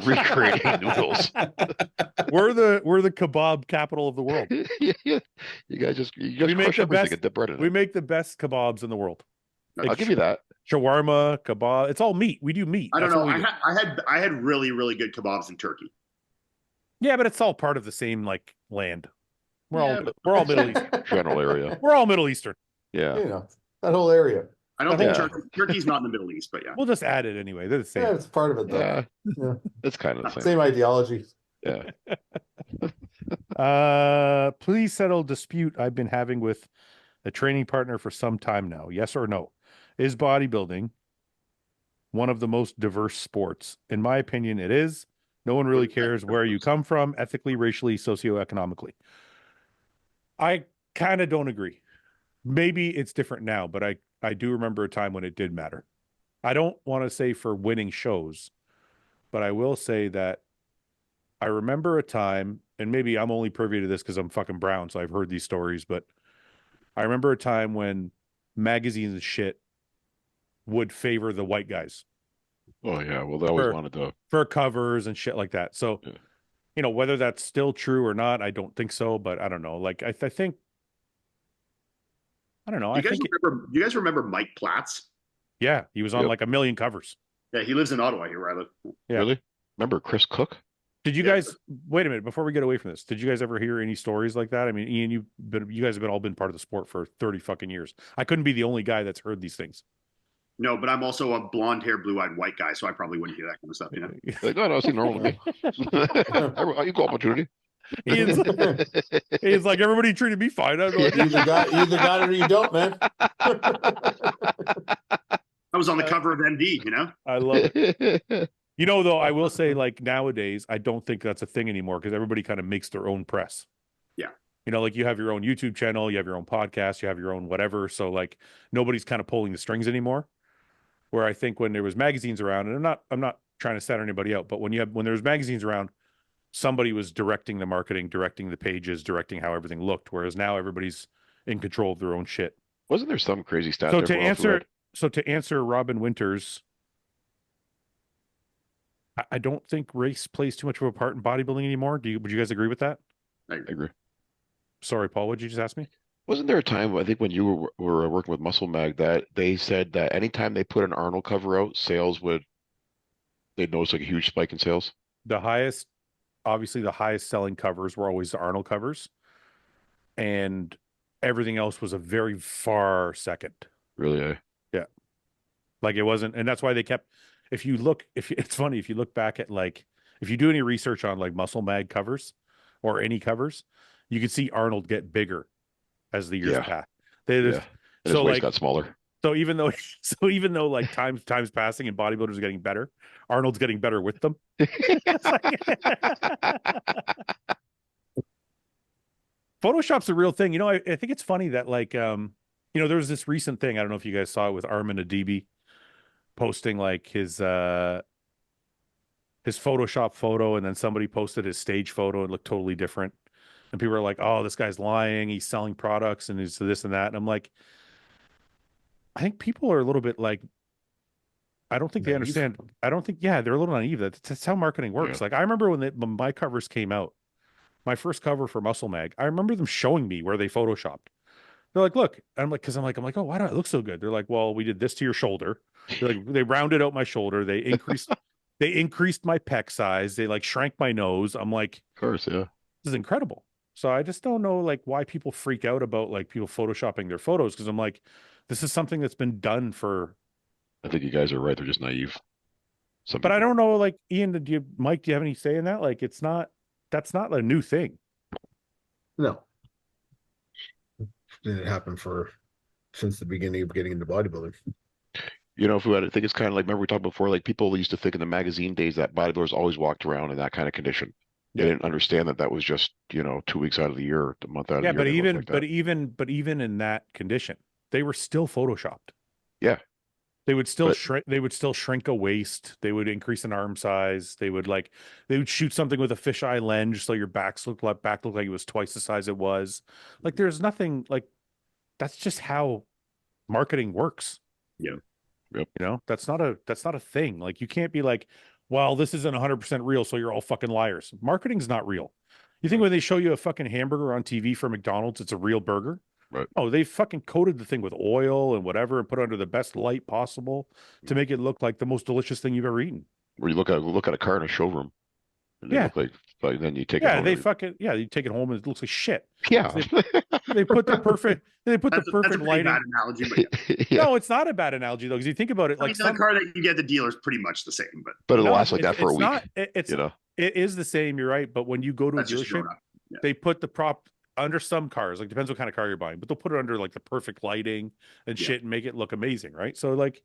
recreating noodles. We're the kebab capital of the world. Yeah. You guys We crush make the everything best- and dip bread in We it. make the best kebabs in the world. I'll give you that. Shawarma, kebab. It's all meat. We do meat. I don't That's know. what we do. I had really, really good kebabs in Turkey. Yeah, but it's all part of the same like land. We're Yeah, all but- we're all Middle Eastern. General area. We're all Middle Eastern. Yeah. You know, that whole area. I don't Yeah. think Turkey's not in the Middle East, but yeah. We'll just add it anyway. They're the same. Yeah, it's part of it though. Yeah. Yeah. It's kind of the same. Same ideology. Yeah. Please settle dispute I've been having with a training partner for some time now. Yes or no? Is bodybuilding one of the most diverse sports? In my opinion, it is. No one really cares where you come from, ethically, racially, socioeconomically. I kind of don't agree. Maybe it's different now, but I do remember a time when it did matter. I don't want to say for winning shows, but I will say that I remember a time, and maybe I'm only privy to this because I'm fucking brown, so I've heard these stories, but I remember a time when magazines and shit would favor the white guys Oh yeah. Well, they always For- wanted to. for covers and shit like that. So, Yeah. you know, whether that's still true or not, I don't think so, but I don't know. Like, I think, I don't know. I think, You guys remember Mike Platts? yeah, he was on Yep. like a million covers. Yeah, he lives in Ottawa here where I live. Yeah. Really? Remember Chris Cook? Did you Yeah. guys wait a minute before we get away from this? Did you guys ever hear any stories like that? I mean, Ian, you guys have all been part of the sport for 30 fucking years. I couldn't be the only guy that's heard these things. No, but I'm also a blonde hair, blue eyed white guy, so I probably wouldn't hear that kind of stuff, you know. Like, no, it seemed normal to me. Equal opportunity. Ian's like, everybody treated me fine. I don't know. You either got it or you don't, man. I was on the cover of MD, you know. I love it. You know, though, I will say, like, nowadays, I don't think that's a thing anymore because everybody kind of makes their own press. Yeah. You know, like you have your own YouTube channel, you have your own podcast, you have your own whatever. So, like, nobody's kind of pulling the strings anymore. Where I think when there was magazines around, and I'm not trying to set anybody out, but when there was magazines around, somebody was directing the marketing, directing the pages, directing how everything looked. Whereas now it's in control of their own shit. Wasn't there some crazy stat So there? to answer Robin Winters, I don't think race plays too much of a part in bodybuilding anymore. Would you guys agree with that? I agree. Sorry, Paul, would you just ask me? Wasn't there a time, I think when you were working with Muscle Mag, that they said that anytime they put an Arnold cover out, they'd notice like a huge spike in sales? Obviously the highest selling covers were always the Arnold covers. And everything else was a very far second. Really? Yeah. Like it wasn't, and that's why they kept, it's funny, if you look back at like, if you do any research on like Muscle Mag covers or any covers, you can see Arnold get bigger as the years pass. And his waist got smaller. So even though like time's passing and bodybuilders are getting better, Arnold's getting better with them. Photoshop's a real thing. You know, I think it's funny that like there was this recent thing. I don't know if you guys saw it with Armin Adibi posting like his Photoshop photo, and then somebody posted his stage photo and looked totally different. And people are like, "Oh, this guy's lying. He's selling products and he's this and that." And I'm like, I think people are a little bit like, I don't think they understand. I don't think, they're a little naive. That's how marketing works. Yeah. Like I remember when my covers came out, my first cover for Muscle Mag, I remember them showing me where they Photoshopped. They're like, look, and I'm like, oh, why do I look so good? They're like, well, we did this to your shoulder. They're like, they rounded out my shoulder. They increased my pec size. They like shrank my nose. I'm like, of course, yeah. This is incredible. So I just don't know like why people freak out about like people Photoshopping their photos. Cause I'm like, this is something that's been done for. I think you guys are right. They're just naive. But I don't know, like Ian, Mike, do you have any say in that? Like, that's not a new thing. No. Didn't happen since the beginning of getting into bodybuilding. You know, Fouad, I think it's kind of like, remember we talked before, like people used to think in the magazine days that bodybuilders always walked around in that kind of condition. They didn't understand that was just, 2 weeks out of the year, a month out of the year. But even in that condition, they were still Photoshopped. Yeah. They would still shrink a waist. They would increase an arm size. They would shoot something with a fisheye lens so your back looked like it was twice the size it was. Like there's nothing like, that's just how marketing works. Yeah. Yep. That's not a thing. Like you can't be like, well, this isn't 100% real, so you're all fucking liars. Marketing's not real. You think when they show you a fucking hamburger on TV for McDonald's, it's a real burger? Right. Oh, they fucking coated the thing with oil and whatever and put it under the best light possible to make it look like the most delicious thing you've ever eaten. Where you look at a car in a showroom. And Yeah. Look like then you take it home. You take it home and it looks like shit. Yeah. They put the perfect That's a lighting. bad analogy, but Yeah. No, it's not a bad analogy though, because you think about it, like the car that you get at the dealer is pretty much the same, but it'll No, last like that for a week. It is the same. You're right, but when you go to a That's just dealership, grown up. Yeah. they put the prop under some cars. Like depends what kind of car you're buying, but they'll put it under like the perfect lighting and shit and make it look amazing, right? So like,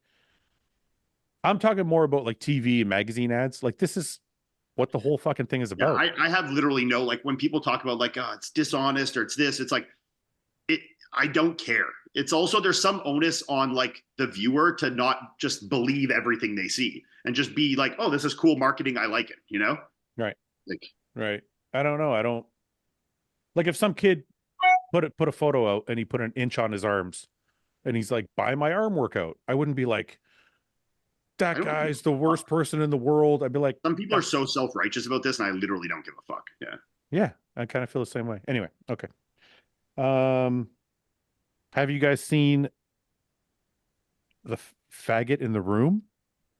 I'm talking more about like TV and magazine ads. Like this is what the whole fucking thing is about. I have literally no, like when people talk about like, it's dishonest or it's this, it's like, I don't care. It's also, there's some onus on like the viewer to not just believe everything they see and just be like, oh, this is cool marketing. I like it, Right. Like, right. I don't know. I don't like if some kid put a photo out and he put an inch on his arms and he's like, buy my arm workout. I wouldn't be like, that guy's the worst person in the world. I'd be like, some people are so self-righteous about this and I literally don't give a fuck. Yeah. Yeah. I kind of feel the same way. Anyway. Okay. Have you guys seen the faggot in the room?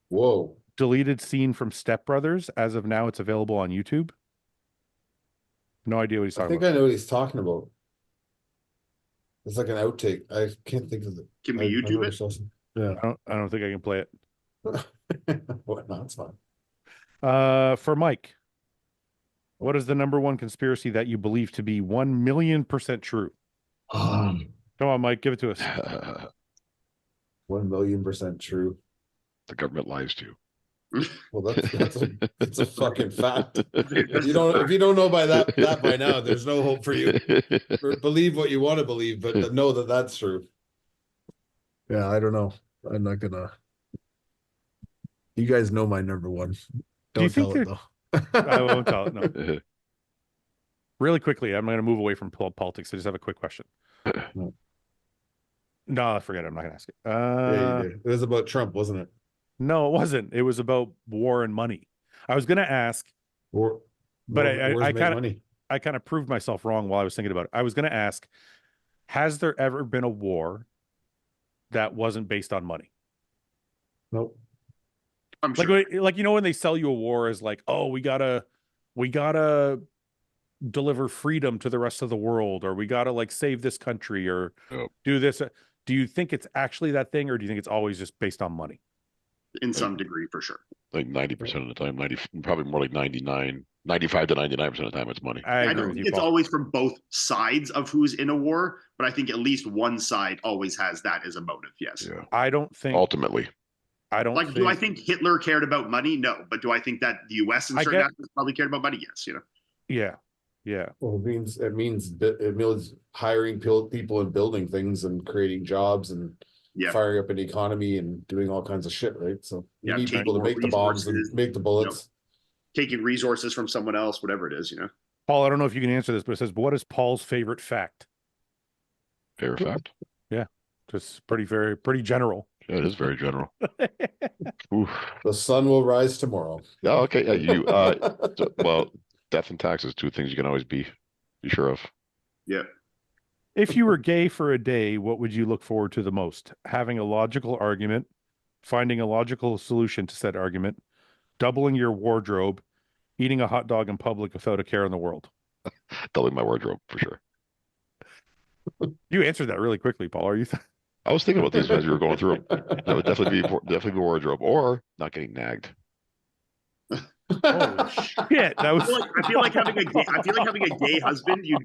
Whoa. Deleted scene from Step Brothers. As of now, it's available on YouTube. No idea what he's I talking think about. I know what he's talking about. It's like an outtake. I can't think of it. Can we YouTube it? Yeah. I don't think I can play it. What? No, it's fine. For Mike, what is the number one conspiracy that you believe to be 1,000,000% true? Come on, Mike, give it to us. 1,000,000% true. The government lies to you. Well, that's a fucking fact. If you don't know by that by now, there's no hope for you. Believe what you want to believe, but know that that's true. Yeah, I don't know. I'm not gonna. You guys know my number one. Don't tell it though. I won't tell it. No. Really quickly, I'm going to move away from politics. I just have a quick question. No, forget it. I'm not gonna ask it. Yeah, you did. It was about Trump, wasn't it? No, it wasn't. It was about war and money. I was gonna ask, War, but wars I make kind of money. I kind of proved myself wrong while I was thinking about it. I was gonna ask, has there ever been a war that wasn't based on money? Nope. I'm Like, sure. like, you know, when they sell you a war as like, oh, we gotta deliver freedom to the rest of the world, or we gotta like save this country, or Yep. do this. Do you think it's actually that thing, or do you think it's always just based on money? In some degree, for sure. Like 90% of the time, 90, probably more like 95 to 99% of the time, it's money. I I agree don't with think you, it's Paul. always from both sides of who's in a war, but I think at least one side always has that as a motive. Yes. Yeah. I don't think. Ultimately, I don't Like, think. do I think Hitler cared about money? No. But do I think that the US in I certain get- aspects probably cared about money? Yes. You know. Yeah, yeah. Well, it means hiring people and building things and creating jobs and Yeah. firing up an economy and doing all kinds of shit, right? So you Yeah, need taking people to more make the bombs resources, and make the bullets. Taking resources from someone else, whatever it is, you know. Paul, I don't know if you can answer this, but it says, what is Paul's favorite fact? favorite fact. Just pretty general. Yeah, it is very general. Oof. The sun will rise tomorrow. Yeah, okay. Yeah, well, death and taxes, two things you can always be sure of. Yeah. If you were gay for a day, what would you look forward to the most? Having a logical argument, finding a logical solution to said argument, doubling your wardrobe, eating a hot dog in public without a care in the world. Doubling my wardrobe for sure. You answered that really quickly, Paul. Are you? I was thinking about these as we were going through them. That would definitely be wardrobe or not getting nagged. Holy shit! That was. I feel like having a gay husband, you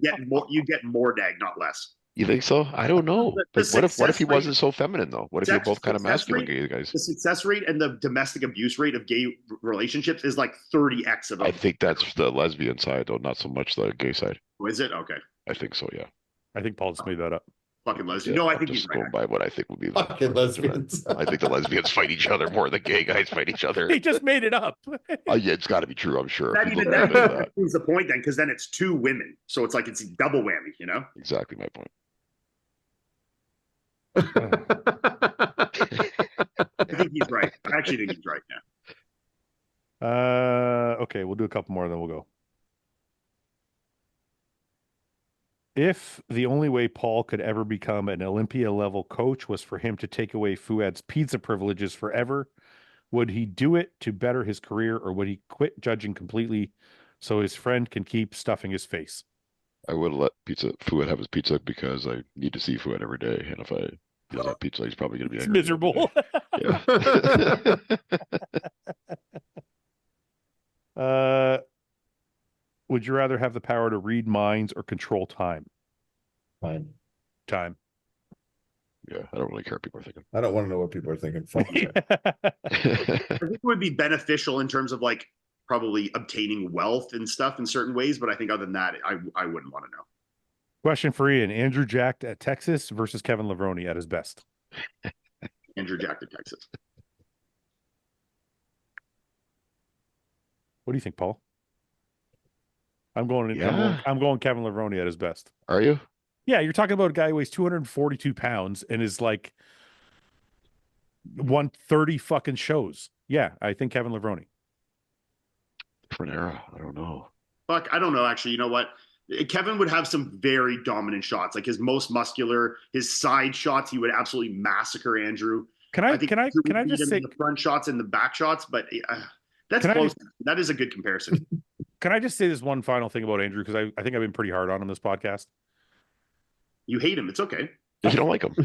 get more dag, not less. You think so? I don't know. The But what if success he rate- wasn't so feminine though? What if you're both kind of success masculine rate- gay guys? The success rate and the domestic abuse rate of gay relationships is like 30x of I them. think that's the lesbian side though, not so much the gay side. Oh, is it? Okay. I think so, yeah. I think Paul just made that up. Fucking lesbian. Yeah, No, I I'm think just he's going right. by what I think would be the Fucking lesbians. I think the lesbians fight each other more than gay guys fight each other. He just made it up. Yeah, it's got to be true, I'm sure. That People even don't know that proves the point then, because then it's two women, so it's like it's a double whammy, you know. Exactly my point. I think he's right. I actually think he's right. Yeah. Okay, we'll do a couple more, then we'll go. If the only way Paul could ever become an Olympia level coach was for him to take away Fouad's pizza privileges forever, would he do it to better his career, or would he quit judging completely so his friend can keep stuffing his face? I would let Fouad have his pizza because I need to see Fouad every day, and if he doesn't have pizza, he's probably going to be It's angry. miserable. Yeah. Would you rather have the power to read minds or control time? Fine. Time. Yeah, I don't really care what people are thinking. I don't want to know what people are thinking. Fuck you. I think it would be beneficial in terms of like probably obtaining wealth and stuff in certain ways, but I think other than that, I wouldn't want to know. Question for Ian. Andrew Jack at Texas versus Kevin Levrone at his best. Andrew Jack to Texas. What do you think, Paul? I'm going Kevin Levrone at his best. Are you? Yeah, you're talking about a guy who weighs 242 pounds and is like won 30 fucking shows. Yeah, I think Kevin Levrone. Different era. I don't know. Fuck, I don't know. Actually, you know what? Kevin would have some very dominant shots, like his most muscular, his side shots. He would absolutely massacre Andrew. Can I think just Andrew would say beat him in the front shots and the back shots? But that's close. That is a good comparison. can I just say this one final thing about Andrew, because I think I've been pretty hard on this podcast. You hate him. It's okay. If you don't like him.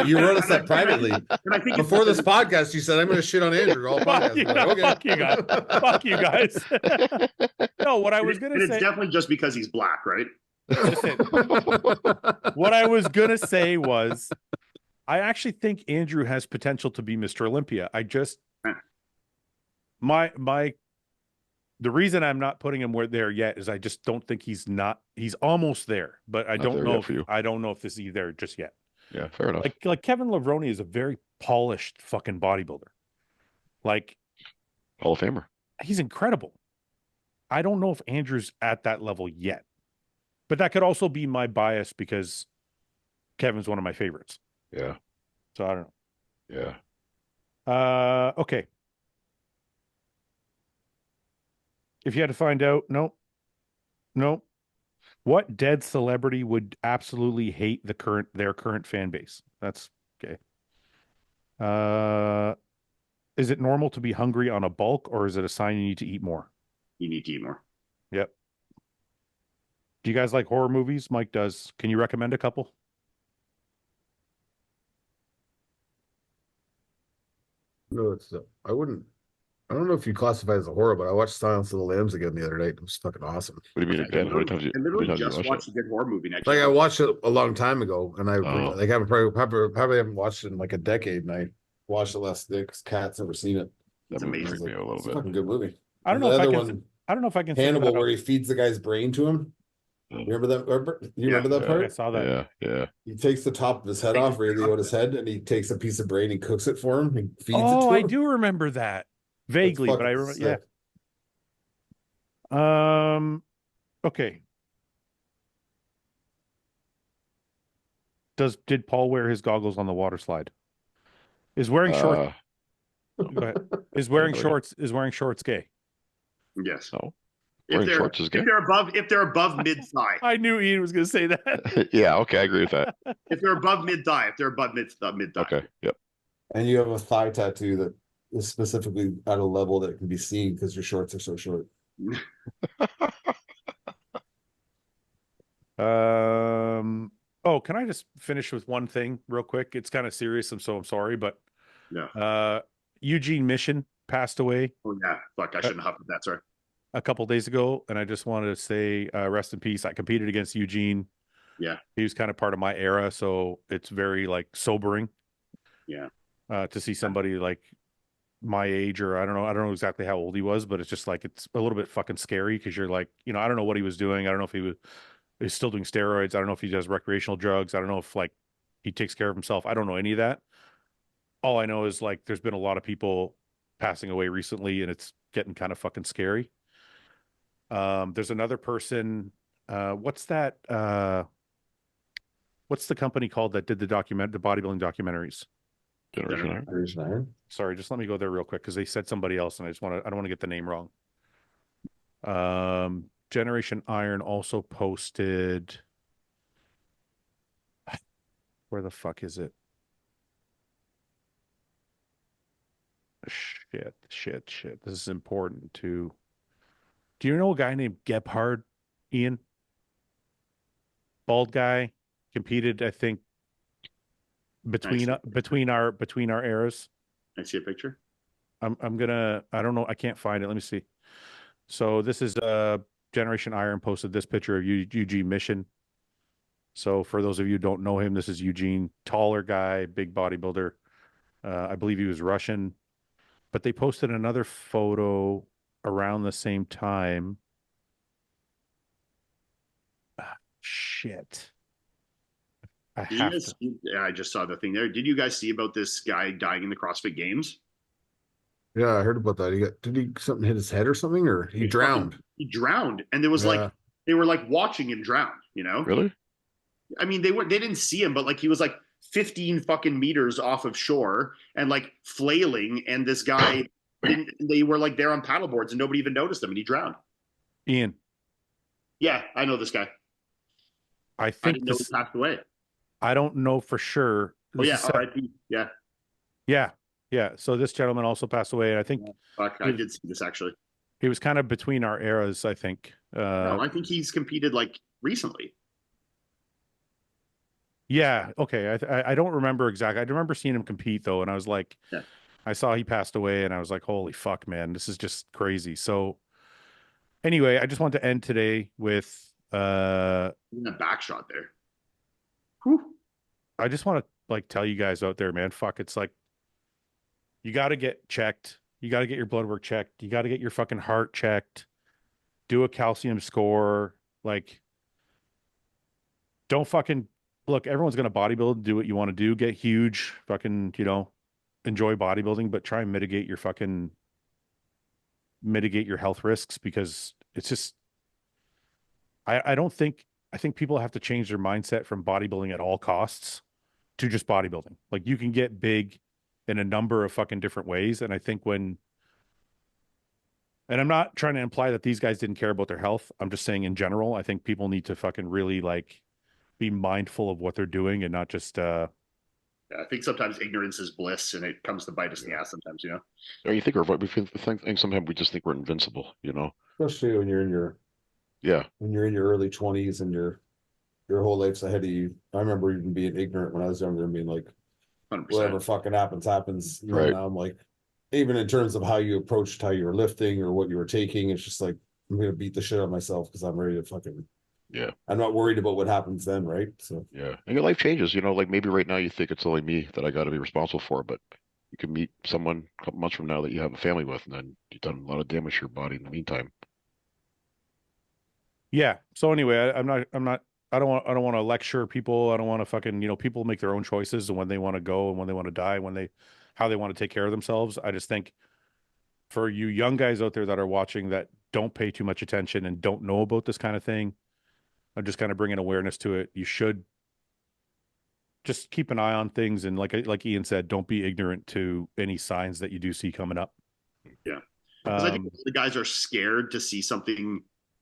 You wrote us that privately. And I think Before this podcast, you said, I'm going to shit on Andrew all Fuck podcast. you, Like, okay. fuck you guys. Fuck you guys. No, what I was going and to say. it's definitely just because he's black, right? Listen, what I was going to say was, I actually think Andrew has potential to be Mr. Olympia. I just, the reason I'm not putting him there yet is I just don't think he's almost there, but I don't know if this is there just yet. Yeah, fair enough. Like Kevin Levrone is a very polished fucking bodybuilder. Like, Hall of Famer. he's incredible. I don't know if Andrew's at that level yet. But that could also be my bias because Kevin's one of my favorites. Yeah. So I don't Yeah. know. Okay. If you had to find out, no. What dead celebrity would absolutely hate their current fan base? That's okay. Is it normal to be hungry on a bulk, or is it a sign you need to eat more? You need to eat more. Yep. Do you guys like horror movies? Mike does. Can you recommend a couple? No, I don't know if you classify it as a horror, but I watched Silence of the Lambs again the other night. It was fucking awesome. What do you mean again? How many times I literally you just watched watched a good horror movie. And Like I watched it a long time ago, and I Oh. like haven't probably haven't watched it in like a decade, and I watched it last day because Kat's never seen it. That It's movie amazing. freaked me out a It's a little fucking good movie. I don't And know the if I other can. one, I don't know if I can. think of Hannibal, that. where he feeds the guy's brain to him. bit. Remember that? You remember that Yeah. part? I saw that. Yeah, yeah. He takes the top of his head off, Ray Liotta's head, and he takes a piece of brain and cooks it for him. He feeds it Oh, to I him. do remember that It's vaguely, but I fucking remember. Yeah. sick. Okay. Did Paul wear his goggles on the water slide? Is wearing shorts go ahead. Is wearing no idea. shorts gay? Yes. No. If Wearing they're shorts is good. if they're above mid thigh. I knew Ian was going to say that. Yeah, okay, I agree with that. If they're above mid thigh. If they're above mid thigh. Okay, yep. And you have a thigh tattoo that is specifically at a level that can be seen because your shorts are so short. Oh, can I just finish with one thing real quick? It's kind of serious. I'm sorry, but Yeah. Eugene Mission passed away Oh yeah. Fuck. I shouldn't have huffed that. Sorry. a couple days ago, and I just wanted to say rest in peace. I competed against Eugene. Yeah. He was kind of part of my era, so it's very like sobering. Yeah. To see somebody like my age, or I don't know exactly how old he was, but it's just like it's a little bit fucking scary because you're like, I don't know what he was doing. I don't know if he's still doing steroids. I don't know if he does recreational drugs. I don't know if like he takes care of himself. I don't know any of that. All I know is like there's been a lot of people passing away recently, and it's getting kind of fucking scary. There's another person. What's that? What's the company called that did the bodybuilding documentaries? Generation Iron. Generation Iron. Sorry, just let me go there real quick because they said somebody else, and I don't want to get the name wrong. Generation Iron also posted. Where the fuck is it? Shit. This is important too. Do you know a guy named Gebhard, Ian? Bald guy, competed, I think, between our eras. I see a picture. I don't know, I can't find it. Let me see. So this is Generation Iron posted this picture of Eugene Mission. So for those of you who don't know him, this is Eugene, taller guy, big bodybuilder. I believe he was Russian, but they posted another photo around the same time. Shit. I just saw the thing there. Did you guys see about this guy dying in the CrossFit Games? Yeah, I heard about that. Did he something hit his head or something, or he drowned? He drowned, and there was like they were like watching him drown. Really? I mean, they didn't see him, but like he was like 15 fucking meters off of shore and like flailing, and this guy they were like there on paddle boards and nobody even noticed him, and he drowned. Ian. Yeah, I know this guy. I think didn't know he passed away. I don't know for sure. Oh yeah, R.I.P. Yeah. Yeah. So this gentleman also passed away, and I think I did see this actually. He was kind of between our eras, I think. No, I think he's competed like recently. Yeah. Okay. I don't remember exactly. I remember seeing him compete though, and I was like, I saw he passed away, and I was like, holy fuck, man, this is just crazy. So anyway, I just want to end today with a back shot there. Whew. I just want to like tell you guys out there, man, fuck, it's like you got to get checked. You got to get your blood work checked. You got to get your fucking heart checked. Do a calcium score. Like, don't fucking look. Everyone's going to bodybuild. Do what you want to do. Get huge. Fucking, enjoy bodybuilding, but try and mitigate your health risks, because it's just, I don't think I think people have to change their mindset from bodybuilding at all costs to just bodybuilding. Like, you can get big in a number of fucking different ways. And I think and I'm not trying to imply that these guys didn't care about their health. I'm just saying in general, I think people need to fucking really like be mindful of what they're doing and not just, Yeah, I think sometimes ignorance is bliss, and it comes to bite us in the ass sometimes, you know? Or you think sometimes we just think we're invincible, you know? Especially when you're in your early 20s and your whole life's ahead of you. I remember even being ignorant when I was younger and being like, 100%. whatever fucking happens. You know, Right. now I'm like, even in terms of how you approached how you were lifting or what you were taking, it's just like, I'm gonna beat the shit out of myself because I'm ready to fucking. Yeah. I'm not worried about what happens then, right? So Yeah. And your life changes, you know, like maybe right now you think it's only me that I got to be responsible for, but you can meet someone a couple months from now that you have a family with, and then you've done a lot of damage to your body in the meantime. yeah. So anyway, I don't want to lecture people. I don't want to fucking, people make their own choices and when they want to go and when they want to die, how they want to take care of themselves. I just think for you young guys out there that are watching that don't pay too much attention and don't know about this kind of thing, I'm just kind of bringing awareness to it. You should just keep an eye on things. And like Iain said, don't be ignorant to any signs that you do see coming up. Yeah. Because I think the guys are scared to see something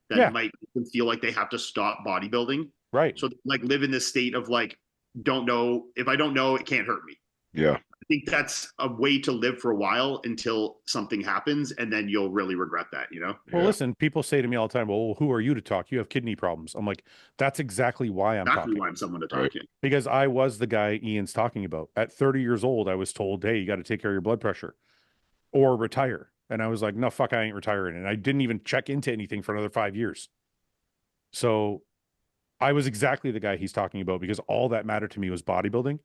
that Yeah. might make them feel like they have to stop bodybuilding. Right. So like live in this state of like, don't know. If I don't know, it can't hurt me. Yeah. I think that's a way to live for a while until something happens, and then you'll really regret that, you know? Well, Yeah. listen, people say to me all the time, well, who are you to talk? You have kidney problems. I'm like, that's exactly why I'm Exactly talking. why I'm someone to talk Right. to. Because I was the guy Ian's talking about. At 30 years old, I was told, hey, you got to take care of your blood pressure or retire. And I was like, no, fuck, I ain't retiring. And I didn't even check into anything for another 5 years. So I was exactly the guy he's talking about because all that mattered to me was bodybuilding.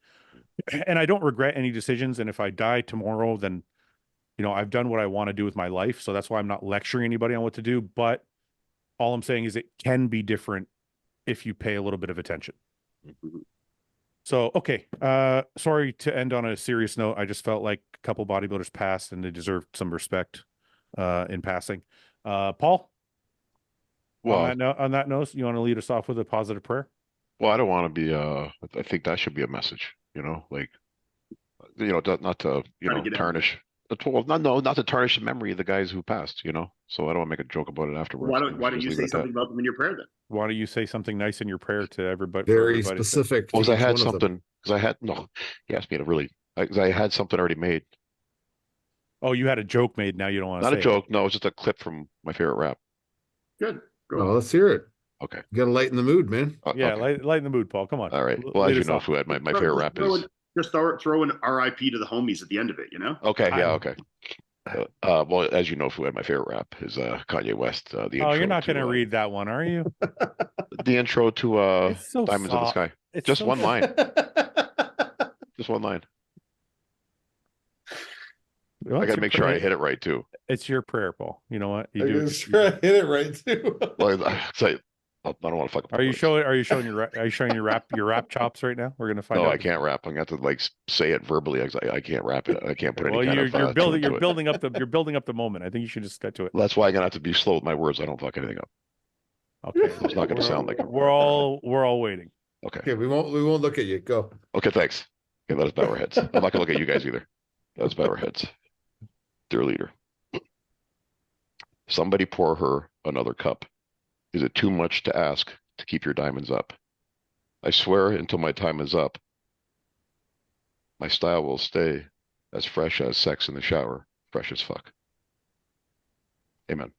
And I don't regret any decisions. And if I die tomorrow, then, I've done what I want to do with my life. So that's why I'm not lecturing anybody on what to do. But all I'm saying is it can be different if you pay a little bit of attention. Mhm. So, okay. Sorry to end on a serious note. I just felt like a couple bodybuilders passed and they deserved some respect in passing. Paul, Well, on that note, you want to lead us off with a positive prayer? I don't want to be, I think that should be a message, like, not to, Try to get out. tarnish. Well, not to tarnish the memory of the guys who passed, So I don't want to make a joke about it afterwards. Why don't Just you leave say it at that. something about them in your prayer then? Why don't you say something nice in your prayer to everybody? for very everybody to- specific. Well, to I each had one of them. something, because I had, no, he asked me to really, because I had something already made. Oh, you had a joke made. Now you don't want to Not say a it. joke. No, it's just a clip from my favorite rap. Good. Go. Oh, let's hear it. Okay. You gotta lighten the mood, man. Yeah, Okay. lighten the mood, Paul. Come on. All right. Well, Lead as you us know, off. Fouad, my favorite rap is. Just throw an RIP to the homies at the end of it, Okay. Yeah. I'm- Okay. Well, as you know, Fouad, my favorite rap is Kanye West. The intro Oh, you're not to, going to read that one, are you? the intro to It's so Diamonds in the soft. Sky. It's Just so one line. I Just one line. Well, I got it's to your make sure I prayer. hit it right too. It's your prayer, Paul. You know what? You do. can sure I hit it right too. Well, I don't want to fuck up. Are you showing your rap chops right now? We're gonna find No, out. I can't rap. I'm gonna have to like say it verbally. I can't rap it. I can't put any Well, kind you're of you're tune to it. building up the moment. I think you should just get to it. That's why I'm gonna have to be slow with my words. I don't fuck anything up. Okay. It's not gonna sound like it. We're all waiting. Okay. Okay, we won't look at you. Go. Okay, thanks. Okay, let us bow our heads. I'm not gonna look at you guys either. Let us bow our heads. Dear leader, somebody pour her another cup. Is it too much to ask to keep your diamonds up? I swear until my time is up, my style will stay as fresh as sex in the shower, fresh as fuck. Amen.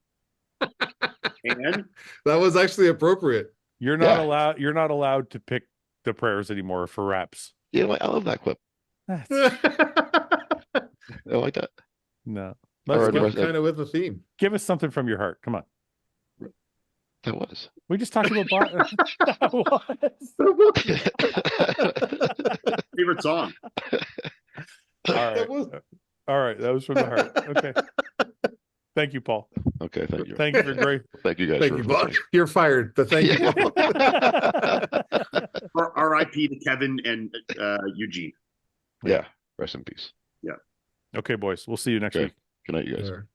And That was actually appropriate. You're not Yeah. allowed. You're not allowed to pick the prayers anymore for raps. You know what? I love that clip. That's- I like that. no. All Let's right, give, rest- kind of with the theme. give us something from your heart. Come on. That was. We just talked about that was. favorite song. All right. All right. That was from the heart. Okay. Thank you, Paul. Okay, thank you. Thank you for great. Thank you guys. Thank for you, Bob. You're fired, but thank you. RIP to Kevin and Eugene. Yeah. Rest in peace. Okay, boys. We'll see you next Okay. week. Good night, you guys. Sure.